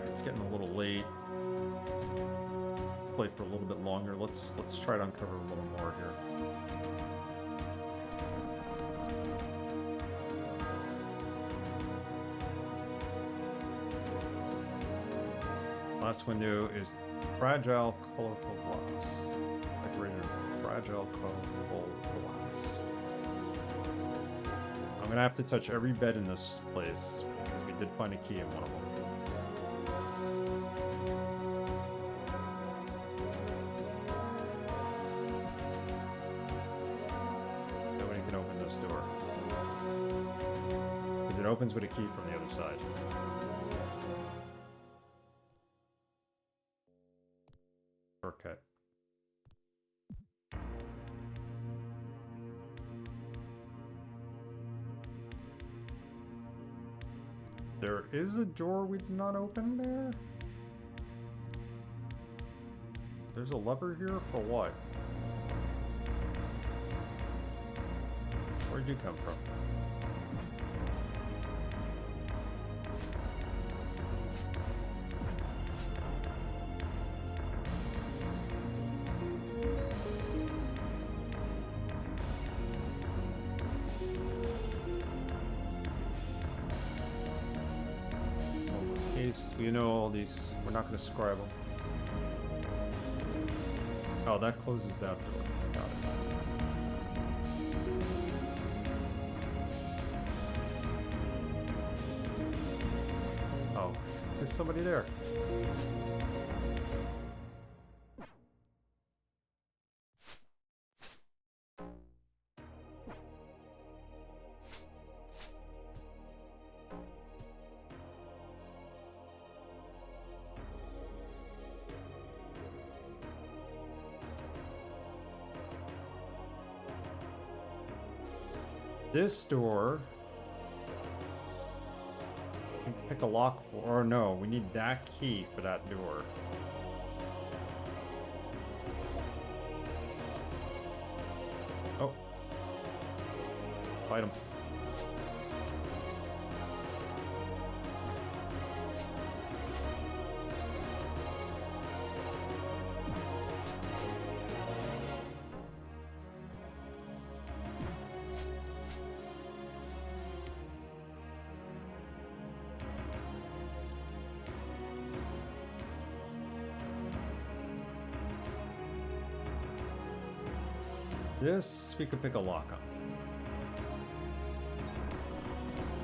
It's getting a little late. Play for a little bit longer. Let's try to uncover a little more here. Last window is fragile, colorful glass. Decorated fragile, colorful glass. I'm gonna have to touch every bed in this place because we did find a key in one of them. Door because it opens with a key from the other side. Shortcut. There is a door we did not open there. There's a lever here for what? Where'd you come from? In case we know all these, we're not going to scribe them. Oh, that closes that door. Got it. There's somebody there. This door... We can pick a lock for... Or no, we need that key for that door. Oh. Fight him. This we could pick a lock on.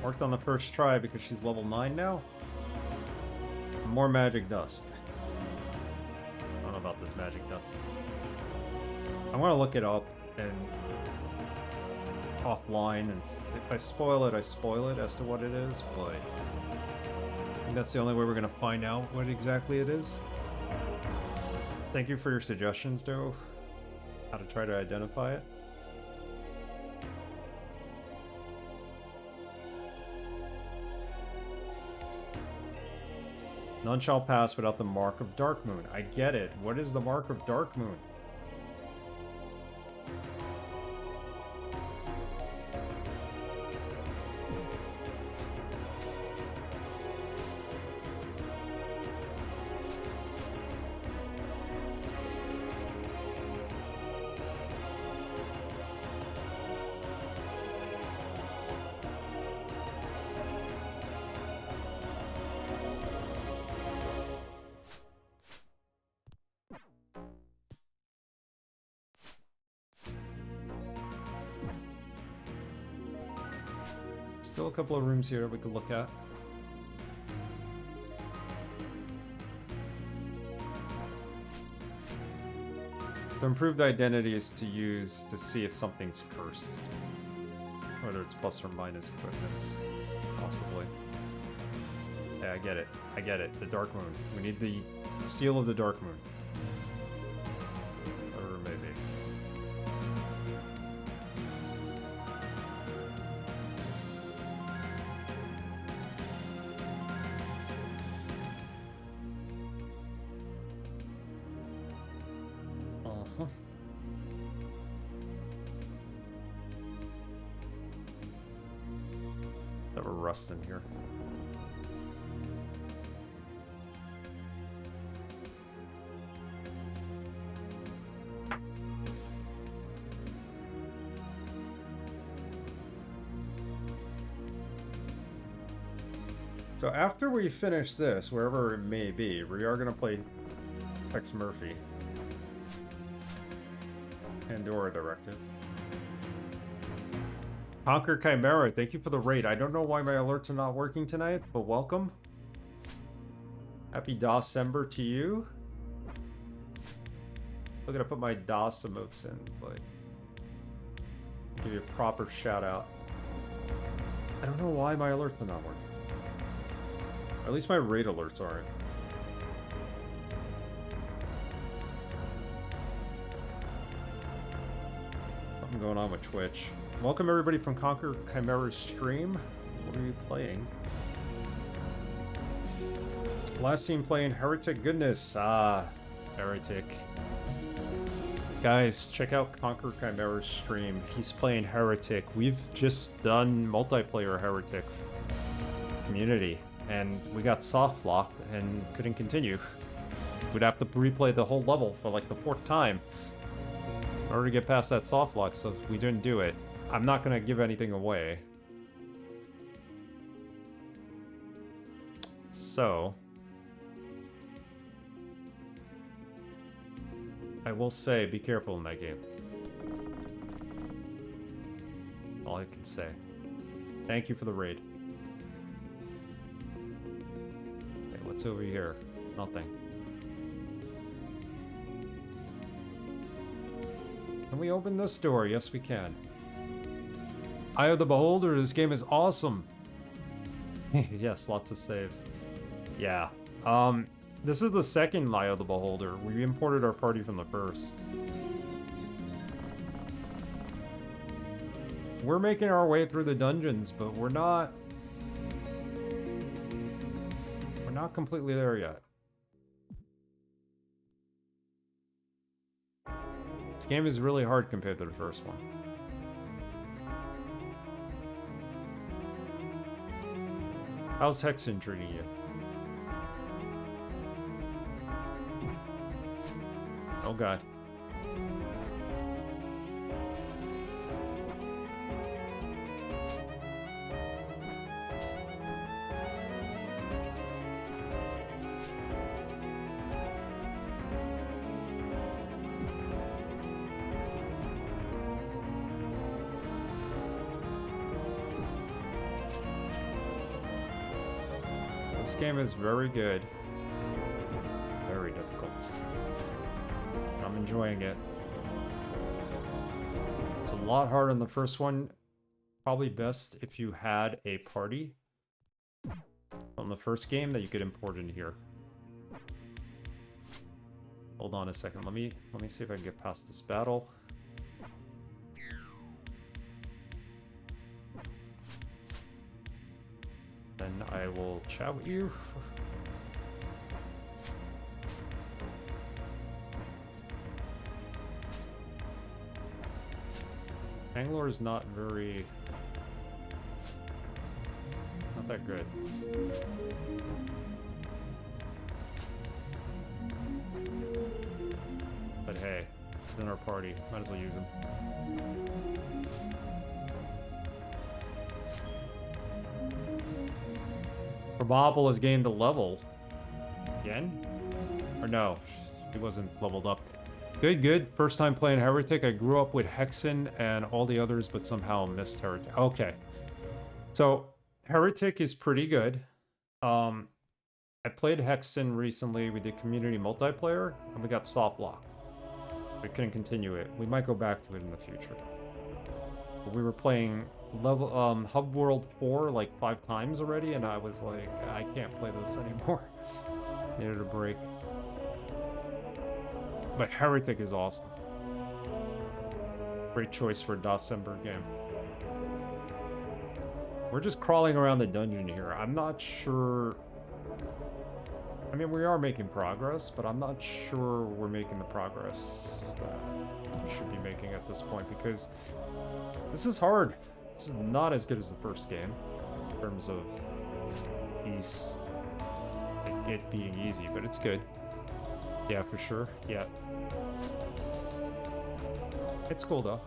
Worked on the first try because she's level 9 now. More magic dust. I don't know about this magic dust. I want to look it up and offline, and if I spoil it, I spoil it as to what it is, but I think that's the only way we're going to find out what exactly it is. Thank you for your suggestions, though. How to try to identify it. None shall pass without the mark of Dark Moon. I get it. What is the mark of Dark Moon? Still a couple of rooms here that we could look at. The improved identity is to use to see if something's cursed. Whether it's plus or minus equipment. Possibly. Yeah, I get it. I get it. The Dark Moon. We need the seal of the Dark Moon. Or maybe. Rust in here. So after we finish this, wherever it may be, we are going to play Tex Murphy. Pandora Directive. Conquer Chimera, thank you for the raid. I don't know why my alerts are not working tonight, but welcome. Happy DOScember to you. Still gotta put my DOS emotes in, but I'll give you a proper shout out. I don't know why my alerts are not working. Or at least my raid alerts aren't. Something going on with Twitch. Welcome everybody from Conquer Chimera's stream. What are you playing? Last seen playing Heretic Goodness. Ah, Heretic. Guys, check out Conquer Chimera's stream. He's playing Heretic. We've just done multiplayer Heretic community, and we got soft locked and couldn't continue. We'd have to replay the whole level for like the 4th time in order to get past that soft lock, so we didn't do it. I'm not going to give anything away. So, I will say, be careful in that game. All I can say. Thank you for the raid. Okay, what's over here? Nothing. Can we open this door? Yes, we can. Eye of the Beholder, this game is awesome. Yes, lots of saves. Yeah. This is the second Eye of the Beholder. We imported our party from the first. we're making our way through the dungeons, but we're not completely there yet. This game is really hard compared to the first one. How's Hexen treating you? Oh god. This game is very good. Very difficult. I'm enjoying it. It's a lot harder than the first one. Probably best if you had a party from the first game that you could import in here. Hold on a second. Let me see if I can get past this battle. Then I will chat with you. Bangalore is not that good. But hey, it's in our party. Might as well use him. Probable has gained a level. Again? Or no, he wasn't leveled up. Good, good. First time playing Heretic. I grew up with Hexen and all the others, but somehow missed Heretic. Okay. So, Heretic is pretty good. I played Hexen recently. We did community multiplayer, and we got soft locked. We couldn't continue it. We might go back to it in the future. But we were playing Hub World 4 like 5 times already, and I was like, I can't play this anymore. Needed a break. But Heretic is awesome. Great choice for a December game. We're just crawling around the dungeon here. I'm not sure... I mean, we are making progress, but I'm not sure we're making the progress that we should be making at this point, because this is hard. This is not as good as the first game in terms of ease, like it being easy, but it's good. Yeah, for sure. Yeah. It's cool though.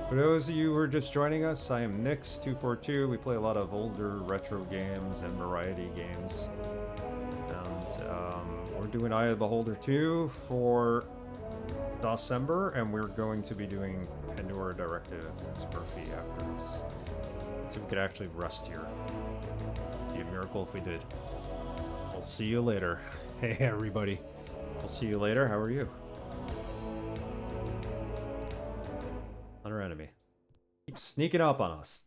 For those of you who are just joining us, I am Nix242. We play a lot of older retro games and variety games. And we're doing Eye of the Beholder 2 for December, and we're going to be doing Pandora Directive Murphy after this. So we could actually rest here. It'd be a miracle if we did. I'll see you later. Hey everybody. I'll see you later. How are you? Another enemy. Keep sneaking up on us.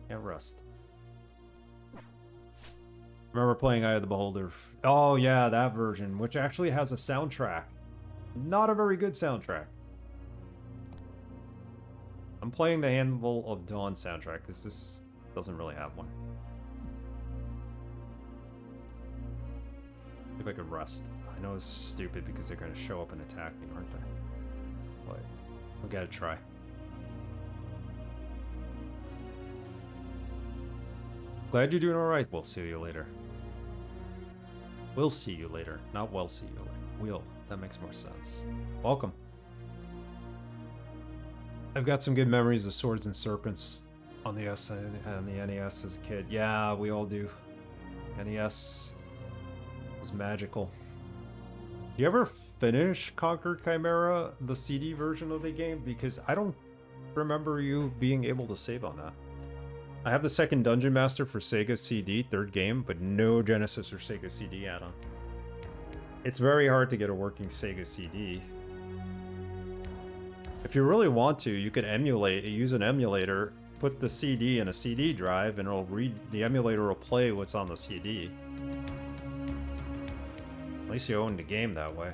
Can't rest. Remember playing Eye of the Beholder. Oh yeah, that version, which actually has a soundtrack. Not a very good soundtrack. I'm playing the Handful of Dawn soundtrack because this doesn't really have one. See if I could rest. I know it's stupid because they're going to show up and attack me, aren't they? But we gotta try. Glad you're doing alright. We'll see you later. We'll see you later. Not we'll see you later. We'll. That makes more sense. Welcome. I've got some good memories of Swords and Serpents on the and the NES as a kid. Yeah, we all do. NES was magical. You ever finish Conquer Chimera, the CD version of the game? Because I don't remember you being able to save on that. I have the second Dungeon Master for Sega CD, third game, but no Genesis or Sega CD add-on. It's very hard to get a working Sega CD. If you really want to, you could emulate, use an emulator put the CD in a CD drive and it'll read, the emulator will play what's on the CD. At least you own the game that way.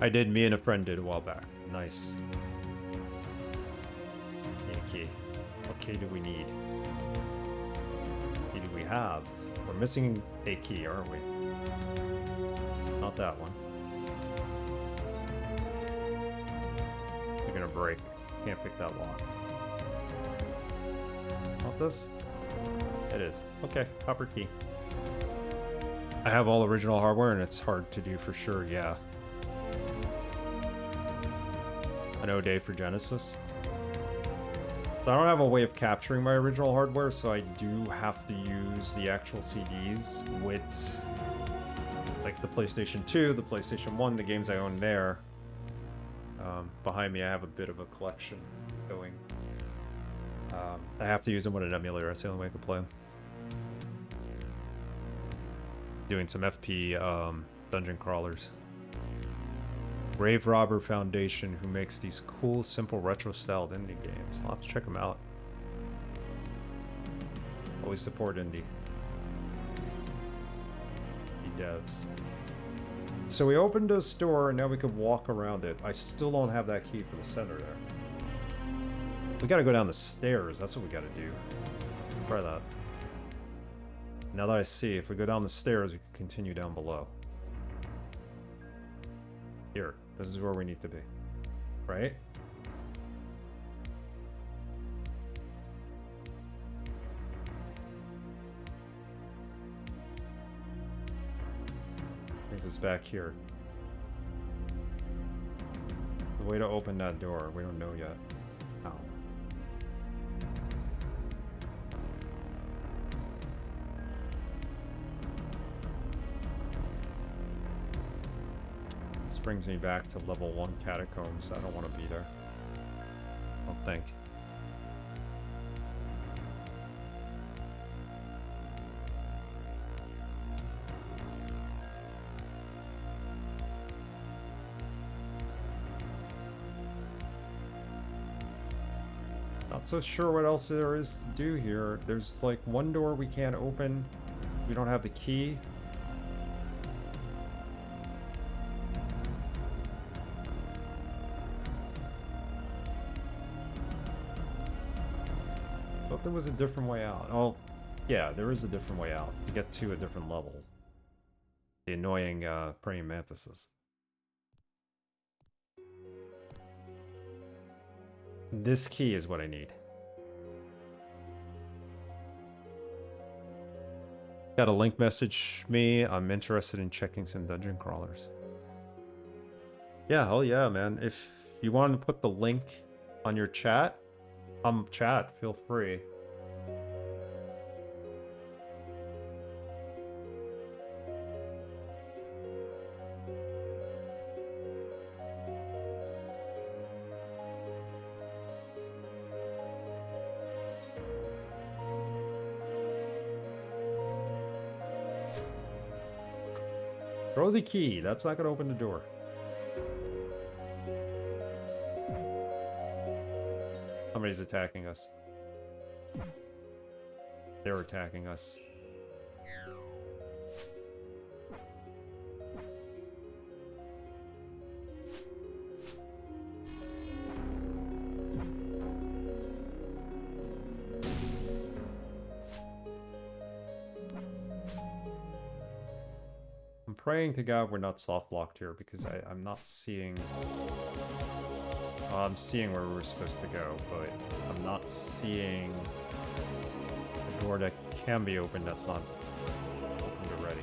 I did, me and a friend did a while back. Nice. Need a key. What key do we need? What key do we have? We're missing a key, aren't we? Not that one. You're gonna break. Can't pick that lock. Not this? It is. Okay, copper key. I have all original hardware and it's hard to do for sure, yeah. I know, Dave, for Genesis. So I don't have a way of capturing my original hardware, so I do have to use the actual CDs with, like, the PlayStation 2, the PlayStation 1, the games I own there. Behind me, I have a bit of a collection going. I have to use them with an emulator. That's the only way I can play them. Doing some FP dungeon crawlers. Grave Robber Foundation, who makes these cool, simple, retro-styled indie games. I'll have to check them out. Always support indie. Indie devs. So we opened a store, and now we could walk around it. I still don't have that key for the center there. We gotta go down the stairs. That's what we gotta do. Try that. Now that I see, if we go down the stairs, we can continue down below. Here. This is where we need to be. Right? Brings us back here. The way to open that door, we don't know yet. How? This brings me back to level 1 catacombs. I don't want to be there. I don't think. Not so sure what else there is to do here. There's like one door we can't open. We don't have the key. Thought there was a different way out. Oh, yeah, there is a different way out to get to a different level. The annoying praying mantises. This key is what I need. Got a link message me. I'm interested in checking some dungeon crawlers. Yeah, hell yeah, man. If you want to put the link on your chat, chat, feel free. Throw the key. That's not going to open the door. Somebody's attacking us. They're attacking us. I'm praying to God we're not soft locked here because I'm not seeing... I'm seeing where we're supposed to go, but I'm not seeing a door that can be opened that's not opened already.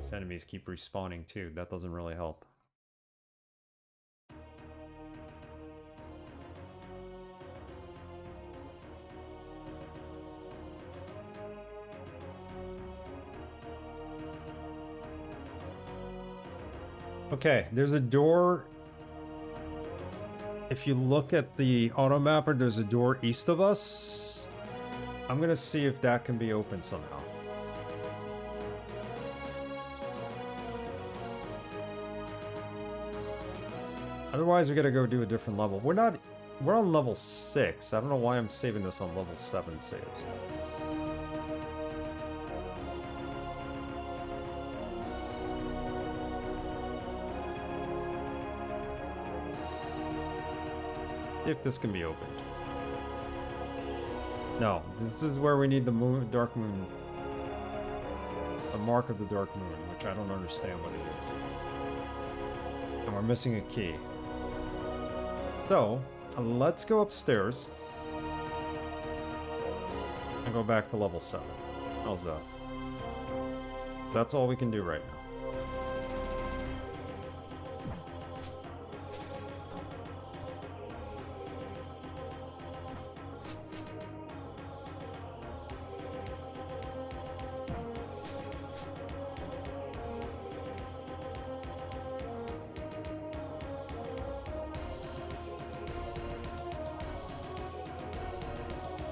These enemies keep respawning too. That doesn't really help. Okay, there's a door If you look at the auto mapper, there's a door east of us. I'm gonna see if that can be opened somehow. Otherwise, we gotta go do a different level. We're on level 6. I don't know why I'm saving this on level 7 saves. See if this can be opened. No, this is where we need the moon, dark moon. The mark of the dark moon, which I don't understand what it is. And we're missing a key. So, let's go upstairs. And go back to level 7. How's that? That's all we can do right now.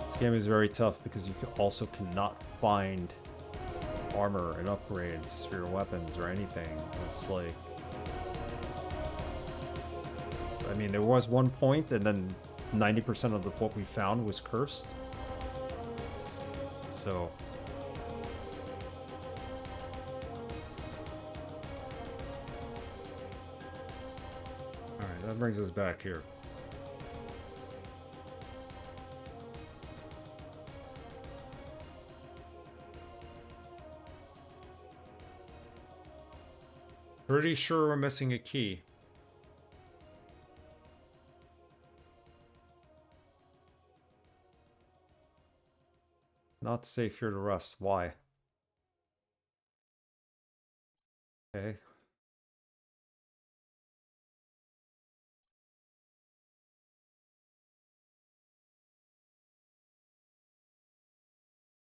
This game is very tough because you also cannot find armor and upgrades for your weapons or anything. It's like... I mean, there was one point and then 90% of what we found was cursed. So... Alright, that brings us back here. Pretty sure we're missing a key. Not safe here to rest. Why? Okay.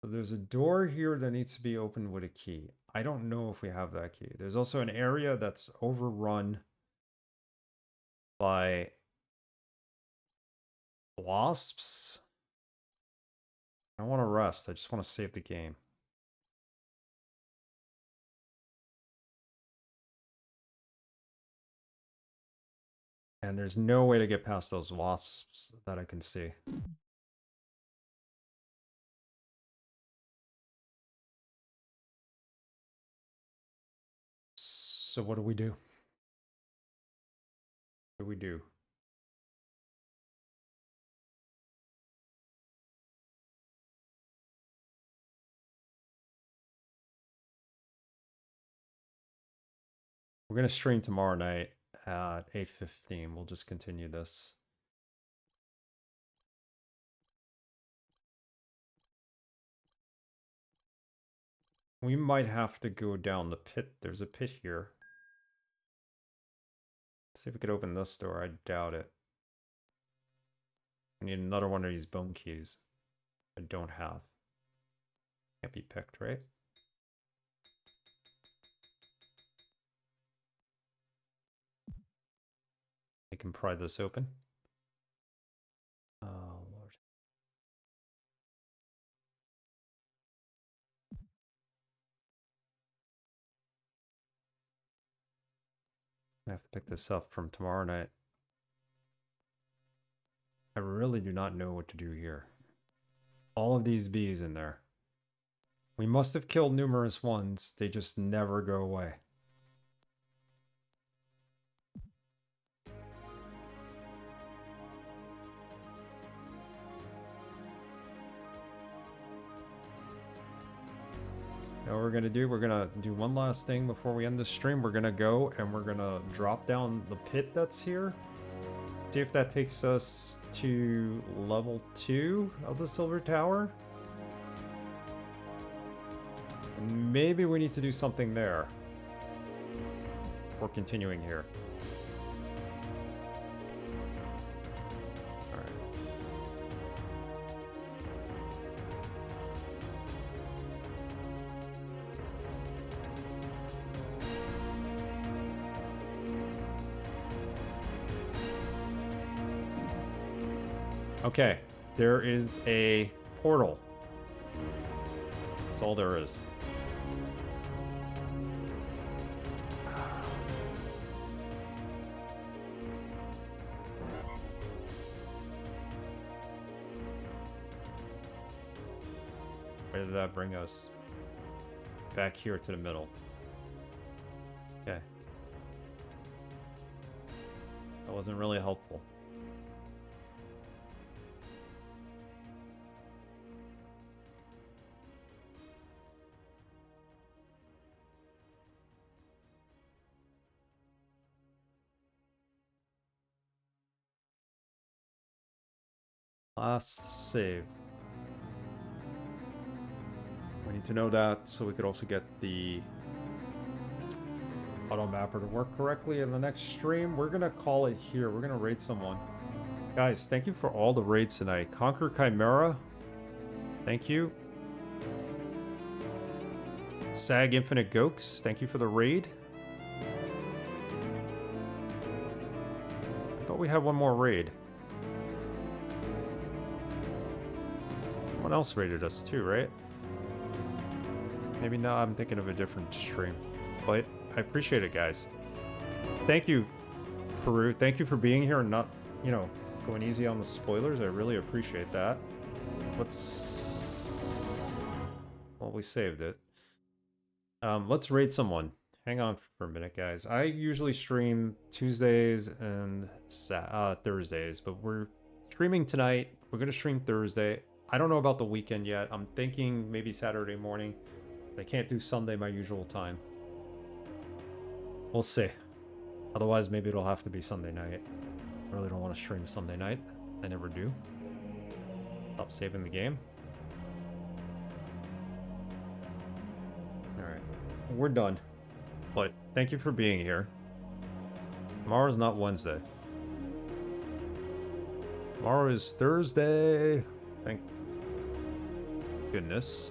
So there's a door here that needs to be opened with a key. I don't know if we have that key. There's also an area that's overrun by wasps. I don't want to rest. I just want to save the game. And there's no way to get past those wasps that I can see. So what do we do? What do we do? We're going to stream tomorrow night at 8:15. We'll just continue this. We might have to go down the pit. There's a pit here. Let's see if we could open this door. I doubt it. I need another one of these bone keys. I don't have. Can't be picked, right? I can pry this open. Oh, Lord. I have to pick this up from tomorrow night. I really do not know what to do here. All of these bees in there. We must have killed numerous ones. They just never go away. Now what we're going to do, we're going to do one last thing before we end the stream. We're going to go and we're going to drop down the pit that's here. See if that takes us to level 2 of the Silver Tower. And maybe we need to do something there before continuing here. Okay, there is a portal. That's all there is. Where did that bring us? Back here to the middle. Okay. That wasn't really helpful. Last save. We need to know that so we could also get the auto mapper to work correctly in the next stream. We're gonna call it here. We're gonna raid someone. Guys, thank you for all the raids tonight. Conquer Chimera. Thank you. Sag Infinite Gokes. Thank you for the raid. I thought we had one more raid. Someone else raided us too, right? Maybe not. I'm thinking of a different stream. But I appreciate it, guys. Thank you, Peru. Thank you for being here and not, you know, going easy on the spoilers. I really appreciate that. Let's... Well, we saved it. Let's raid someone. Hang on for a minute, guys. I usually stream Tuesdays and Thursdays, but we're streaming tonight. We're going to stream Thursday. I don't know about the weekend yet. I'm thinking maybe Saturday morning. I can't do Sunday my usual time. We'll see. Otherwise, maybe it'll have to be Sunday night. I really don't want to stream Sunday night. I never do. Stop saving the game. Alright. We're done. But thank you for being here. Tomorrow's not Wednesday. Tomorrow is Thursday. Thank goodness.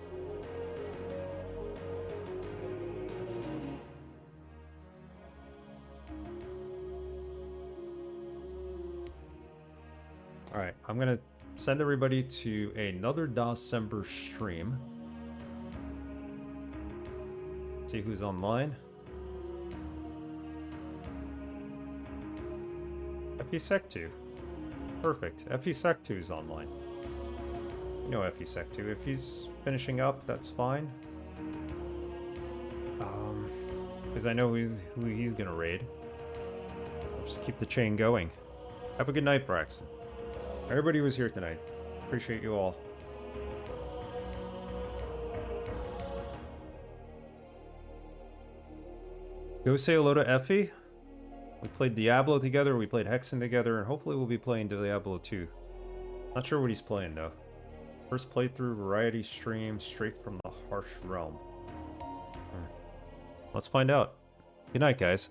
Alright, I'm gonna send everybody to another December stream. See who's online. FESec2. Perfect. FESec2 is online. You know FESec2. If he's finishing up, that's fine. Because I know who he's gonna raid. I'll just keep the chain going. Have a good night, Braxton. Everybody was here tonight. Appreciate you all. Go say hello to Effie. We played Diablo together, we played Hexen together, and hopefully we'll be playing Diablo 2. Not sure what he's playing though. First playthrough, variety stream, straight from the harsh realm. Let's find out. Good night, guys.